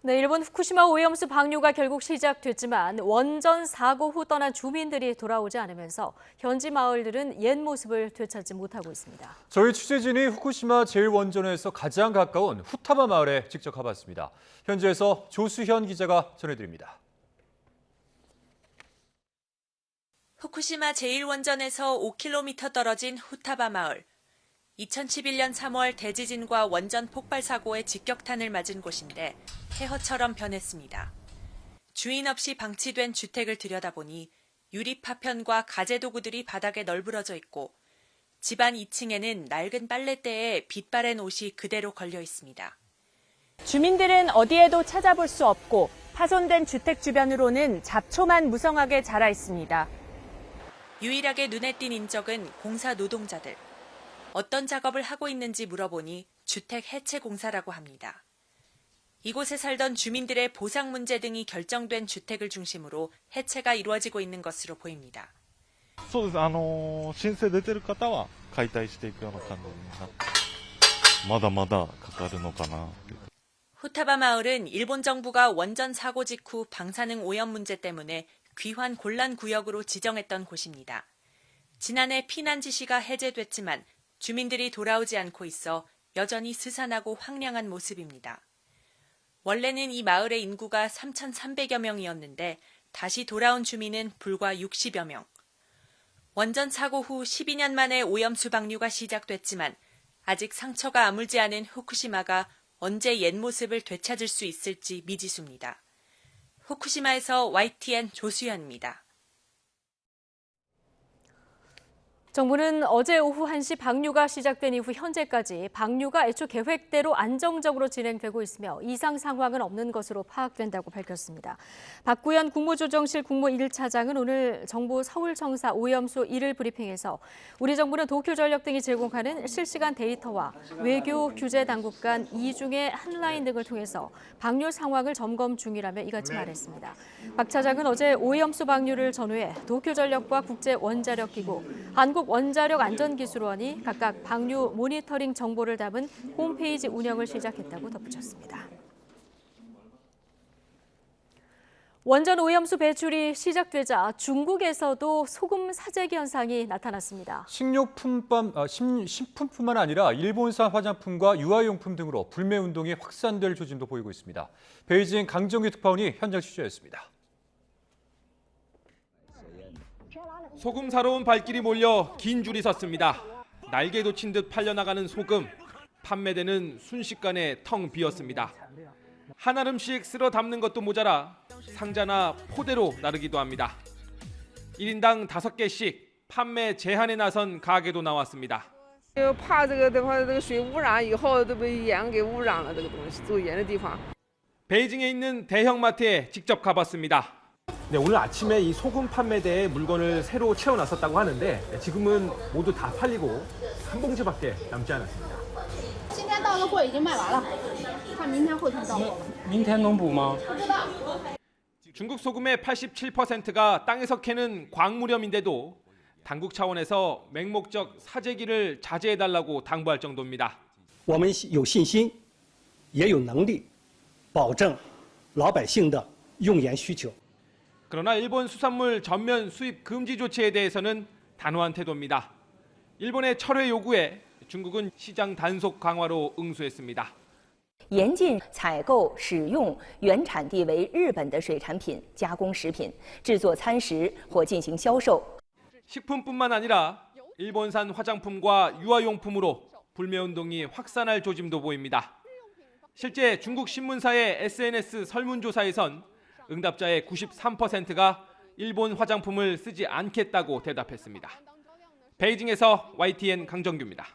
네, 일본 후쿠시마 오염수 방류가 결국 시작됐지만 원전 사고 후 떠난 주민들이 돌아오지 않으면서 현지 마을들은 옛 모습을 되찾지 못하고 있습니다. 저희 취재진이 후쿠시마 제1원전에서 가장 가까운 후타바 마을에 직접 가봤습니다. 현지에서 조수현 기자가 전해드립니다. 후쿠시마 제1원전에서 5km 떨어진 후타바 마을. 2011년 3월 대지진과 원전 폭발 사고의 직격탄을 맞은 곳인데 폐허처럼 변했습니다. 주인 없이 방치된 주택을 들여다보니 유리 파편과 가재 도구들이 바닥에 널브러져 있고 집안 2층에는 낡은 빨랫대에 빛바랜 옷이 그대로 걸려 있습니다. 주민들은 어디에도 찾아볼 수 없고 파손된 주택 주변으로는 잡초만 무성하게 자라 있습니다. 유일하게 눈에 띈 인적은 공사 노동자들. 어떤 작업을 하고 있는지 물어보니 주택 해체 공사라고 합니다. 이곳에 살던 주민들의 보상 문제 등이 결정된 주택을 중심으로 해체가 이루어지고 있는 것으로 보입니다. そうです。申請出てる方は解体していくような感じになって、まだまだかかるのかな。 후타바 마을은 일본 정부가 원전 사고 직후 방사능 오염 문제 때문에 귀환 곤란 구역으로 지정했던 곳입니다. 지난해 피난 지시가 해제됐지만 주민들이 돌아오지 않고 있어 여전히 스산하고 황량한 모습입니다. 원래는 이 마을의 인구가 3,300여 명이었는데 다시 돌아온 주민은 불과 60여 명. 원전 사고 후 12년 만에 오염수 방류가 시작됐지만 아직 상처가 아물지 않은 후쿠시마가 언제 옛 모습을 되찾을 수 있을지 미지수입니다. 후쿠시마에서 YTN 조수현입니다. 정부는 어제 오후 1시 방류가 시작된 이후 현재까지 방류가 애초 계획대로 안정적으로 진행되고 있으며 이상 상황은 없는 것으로 파악된다고 밝혔습니다. 박구현 국무조정실 국무 1차장은 오늘 정부 서울청사 오염수 1일 브리핑에서 우리 정부는 도쿄전력 등이 제공하는 실시간 데이터와 외교 규제 당국 간 이중의 한 라인 등을 통해서 방류 상황을 점검 중이라며 이같이 말했습니다. 박 차장은 어제 오염수 방류를 전후해 도쿄전력과 국제원자력기구, 한국원자력안전기술원이 각각 방류 모니터링 정보를 담은 홈페이지 운영을 시작했다고 덧붙였습니다. 원전 오염수 배출이 시작되자 중국에서도 소금 사재기 현상이 나타났습니다. 식품뿐만 아니라 일본산 화장품과 유아용품 등으로 불매운동이 확산될 조짐도 보이고 있습니다. 베이징 강정규 특파원이 현장 취재했습니다. 소금 사러 온 발길이 몰려 긴 줄이 섰습니다. 날개 돋친 듯 팔려나가는 소금. 판매대는 순식간에 텅 비었습니다. 한 알음씩 쓸어 담는 것도 모자라 상자나 포대로 나르기도 합니다. 1인당 5개씩 판매 제한에 나선 가게도 나왔습니다. 怕这个水污染以后都被盐给污染了这个东西，走盐的地方。 베이징에 있는 대형마트에 직접 가봤습니다. 네, 오늘 아침에 이 소금 판매대에 물건을 새로 채워놨었다고 하는데 지금은 모두 다 팔리고 한 봉지밖에 남지 않았습니다. 今天到的货已经卖完了，看明天会不会到货。明天能补吗? 중국 소금의 87%가 땅에서 캐는 광무렴인데도 당국 차원에서 맹목적 사재기를 자제해달라고 당부할 정도입니다. 我们有信心，也有能力，保证老百姓的用盐需求。 그러나 일본 수산물 전면 수입 금지 조치에 대해서는 단호한 태도입니다. 일본의 철회 요구에 중국은 시장 단속 강화로 응수했습니다. 严禁采购、使用原产地为日本的水产品、加工食品、制作餐食或进行销售。 식품뿐만 아니라 일본산 화장품과 유아용품으로 불매운동이 확산할 조짐도 보입니다. 실제 중국 신문사의 SNS 설문조사에선 응답자의 93%가 일본 화장품을 쓰지 않겠다고 대답했습니다. 베이징에서 YTN 강정규입니다.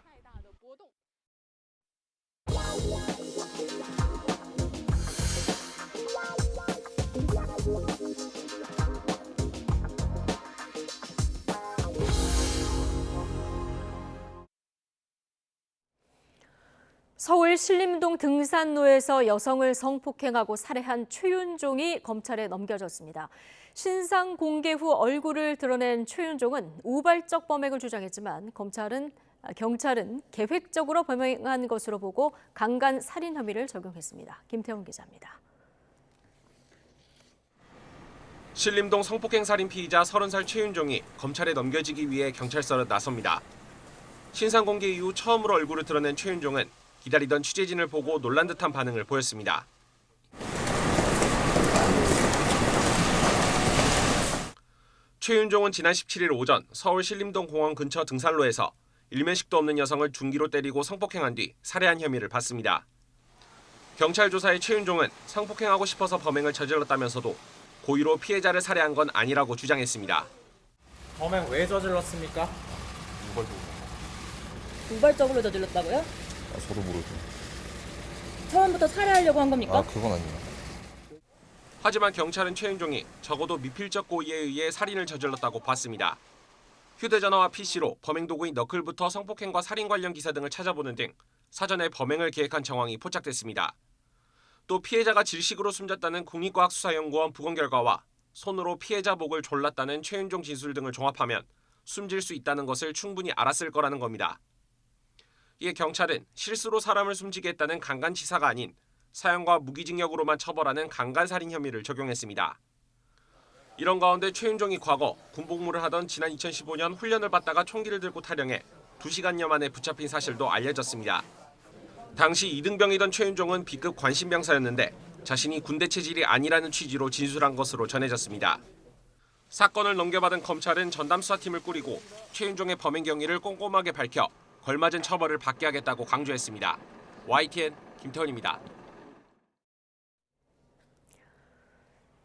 서울 신림동 등산로에서 여성을 성폭행하고 살해한 최윤종이 검찰에 넘겨졌습니다. 신상 공개 후 얼굴을 드러낸 최윤종은 우발적 범행을 주장했지만 경찰은 계획적으로 범행한 것으로 보고 강간 살인 혐의를 적용했습니다. 김태훈 기자입니다. 신림동 성폭행 살인 피의자 30살 최윤종이 검찰에 넘겨지기 위해 경찰서로 나섭니다. 신상 공개 이후 처음으로 얼굴을 드러낸 최윤종은 기다리던 취재진을 보고 놀란 듯한 반응을 보였습니다. 최윤종은 지난 17일 오전 서울 신림동 공원 근처 등산로에서 일면식도 없는 여성을 둔기로 때리고 성폭행한 뒤 살해한 혐의를 받습니다. 경찰 조사에 최윤종은 성폭행하고 싶어서 범행을 저질렀다면서도 고의로 피해자를 살해한 건 아니라고 주장했습니다. 범행 왜 저질렀습니까? 우발적으로 저질렀다고요? 저도 모르죠. 처음부터 살해하려고 한 겁니까? 그건 아니에요. 하지만 경찰은 최윤종이 적어도 미필적 고의에 의해 살인을 저질렀다고 봤습니다. 휴대전화와 PC로 범행 도구인 너클부터 성폭행과 살인 관련 기사 등을 찾아보는 등 사전에 범행을 계획한 정황이 포착됐습니다. 또 피해자가 질식으로 숨졌다는 국립과학수사연구원 부검 결과와 손으로 피해자 목을 졸랐다는 최윤종 진술 등을 종합하면 숨질 수 있다는 것을 충분히 알았을 거라는 겁니다. 이에 경찰은 실수로 사람을 숨지게 했다는 강간치사가 아닌 사형과 무기징역으로만 처벌하는 강간살인 혐의를 적용했습니다. 이런 가운데 최윤종이 과거 군복무를 하던 지난 2015년 훈련을 받다가 총기를 들고 탈영해 2시간여 만에 붙잡힌 사실도 알려졌습니다. 당시 2등병이던 최윤종은 B급 관심병사였는데 자신이 군대 체질이 아니라는 취지로 진술한 것으로 전해졌습니다. 사건을 넘겨받은 검찰은 전담수사팀을 꾸리고 최윤종의 범행 경위를 꼼꼼하게 밝혀 걸맞은 처벌을 받게 하겠다고 강조했습니다. YTN 김태훈입니다.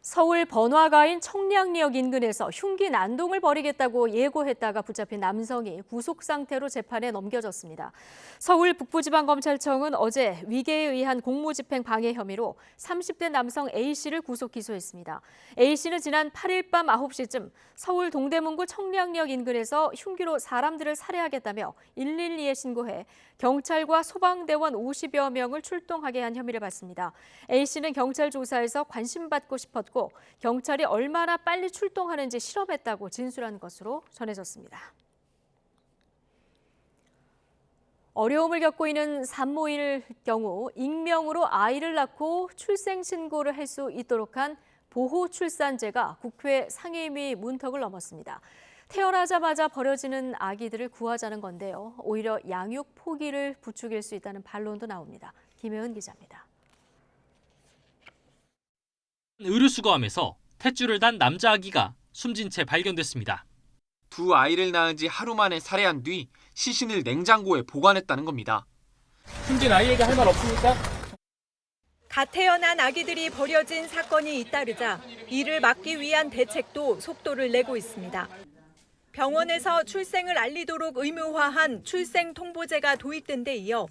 서울 번화가인 청량리역 인근에서 흉기 난동을 벌이겠다고 예고했다가 붙잡힌 남성이 구속 상태로 재판에 넘겨졌습니다. 서울 북부지방검찰청은 어제 위계에 의한 공무집행 방해 혐의로 30대 남성 A씨를 구속 기소했습니다. A씨는 지난 8일 밤 9시쯤 서울 동대문구 청량리역 인근에서 흉기로 사람들을 살해하겠다며 112에 신고해 경찰과 소방대원 50여 명을 출동하게 한 혐의를 받습니다. A씨는 경찰 조사에서 관심받고 싶었고 경찰이 얼마나 빨리 출동하는지 실험했다고 진술한 것으로 전해졌습니다. 어려움을 겪고 있는 산모일 경우 익명으로 아이를 낳고 출생 신고를 할 수 있도록 한 보호출산제가 국회 상임위 문턱을 넘었습니다. 태어나자마자 버려지는 아기들을 구하자는 건데요. 오히려 양육 포기를 부추길 수 있다는 반론도 나옵니다. 김혜은 기자입니다. 의료수거함에서 탯줄을 단 남자 아기가 숨진 채 발견됐습니다. 두 아이를 낳은 지 하루 만에 살해한 뒤 시신을 냉장고에 보관했다는 겁니다. 숨진 아이에게 할 말 없습니까? 갓 태어난 아기들이 버려진 사건이 잇따르자 이를 막기 위한 대책도 속도를 내고 있습니다. 병원에서 출생을 알리도록 의무화한 출생통보제가 도입된 데 이어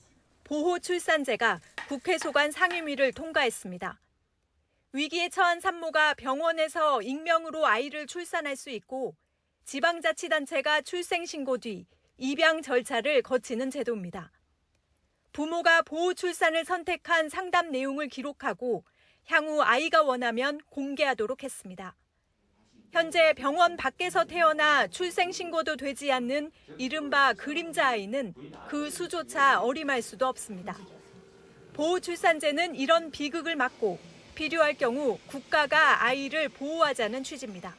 보호출산제가 국회 소관 상임위를 통과했습니다. 위기에 처한 산모가 병원에서 익명으로 아이를 출산할 수 있고 지방자치단체가 출생신고 뒤 입양 절차를 거치는 제도입니다. 부모가 보호 출산을 선택한 상담 내용을 기록하고 향후 아이가 원하면 공개하도록 했습니다. 현재 병원 밖에서 태어나 출생신고도 되지 않는 이른바 그림자 아이는 그 수조차 어림할 수도 없습니다. 보호출산제는 이런 비극을 막고 필요할 경우 국가가 아이를 보호하자는 취지입니다.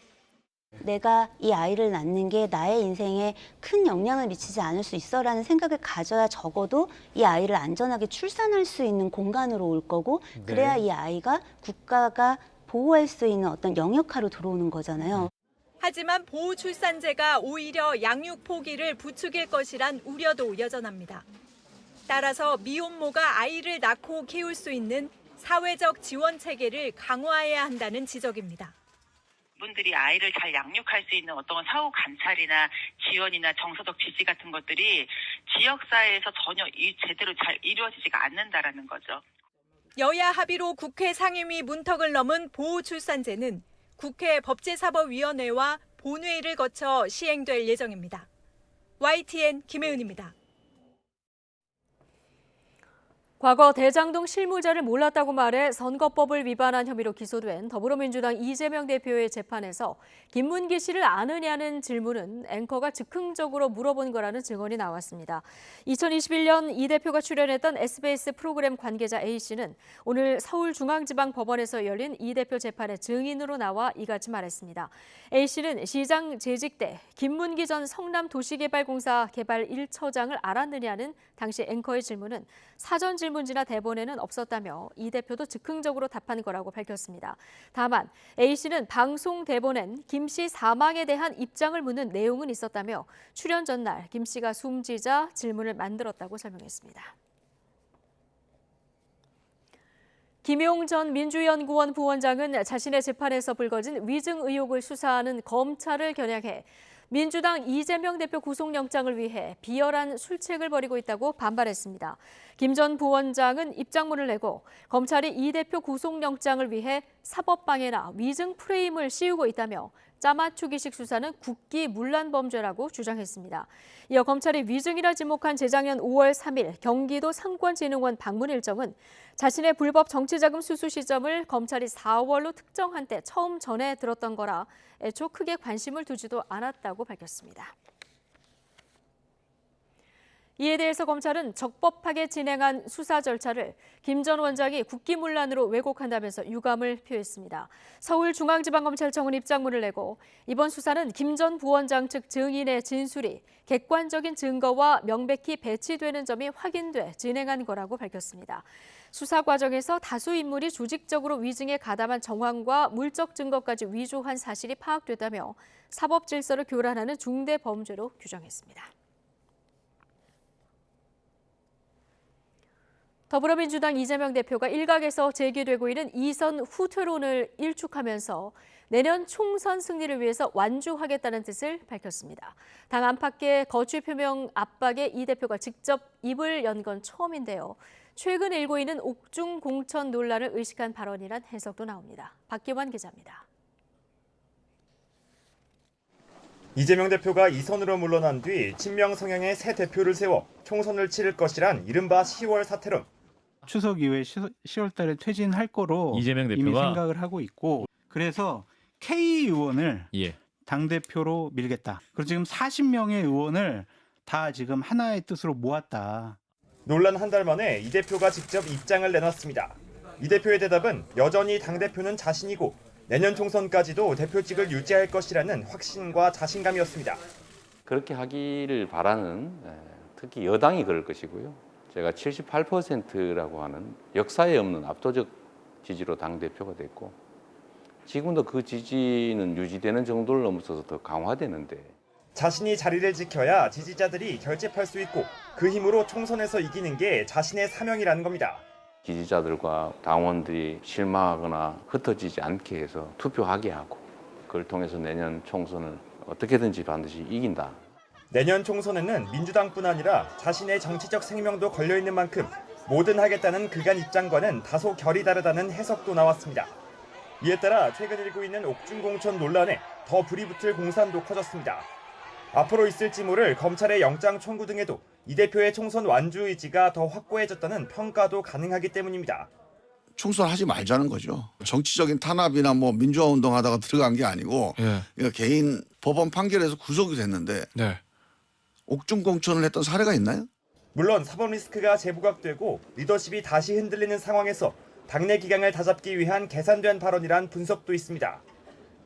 내가 이 아이를 낳는 게 나의 인생에 큰 영향을 미치지 않을 수 있어라는 생각을 가져야 적어도 이 아이를 안전하게 출산할 수 있는 공간으로 올 거고 그래야 이 아이가 국가가 보호할 수 있는 어떤 영역화로 들어오는 거잖아요. 하지만 보호출산제가 오히려 양육 포기를 부추길 것이란 우려도 여전합니다. 따라서 미혼모가 아이를 낳고 키울 수 있는 사회적 지원 체계를 강화해야 한다는 지적입니다. 분들이 아이를 잘 양육할 수 있는 어떤 사후 관찰이나 지원이나 정서적 지지 같은 것들이 지역사회에서 전혀 제대로 잘 이루어지지가 않는다라는 거죠. 여야 합의로 국회 상임위 문턱을 넘은 보호출산제는 국회 법제사법위원회와 본회의를 거쳐 시행될 예정입니다. YTN 김혜은입니다. 과거 대장동 실무자를 몰랐다고 말해 선거법을 위반한 혐의로 기소된 더불어민주당 이재명 대표의 재판에서 김문기 씨를 아느냐는 질문은 앵커가 즉흥적으로 물어본 거라는 증언이 나왔습니다. 2021년 이 대표가 출연했던 SBS 프로그램 관계자 A씨는 오늘 서울중앙지방법원에서 열린 이 대표 재판에 증인으로 나와 이같이 말했습니다. A씨는 시장 재직 때 김문기 전 성남도시개발공사 개발 1처장을 알았느냐는 당시 앵커의 질문은 사전 질문지나 대본에는 없었다며 이 대표도 즉흥적으로 답한 거라고 밝혔습니다. 다만 A씨는 방송 대본엔 김 씨 사망에 대한 입장을 묻는 내용은 있었다며 출연 전날 김 씨가 숨지자 질문을 만들었다고 설명했습니다. 김용 전 민주연구원 부원장은 자신의 재판에서 불거진 위증 의혹을 수사하는 검찰을 겨냥해 민주당 이재명 대표 구속영장을 위해 비열한 술책을 벌이고 있다고 반발했습니다. 김 전 부원장은 입장문을 내고 검찰이 이 대표 구속영장을 위해 사법방해나 위증 프레임을 씌우고 있다며 짜맞추기식 수사는 국기문란범죄라고 주장했습니다. 이어 검찰이 위증이라 지목한 재작년 5월 3일 경기도 상권진흥원 방문 일정은 자신의 불법 정치자금 수수 시점을 검찰이 4월로 특정한 때 처음 전해 들었던 거라 애초 크게 관심을 두지도 않았다고 밝혔습니다. 이에 대해서 검찰은 적법하게 진행한 수사 절차를 김 전 원장이 국기문란으로 왜곡한다면서 유감을 표했습니다. 서울중앙지방검찰청은 입장문을 내고 이번 수사는 김 전 부원장 측 증인의 진술이 객관적인 증거와 명백히 배치되는 점이 확인돼 진행한 거라고 밝혔습니다. 수사 과정에서 다수 인물이 조직적으로 위증에 가담한 정황과 물적 증거까지 위조한 사실이 파악됐다며 사법 질서를 교란하는 중대 범죄로 규정했습니다. 더불어민주당 이재명 대표가 일각에서 제기되고 있는 이선 후퇴론을 일축하면서 내년 총선 승리를 위해서 완주하겠다는 뜻을 밝혔습니다. 당 안팎의 거취 표명 압박에 이 대표가 직접 입을 연 건 처음인데요. 최근 일고 있는 옥중 공천 논란을 의식한 발언이란 해석도 나옵니다. 박기환 기자입니다. 이재명 대표가 이선으로 물러난 뒤 친명 성향의 새 대표를 세워 총선을 치를 것이란 이른바 10월 사태론. 추석 이후에 10월 달에 퇴진할 거로 이재명 대표가 이미 생각을 하고 있고 그래서 K 의원을 당대표로 밀겠다. 그리고 지금 40명의 의원을 다 지금 하나의 뜻으로 모았다. 논란 한 달 만에 이 대표가 직접 입장을 내놨습니다. 이 대표의 대답은 여전히 당대표는 자신이고 내년 총선까지도 대표직을 유지할 것이라는 확신과 자신감이었습니다. 그렇게 하기를 바라는 특히 여당이 그럴 것이고요. 제가 78%라고 하는 역사에 없는 압도적 지지로 당대표가 됐고 지금도 그 지지는 유지되는 정도를 넘어서서 더 강화되는데 자신이 자리를 지켜야 지지자들이 결집할 수 있고 그 힘으로 총선에서 이기는 게 자신의 사명이라는 겁니다. 지지자들과 당원들이 실망하거나 흩어지지 않게 해서 투표하게 하고 그걸 통해서 내년 총선을 어떻게든지 반드시 이긴다. 내년 총선에는 민주당뿐 아니라 자신의 정치적 생명도 걸려있는 만큼 뭐든 하겠다는 그간 입장과는 다소 결이 다르다는 해석도 나왔습니다. 이에 따라 최근 일고 있는 옥중공천 논란에 더 불이 붙을 공산도 커졌습니다. 앞으로 있을 찌모를 검찰의 영장 청구 등에도 이 대표의 총선 완주 의지가 더 확고해졌다는 평가도 가능하기 때문입니다. 총선하지 말자는 거죠. 정치적인 탄압이나 뭐 민주화 운동하다가 들어간 게 아니고 그러니까 개인 법원 판결에서 구속이 됐는데 옥중공천을 했던 사례가 있나요? 물론 사법 리스크가 재부각되고 리더십이 다시 흔들리는 상황에서 당내 기강을 다잡기 위한 계산된 발언이란 분석도 있습니다.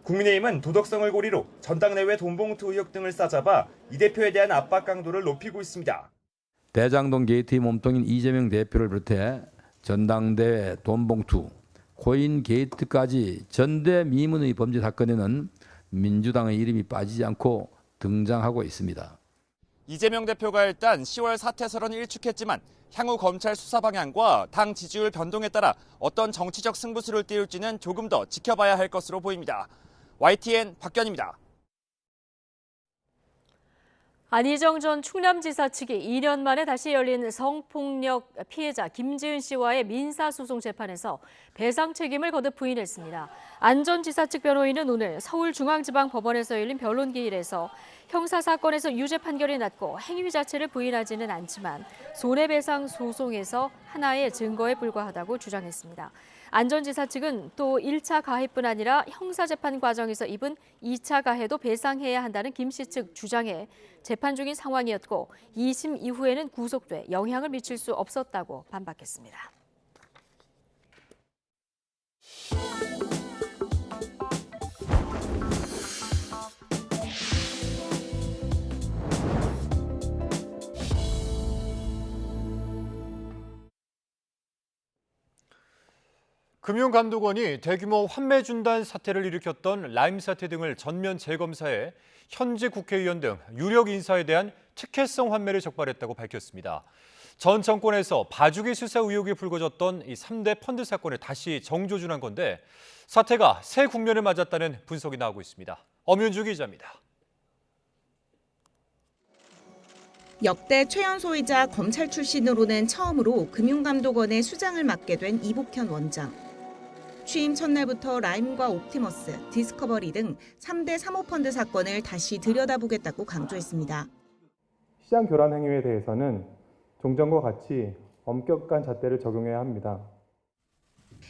국민의힘은 도덕성을 고리로 전당내외 돈봉투 의혹 등을 싸잡아 이 대표에 대한 압박 강도를 높이고 있습니다. 대장동 게이트의 몸통인 이재명 대표를 비롯해 전당대회 돈봉투, 코인 게이트까지 전대미문의 범죄 사건에는 민주당의 이름이 빠지지 않고 등장하고 있습니다. 이재명 대표가 일단 10월 사퇴 선언을 일축했지만 향후 검찰 수사 방향과 당 지지율 변동에 따라 어떤 정치적 승부수를 띄울지는 조금 더 지켜봐야 할 것으로 보입니다. YTN 박견입니다. 안희정 전 충남지사 측이 2년 만에 다시 열린 성폭력 피해자 김지은 씨와의 민사소송 재판에서 배상 책임을 거듭 부인했습니다. 안 전 지사 측 변호인은 오늘 서울중앙지방법원에서 열린 변론기일에서 형사사건에서 유죄 판결이 났고 행위 자체를 부인하지는 않지만 손해배상 소송에서 하나의 증거에 불과하다고 주장했습니다. 안 전 지사 측은 또 1차 가해뿐 아니라 형사재판 과정에서 입은 2차 가해도 배상해야 한다는 김 씨 측 주장에 재판 중인 상황이었고 2심 이후에는 구속돼 영향을 미칠 수 없었다고 반박했습니다. 금융감독원이 대규모 환매 중단 사태를 일으켰던 라임 사태 등을 전면 재검사해 현직 국회의원 등 유력 인사에 대한 특혜성 환매를 적발했다고 밝혔습니다. 전 정권에서 봐주기 수사 의혹이 불거졌던 이 3대 펀드 사건을 다시 정조준한 건데 사태가 새 국면을 맞았다는 분석이 나오고 있습니다. 엄윤주 기자입니다. 역대 최연소이자 검찰 출신으로는 처음으로 금융감독원의 수장을 맡게 된 이복현 원장. 취임 첫날부터 라임과 옵티머스, 디스커버리 등 3대 사모펀드 사건을 다시 들여다보겠다고 강조했습니다. 시장 교란 행위에 대해서는 종전과 같이 엄격한 잣대를 적용해야 합니다.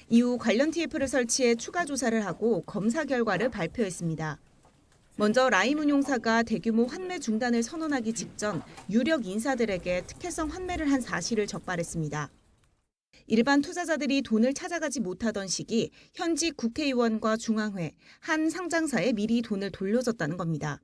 이후 관련 TF를 설치해 추가 조사를 하고 검사 결과를 발표했습니다. 먼저 라임 운용사가 대규모 환매 중단을 선언하기 직전 유력 인사들에게 특혜성 환매를 한 사실을 적발했습니다. 일반 투자자들이 돈을 찾아가지 못하던 시기 현직 국회의원과 중앙회, 한 상장사에 미리 돈을 돌려줬다는 겁니다.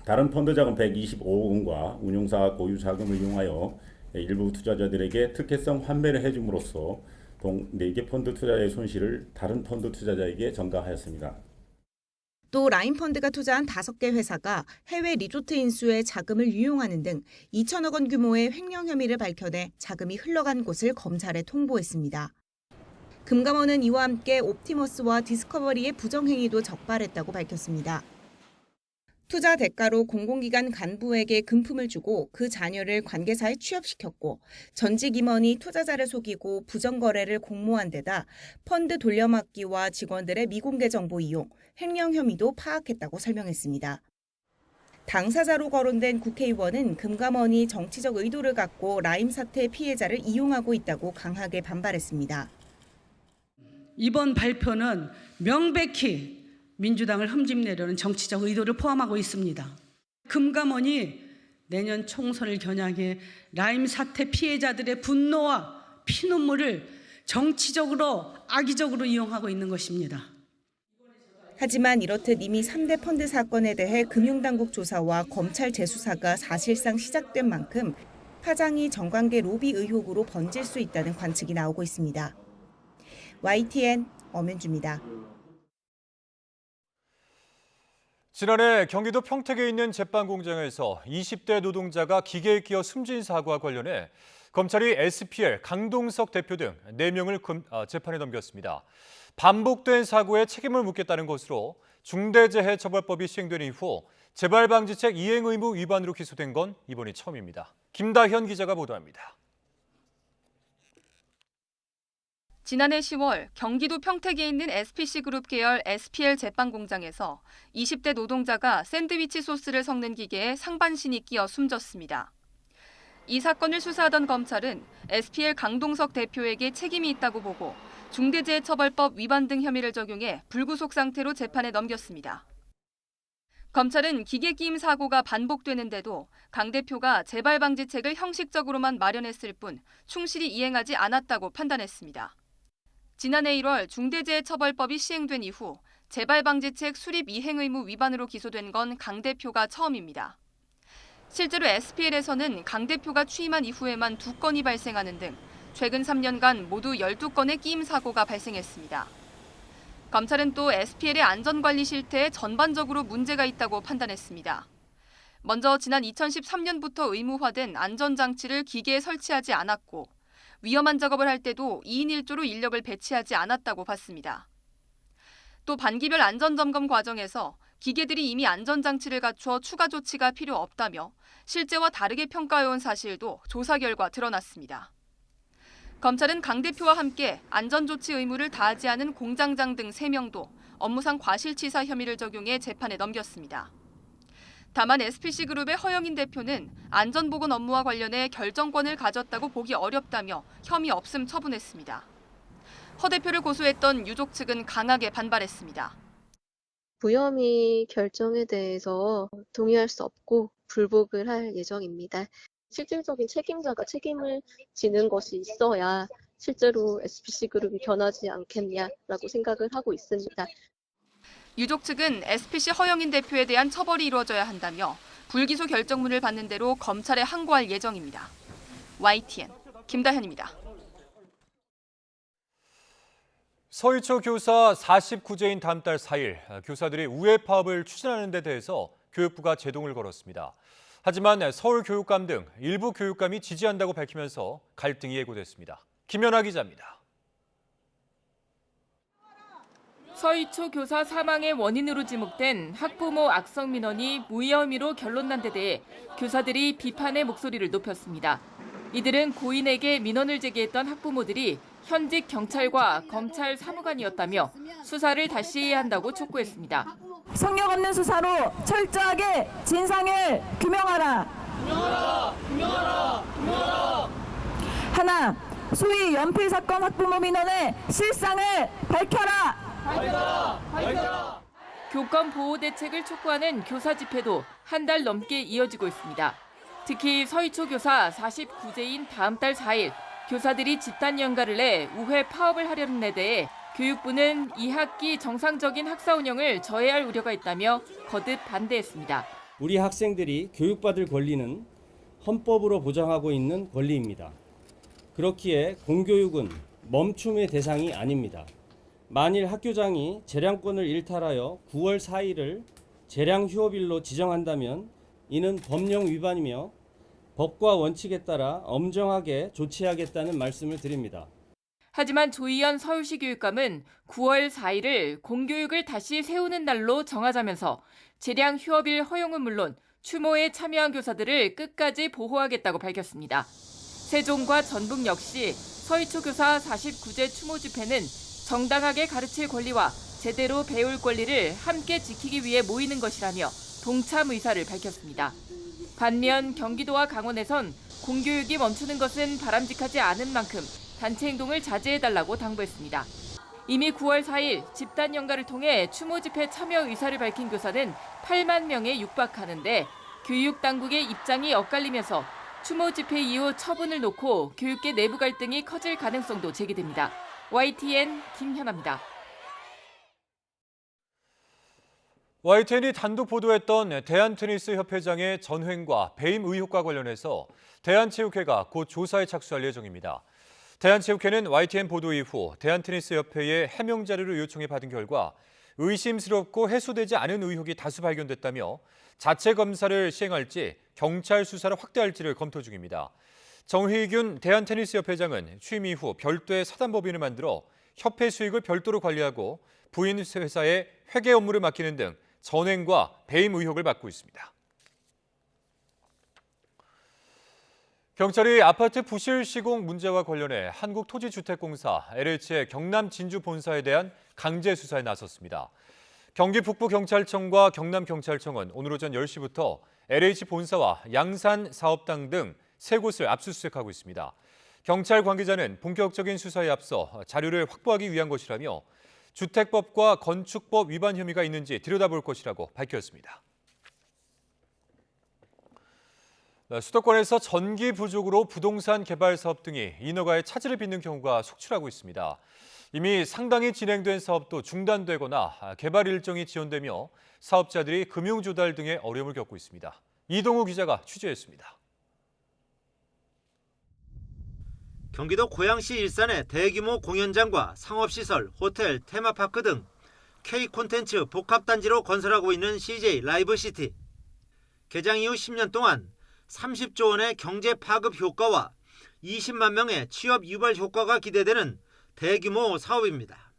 다른 펀드 자금 125억 원과 운용사 고유 자금을 이용하여 일부 투자자들에게 특혜성 환매를 해줌으로써 동 4개 펀드 투자자의 손실을 다른 펀드 투자자에게 전가하였습니다. 또 라임펀드가 투자한 5개 회사가 해외 리조트 인수에 자금을 유용하는 등 2천억 원 규모의 횡령 혐의를 밝혀내 자금이 흘러간 곳을 검찰에 통보했습니다. 금감원은 이와 함께 옵티머스와 디스커버리의 부정행위도 적발했다고 밝혔습니다. 투자 대가로 공공기관 간부에게 금품을 주고 그 자녀를 관계사에 취업시켰고 전직 임원이 투자자를 속이고 부정거래를 공모한 데다 펀드 돌려막기와 직원들의 미공개 정보 이용, 횡령 혐의도 파악했다고 설명했습니다. 당사자로 거론된 국회의원은 금감원이 정치적 의도를 갖고 라임 사태 피해자를 이용하고 있다고 강하게 반발했습니다. 이번 발표는 명백히 민주당을 흠집내려는 정치적 의도를 포함하고 있습니다. 금감원이 내년 총선을 겨냥해 라임 사태 피해자들의 분노와 피눈물을 정치적으로 악의적으로 이용하고 있는 것입니다. 하지만 이렇듯 이미 3대 펀드 사건에 대해 금융당국 조사와 검찰 재수사가 사실상 시작된 만큼 파장이 정관계 로비 의혹으로 번질 수 있다는 관측이 나오고 있습니다. YTN 엄윤주입니다. 지난해 경기도 평택에 있는 제빵 공장에서 20대 노동자가 기계에 끼어 숨진 사고와 관련해 검찰이 SPL 강동석 대표 등 4명을 재판에 넘겼습니다. 반복된 사고에 책임을 묻겠다는 것으로 중대재해처벌법이 시행된 이후 재발방지책 이행 의무 위반으로 기소된 건 이번이 처음입니다. 김다현 기자가 보도합니다. 지난해 10월 경기도 평택에 있는 SPC그룹 계열 SPL 제빵 공장에서 20대 노동자가 샌드위치 소스를 섞는 기계에 상반신이 끼어 숨졌습니다. 이 사건을 수사하던 검찰은 SPL 강동석 대표에게 책임이 있다고 보고 중대재해처벌법 위반 등 혐의를 적용해 불구속 상태로 재판에 넘겼습니다. 검찰은 기계 끼임 사고가 반복되는데도 강 대표가 재발 방지책을 형식적으로만 마련했을 뿐 충실히 이행하지 않았다고 판단했습니다. 지난해 1월 중대재해처벌법이 시행된 이후 재발 방지책 수립 이행 의무 위반으로 기소된 건 강 대표가 처음입니다. 실제로 SPL에서는 강 대표가 취임한 이후에만 2건이 발생하는 등 최근 3년간 모두 12건의 끼임 사고가 발생했습니다. 검찰은 또 SPL의 안전관리 실태에 전반적으로 문제가 있다고 판단했습니다. 먼저 지난 2013년부터 의무화된 안전장치를 기계에 설치하지 않았고 위험한 작업을 할 때도 2인 1조로 인력을 배치하지 않았다고 봤습니다. 또 반기별 안전점검 과정에서 기계들이 이미 안전장치를 갖추어 추가 조치가 필요 없다며 실제와 다르게 평가해온 사실도 조사 결과 드러났습니다. 검찰은 강 대표와 함께 안전조치 의무를 다하지 않은 공장장 등 3명도 업무상 과실치사 혐의를 적용해 재판에 넘겼습니다. 다만 SPC그룹의 허영인 대표는 안전보건 업무와 관련해 결정권을 가졌다고 보기 어렵다며 혐의 없음 처분했습니다. 허 대표를 고소했던 유족 측은 강하게 반발했습니다. 무혐의 결정에 대해서 동의할 수 없고 불복을 할 예정입니다. 실질적인 책임자가 책임을 지는 것이 있어야 실제로 SPC그룹이 변하지 않겠냐라고 생각을 하고 있습니다. 유족 측은 SPC 허영인 대표에 대한 처벌이 이루어져야 한다며 불기소 결정문을 받는 대로 검찰에 항고할 예정입니다. YTN 김다현입니다. 서희초 교사 49제인 다음 달 4일 교사들이 우회 파업을 추진하는 데 대해서 교육부가 제동을 걸었습니다. 하지만 서울교육감 등 일부 교육감이 지지한다고 밝히면서 갈등이 예고됐습니다. 김연아 기자입니다. 서희초 교사 사망의 원인으로 지목된 학부모 악성 민원이 무혐의 혐의로 결론난 데 대해 교사들이 비판의 목소리를 높였습니다. 이들은 고인에게 민원을 제기했던 학부모들이 현직 경찰과 검찰 사무관이었다며 수사를 다시 해야 한다고 촉구했습니다. 성역 없는 수사로 철저하게 진상을 규명하라. 규명하라. 하나, 소위 연필 사건 학부모 민원의 실상을 밝혀라. 교권 보호 대책을 촉구하는 교사 집회도 한 달 넘게 이어지고 있습니다. 특히 서희초 교사 49제인 다음 달 4일 교사들이 집단 연가를 내 우회 파업을 하려는 데 대해 교육부는 2학기 정상적인 학사 운영을 저해할 우려가 있다며 거듭 반대했습니다. 우리 학생들이 교육받을 권리는 헌법으로 보장하고 있는 권리입니다. 그렇기에 공교육은 멈춤의 대상이 아닙니다. 만일 학교장이 재량권을 일탈하여 9월 4일을 재량 휴업일로 지정한다면 이는 법령 위반이며 법과 원칙에 따라 엄정하게 조치하겠다는 말씀을 드립니다. 하지만 조희연 서울시 교육감은 9월 4일을 공교육을 다시 세우는 날로 정하자면서 재량 휴업일 허용은 물론 추모에 참여한 교사들을 끝까지 보호하겠다고 밝혔습니다. 세종과 전북 역시 서희초 교사 49제 추모 집회는 정당하게 가르칠 권리와 제대로 배울 권리를 함께 지키기 위해 모이는 것이라며 동참 의사를 밝혔습니다. 반면 경기도와 강원에선 공교육이 멈추는 것은 바람직하지 않은 만큼 단체 행동을 자제해달라고 당부했습니다. 이미 9월 4일 집단 연가를 통해 추모 집회 참여 의사를 밝힌 교사는 8만 명에 육박하는데 교육당국의 입장이 엇갈리면서 추모 집회 이후 처분을 놓고 교육계 내부 갈등이 커질 가능성도 제기됩니다. YTN 김현아입니다. YTN이 단독 보도했던 대한테니스협회장의 전횡과 배임 의혹과 관련해서 대한체육회가 곧 조사에 착수할 예정입니다. 대한체육회는 YTN 보도 이후 대한테니스협회에 해명 자료를 요청해 받은 결과 의심스럽고 해소되지 않은 의혹이 다수 발견됐다며 자체 검사를 시행할지 경찰 수사를 확대할지를 검토 중입니다. 정희균 대한테니스협회장은 취임 이후 별도의 사단법인을 만들어 협회 수익을 별도로 관리하고 부인 회사에 회계 업무를 맡기는 등 전횡과 배임 의혹을 받고 있습니다. 경찰이 아파트 부실 시공 문제와 관련해 한국토지주택공사 LH의 경남 진주 본사에 대한 강제 수사에 나섰습니다. 경기 북부경찰청과 경남경찰청은 오늘 오전 10시부터 LH 본사와 양산 사업당 등 3곳을 압수수색하고 있습니다. 경찰 관계자는 본격적인 수사에 앞서 자료를 확보하기 위한 것이라며 주택법과 건축법 위반 혐의가 있는지 들여다볼 것이라고 밝혔습니다. 수도권에서 전기 부족으로 부동산 개발 사업 등이 인허가에 차질을 빚는 경우가 속출하고 있습니다. 이미 상당히 진행된 사업도 중단되거나 개발 일정이 지연되며 사업자들이 금융 조달 등의 어려움을 겪고 있습니다. 이동우 기자가 취재했습니다. 경기도 고양시 일산의 대규모 공연장과 상업시설, 호텔, 테마파크 등 K콘텐츠 복합단지로 건설하고 있는 CJ 라이브시티. 개장 이후 10년 동안 30조 원의 경제 파급 효과와 20만 명의 취업 유발 효과가 기대되는 대규모 사업입니다.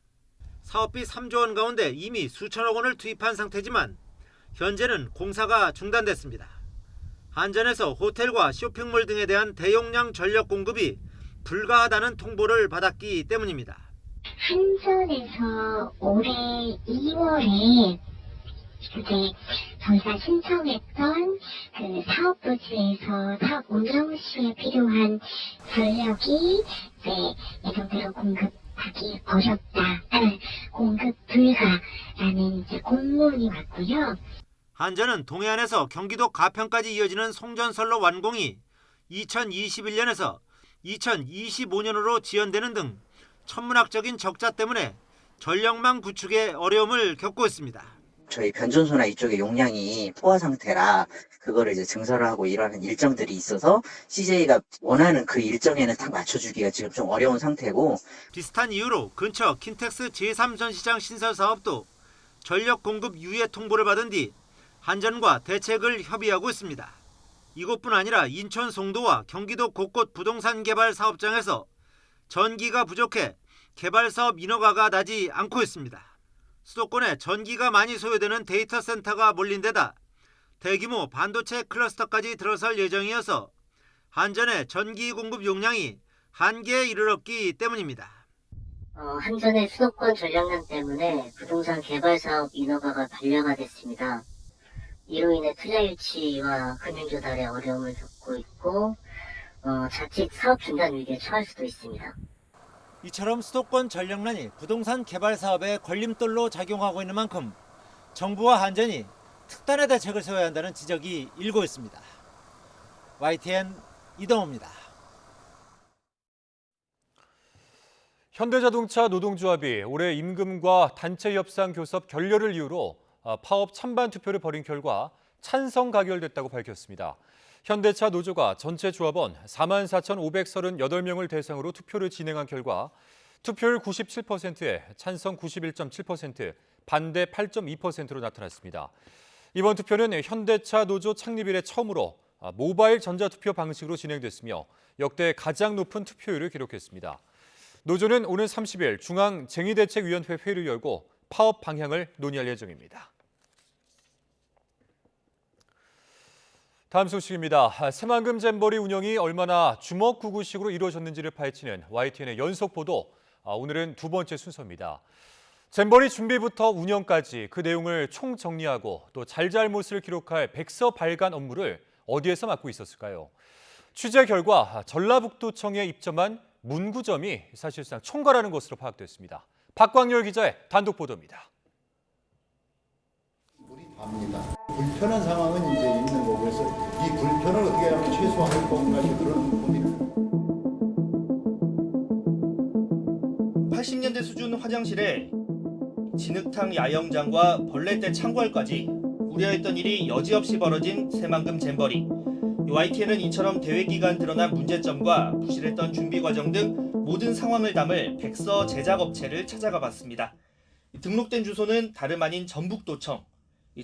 사업비 3조 원 가운데 이미 수천억 원을 투입한 상태지만 현재는 공사가 중단됐습니다. 한전에서 호텔과 쇼핑몰 등에 대한 대용량 전력 공급이 불가하다는 통보를 받았기 때문입니다. 한전에서 올해 2월에 저희가 신청했던 그 사업 부지에서 사업 운영 시에 필요한 전력이 예정대로 공급하기 어렵다, 공급 불가라는 공문이 왔고요. 한전은 동해안에서 경기도 가평까지 이어지는 송전선로 완공이 2021년에서 2025년으로 지연되는 등 천문학적인 적자 때문에 전력망 구축에 어려움을 겪고 있습니다. 저희 변전소나 이쪽의 용량이 포화 상태라 그거를 이제 증설을 하고 이러는 일정들이 있어서 CJ가 원하는 그 일정에는 딱 맞춰주기가 지금 좀 어려운 상태고, 비슷한 이유로 근처 킨텍스 제3전시장 신설 사업도 전력 공급 유예 통보를 받은 뒤 한전과 대책을 협의하고 있습니다. 이곳뿐 아니라 인천 송도와 경기도 곳곳 부동산 개발 사업장에서 전기가 부족해 개발 사업 인허가가 나지 않고 있습니다. 수도권에 전기가 많이 소요되는 데이터 센터가 몰린 데다 대규모 반도체 클러스터까지 들어설 예정이어서 한전의 전기 공급 용량이 한계에 이르렀기 때문입니다. 한전의 수도권 전력난 때문에 부동산 개발 사업 인허가가 반려가 됐습니다. 이로 인해 투자 유치와 금융 조달에 어려움을 겪고 있고 자칫 사업 중단 위기에 처할 수도 있습니다. 이처럼 수도권 전력난이 부동산 개발 사업에 걸림돌로 작용하고 있는 만큼 정부와 한전이 특단의 대책을 세워야 한다는 지적이 일고 있습니다. YTN 이동호입니다. 현대자동차 노동조합이 올해 임금과 단체 협상 교섭 결렬을 이유로 파업 찬반 투표를 벌인 결과 찬성 가결됐다고 밝혔습니다. 현대차 노조가 전체 조합원 44,538명을 대상으로 투표를 진행한 결과 투표율 97%에 찬성 91.7%, 반대 8.2%로 나타났습니다. 이번 투표는 현대차 노조 창립 이래 처음으로 모바일 전자투표 방식으로 진행됐으며 역대 가장 높은 투표율을 기록했습니다. 노조는 오는 30일 중앙쟁의대책위원회 회의를 열고 파업 방향을 논의할 예정입니다. 다음 소식입니다. 새만금 잼버리 운영이 얼마나 주먹구구식으로 이루어졌는지를 파헤치는 YTN의 연속 보도, 오늘은 두 번째 순서입니다. 잼버리 준비부터 운영까지 그 내용을 총정리하고 또 잘잘못을 기록할 백서 발간 업무를 어디에서 맡고 있었을까요? 취재 결과 전라북도청에 입점한 문구점이 사실상 총괄하는 것으로 파악됐습니다. 박광열 기자의 단독 보도입니다. 불편한 상황은 이제 있는 거고, 그래서 이 불편을 어떻게 하면 최소화할 건가 그런 고민을. 80년대 수준 화장실에 진흙탕 야영장과 벌레떼 창궐까지 우려했던 일이 여지없이 벌어진 새만금 잼버리. YTN은 이처럼 대회 기간 드러난 문제점과 부실했던 준비 과정 등 모든 상황을 담을 백서 제작 업체를 찾아가 봤습니다. 등록된 주소는 다름 아닌 전북도청.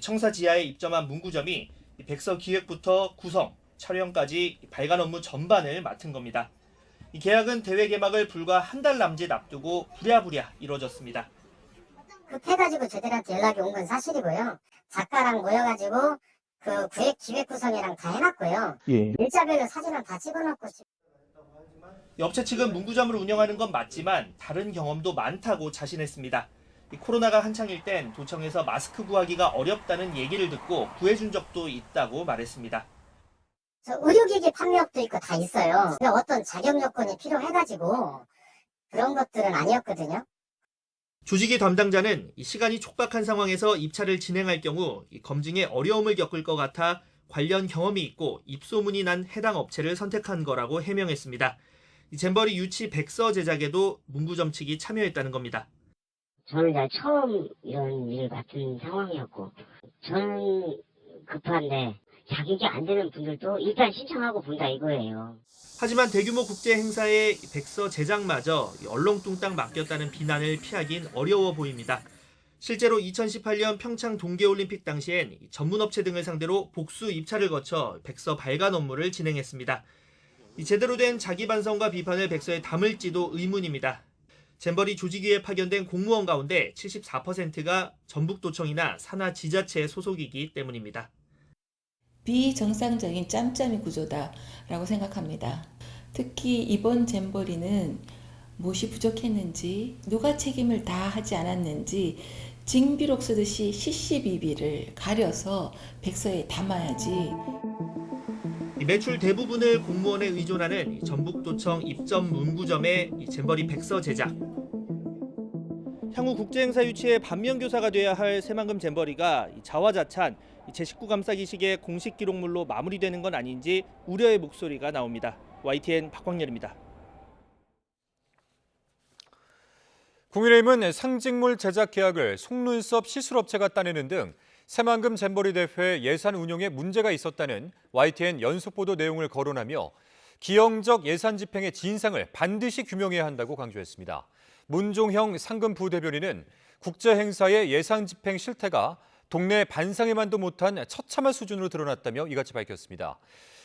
청사 지하에 입점한 문구점이 백서 기획부터 구성, 촬영까지 발간 업무 전반을 맡은 겁니다. 이 계약은 대회 개막을 불과 한 달 남짓 앞두고 부랴부랴 이루어졌습니다. 급해가지고 저들한테 연락이 온 건 사실이고요. 작가랑 모여가지고 그 기획 구성이랑 다 해놨고요. 예. 일자별로 사진을 다 찍어놓고. 업체 측은 문구점을 운영하는 건 맞지만 다른 경험도 많다고 자신했습니다. 코로나가 한창일 땐 도청에서 마스크 구하기가 어렵다는 얘기를 듣고 구해준 적도 있다고 말했습니다. 의료기기 판매업도 있고 다 있어요. 근데 어떤 자격 요건이 필요해가지고 그런 것들은 아니었거든요. 조직위 담당자는 시간이 촉박한 상황에서 입찰을 진행할 경우 검증에 어려움을 겪을 것 같아 관련 경험이 있고 입소문이 난 해당 업체를 선택한 거라고 해명했습니다. 잼버리 유치 백서 제작에도 문구점 측이 참여했다는 겁니다. 저는 이제 처음 이런 일을 맡은 상황이었고, 저는 급한데 자격이 안 되는 분들도 일단 신청하고 본다 이거예요. 하지만 대규모 국제 행사의 백서 제작마저 얼렁뚱땅 맡겼다는 비난을 피하긴 어려워 보입니다. 실제로 2018년 평창 동계올림픽 당시엔 전문업체 등을 상대로 복수 입찰을 거쳐 백서 발간 업무를 진행했습니다. 제대로 된 자기 반성과 비판을 백서에 담을지도 의문입니다. 잼버리 조직위에 파견된 공무원 가운데 74%가 전북도청이나 산하 지자체 소속이기 때문입니다. 비정상적인 짬짬이 구조다라고 생각합니다. 특히 이번 잼버리는 무엇이 부족했는지, 누가 책임을 다 하지 않았는지 징비록 쓰듯이 CCBB를 가려서 백서에 담아야지. 매출 대부분을 공무원에 의존하는 전북도청 입점 문구점의 잼버리 백서 제작. 향후 국제행사 유치의 반면교사가 돼야 할 새만금 잼버리가 자화자찬 제19 감싸기식의 공식 기록물로 마무리되는 건 아닌지 우려의 목소리가 나옵니다. YTN 박광렬입니다. 국민의힘은 상징물 제작 계약을 속눈썹 시술업체가 따내는 등 새만금 잼버리 대회 예산 운용에 문제가 있었다는 YTN 연속보도 내용을 거론하며 기형적 예산 집행의 진상을 반드시 규명해야 한다고 강조했습니다. 문종형 상금 부대변인은 국제 행사의 예산 집행 실태가 동네 반상회만도 못한 처참한 수준으로 드러났다며 이같이 밝혔습니다.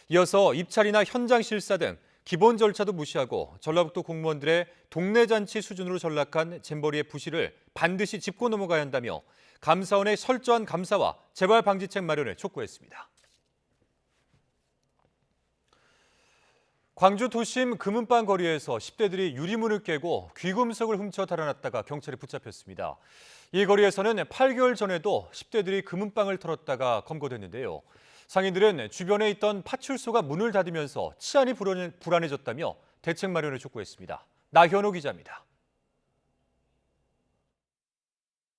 이어서 입찰이나 현장 실사 등 기본 절차도 무시하고 전라북도 공무원들의 동네 잔치 수준으로 전락한 잼버리의 부실을 반드시 짚고 넘어가야 한다며 감사원의 철저한 감사와 재발 방지책 마련을 촉구했습니다. 광주 도심 금은방 거리에서 10대들이 유리문을 깨고 귀금속을 훔쳐 달아났다가 경찰에 붙잡혔습니다. 이 거리에서는 8개월 전에도 10대들이 금은방을 털었다가 검거됐는데요. 상인들은 주변에 있던 파출소가 문을 닫으면서 치안이 불안해졌다며 대책 마련을 촉구했습니다. 나현호 기자입니다.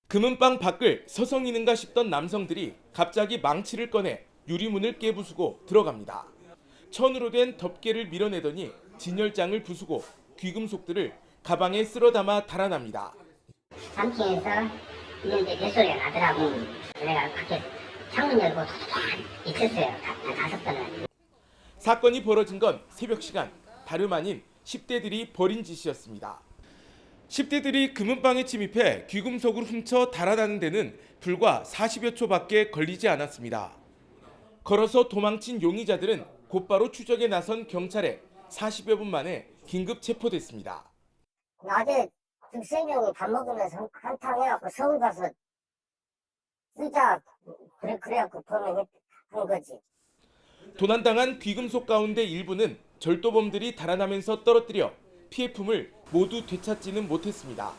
금은방 밖을 서성이는가 싶던 남성들이 갑자기 망치를 꺼내 유리문을 깨부수고 들어갑니다. 천으로 된 덮개를 밀어내더니 진열장을 부수고 귀금속들을 가방에 쓸어 담아 달아납니다. 3층에서 있는데 뱃소리가 나더라고. 내가 밖에 창문 열고 있었어요. 5번을. 사건이 벌어진 건 새벽 시간, 다름 아닌 10대들이 벌인 짓이었습니다. 10대들이 금은방에 침입해 귀금속을 훔쳐 달아나는 데는 불과 40여 초밖에 걸리지 않았습니다. 걸어서 도망친 용의자들은 곧바로 추적에 나선 경찰에 40여 분 만에 긴급 체포됐습니다. 낮에 세 명이 밥 먹으면서 한탕 해갖고 서울 가서 쓰자 그래갖고 범행한 거지. 도난당한 귀금속 가운데 일부는 절도범들이 달아나면서 떨어뜨려 피해품을 모두 되찾지는 못했습니다.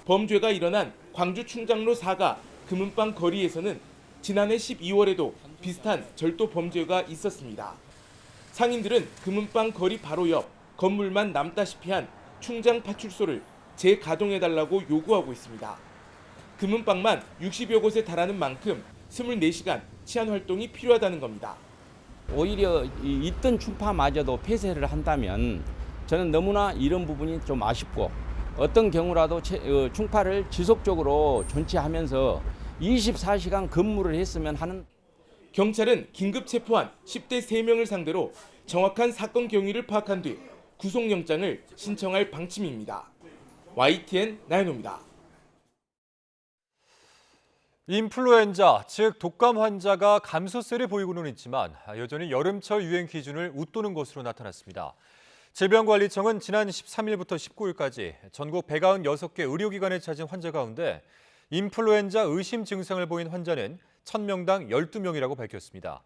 범죄가 일어난 광주 충장로 4가 금은방 거리에서는 지난해 12월에도 비슷한 절도 범죄가 있었습니다. 상인들은 금은방 거리 바로 옆 건물만 남다시피 한 충장 파출소를 재가동해달라고 요구하고 있습니다. 금은방만 60여 곳에 달하는 만큼 24시간 치안 활동이 필요하다는 겁니다. 오히려 있던 충파마저도 폐쇄를 한다면 저는 너무나 이런 부분이 좀 아쉽고 어떤 경우라도 충파를 지속적으로 존치하면서 24시간 근무를 했으면 하는. 경찰은 긴급 체포한 10대 3명을 상대로 정확한 사건 경위를 파악한 뒤 구속영장을 신청할 방침입니다. YTN 나연호입니다. 인플루엔자, 즉 독감 환자가 감소세를 보이고는 있지만 여전히 여름철 유행 기준을 웃도는 것으로 나타났습니다. 질병관리청은 지난 13일부터 19일까지 전국 196개 의료기관에 찾은 환자 가운데 인플루엔자 의심 증상을 보인 환자는 1000명당 12명이라고 밝혔습니다.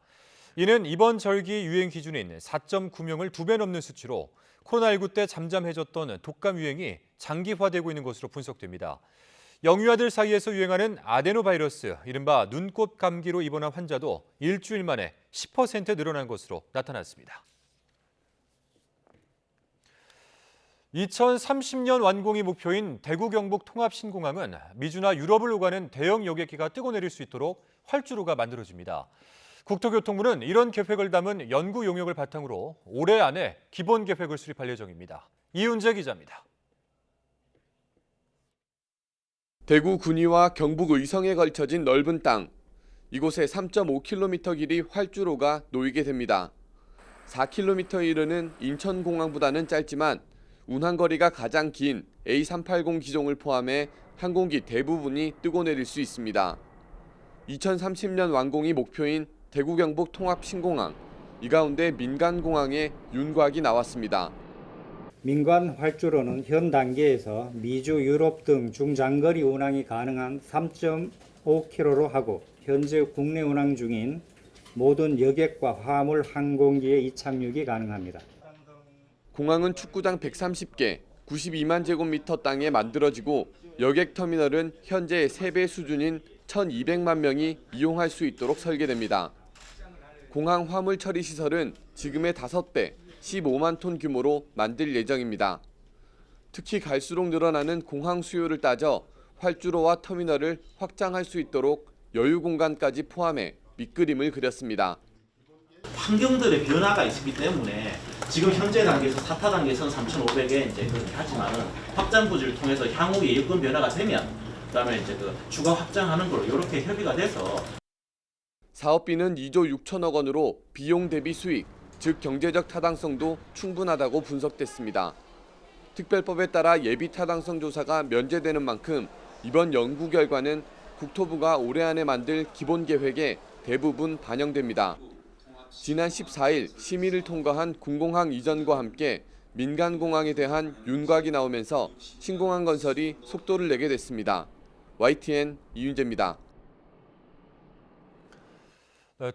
이는 이번 절기 유행 기준인 4.9명을 2배 넘는 수치로 코로나19 때 잠잠해졌던 독감 유행이 장기화되고 있는 것으로 분석됩니다. 영유아들 사이에서 유행하는 아데노바이러스, 이른바 눈꽃 감기로 입원한 환자도 일주일 만에 10% 늘어난 것으로 나타났습니다. 2030년 완공이 목표인 대구 경북 통합 신공항은 미주나 유럽을 오가는 대형 여객기가 뜨고 내릴 수 있도록 활주로가 만들어집니다. 국토교통부는 이런 계획을 담은 연구 용역을 바탕으로 올해 안에 기본 계획을 수립할 예정입니다. 이윤재 기자입니다. 대구 군위와 경북 의성에 걸쳐진 넓은 땅. 이곳에 3.5km 길이 활주로가 놓이게 됩니다. 4km에 이르는 인천공항보다는 짧지만 운항거리가 가장 긴 A380 기종을 포함해 항공기 대부분이 뜨고 내릴 수 있습니다. 2030년 완공이 목표인 대구 경북 통합 신공항. 이 가운데 민간공항에 윤곽이 나왔습니다. 민간 활주로는 현 단계에서 미주, 유럽 등 중장거리 운항이 가능한 3.5km로 하고 현재 국내 운항 중인 모든 여객과 화물 항공기의 이착륙이 가능합니다. 공항은 축구장 130개, 92만 제곱미터 땅에 만들어지고 여객 터미널은 현재 3배 수준인 1,200만 명이 이용할 수 있도록 설계됩니다. 공항 화물 처리 시설은 지금의 5배, 15만 톤 규모로 만들 예정입니다. 특히 갈수록 늘어나는 공항 수요를 따져 활주로와 터미널을 확장할 수 있도록 여유 공간까지 포함해 밑그림을 그렸습니다. 환경들의 변화가 있기 때문에 지금 현재 단계에서 4타 단계에서는 3,500에 이제 그렇게 하지만은 확장 부지를 통해서 향후 예유권 변화가 되면 그다음에 이제 그 추가 확장하는 걸로 이렇게 협의가 돼서 사업비는 2조 6천억 원으로 비용 대비 수익, 즉 경제적 타당성도 충분하다고 분석됐습니다. 특별법에 따라 예비 타당성 조사가 면제되는 만큼 이번 연구 결과는 국토부가 올해 안에 만들 기본 계획에 대부분 반영됩니다. 지난 14일 심의를 통과한 군공항 이전과 함께 민간공항에 대한 윤곽이 나오면서 신공항 건설이 속도를 내게 됐습니다. YTN 이윤재입니다.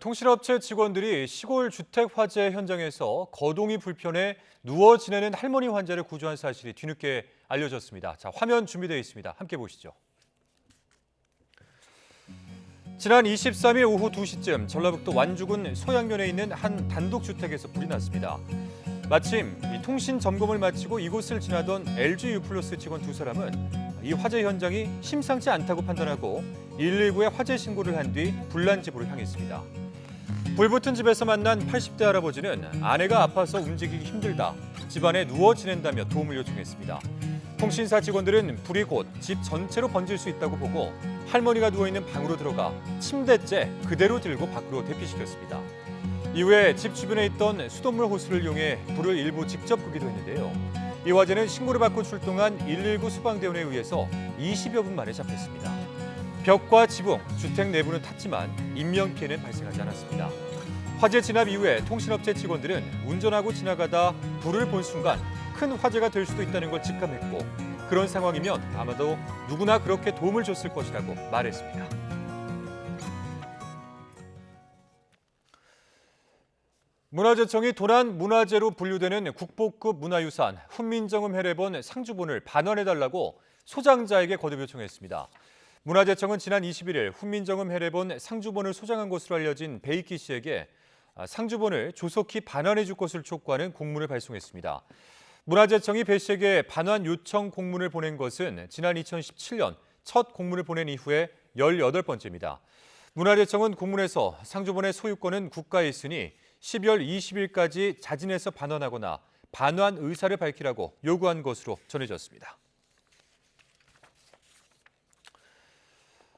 통신업체 직원들이 시골 주택 화재 현장에서 거동이 불편해 누워 지내는 할머니 환자를 구조한 사실이 뒤늦게 알려졌습니다. 자, 화면 준비되어 있습니다. 함께 보시죠. 지난 23일 오후 2시쯤 전라북도 완주군 소양면에 있는 한 단독주택에서 불이 났습니다. 마침 이 통신 점검을 마치고 이곳을 지나던 LG U+ 직원 2사람은 이 화재 현장이 심상치 않다고 판단하고 119에 화재 신고를 한 뒤 불난 집으로 향했습니다. 불붙은 집에서 만난 80대 할아버지는 아내가 아파서 움직이기 힘들다, 집안에 누워 지낸다며 도움을 요청했습니다. 통신사 직원들은 불이 곧 집 전체로 번질 수 있다고 보고 할머니가 누워있는 방으로 들어가 침대째 그대로 들고 밖으로 대피시켰습니다. 이후에 집 주변에 있던 수돗물 호스를 이용해 불을 일부 직접 끄기도 했는데요. 이 화재는 신고를 받고 출동한 119 소방대원에 의해서 20여 분 만에 잡혔습니다. 벽과 지붕, 주택 내부는 탔지만 인명피해는 발생하지 않았습니다. 화재 진압 이후에 통신업체 직원들은 운전하고 지나가다 불을 본 순간 큰 화재가 될 수도 있다는 걸 직감했고 그런 상황이면 아마도 누구나 그렇게 도움을 줬을 것이라고 말했습니다. 문화재청이 도난 문화재로 분류되는 국보급 문화유산 훈민정음 해례본 상주본을 반환해달라고 소장자에게 거듭 요청했습니다. 문화재청은 지난 21일 훈민정음 해례본 상주본을 소장한 것으로 알려진 베이키 씨에게 상주본을 조속히 반환해 줄 것을 촉구하는 공문을 발송했습니다. 문화재청이 배 씨에게 반환 요청 공문을 보낸 것은 지난 2017년 첫 공문을 보낸 이후에 18번째입니다. 문화재청은 공문에서 상주본의 소유권은 국가에 있으니 12월 20일까지 자진해서 반환하거나 반환 의사를 밝히라고 요구한 것으로 전해졌습니다.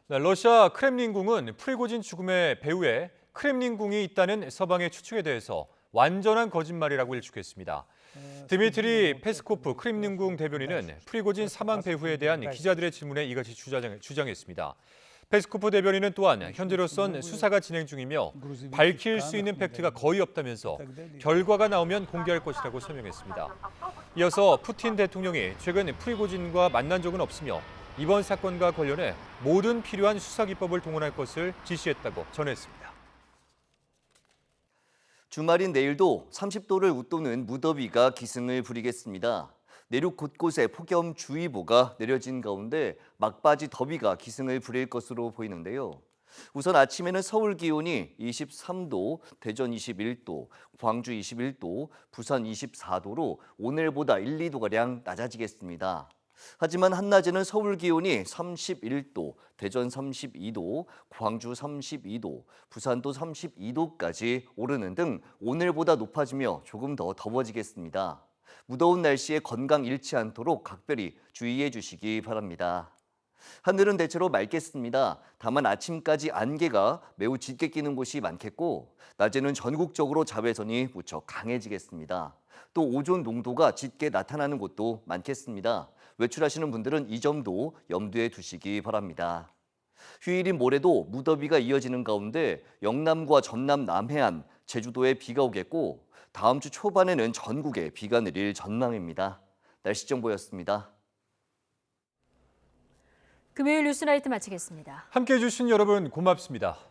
러시아 크렘린궁은 프리고진 죽음의 배후에 크렘린궁이 있다는 서방의 추측에 대해서 완전한 거짓말이라고 일축했습니다. 드미트리 페스코프 크렘린궁 대변인은 프리고진 사망 배후에 대한 기자들의 질문에 이같이 주장했습니다. 페스코프 대변인은 또한 현재로선 수사가 진행 중이며 밝힐 수 있는 팩트가 거의 없다면서 결과가 나오면 공개할 것이라고 설명했습니다. 이어서 푸틴 대통령이 최근 프리고진과 만난 적은 없으며 이번 사건과 관련해 모든 필요한 수사기법을 동원할 것을 지시했다고 전했습니다. 주말인 내일도 30도를 웃도는 무더위가 기승을 부리겠습니다. 내륙 곳곳에 폭염주의보가 내려진 가운데 막바지 더위가 기승을 부릴 것으로 보이는데요. 우선 아침에는 서울 기온이 23도, 대전 21도, 광주 21도, 부산 24도로 오늘보다 1, 2도가량 낮아지겠습니다. 하지만 한낮에는 서울 기온이 31도, 대전 32도, 광주 32도, 부산도 32도까지 오르는 등 오늘보다 높아지며 조금 더 더워지겠습니다. 무더운 날씨에 건강 잃지 않도록 각별히 주의해 주시기 바랍니다. 하늘은 대체로 맑겠습니다. 다만 아침까지 안개가 매우 짙게 끼는 곳이 많겠고 낮에는 전국적으로 자외선이 무척 강해지겠습니다. 또 오존 농도가 짙게 나타나는 곳도 많겠습니다. 외출하시는 분들은 이 점도 염두에 두시기 바랍니다. 휴일인 모레도 무더위가 이어지는 가운데 영남과 전남 남해안, 제주도에 비가 오겠고 다음 주 초반에는 전국에 비가 내릴 전망입니다. 날씨 정보였습니다. 금요일 뉴스나이트 마치겠습니다. 함께해 주신 여러분 고맙습니다.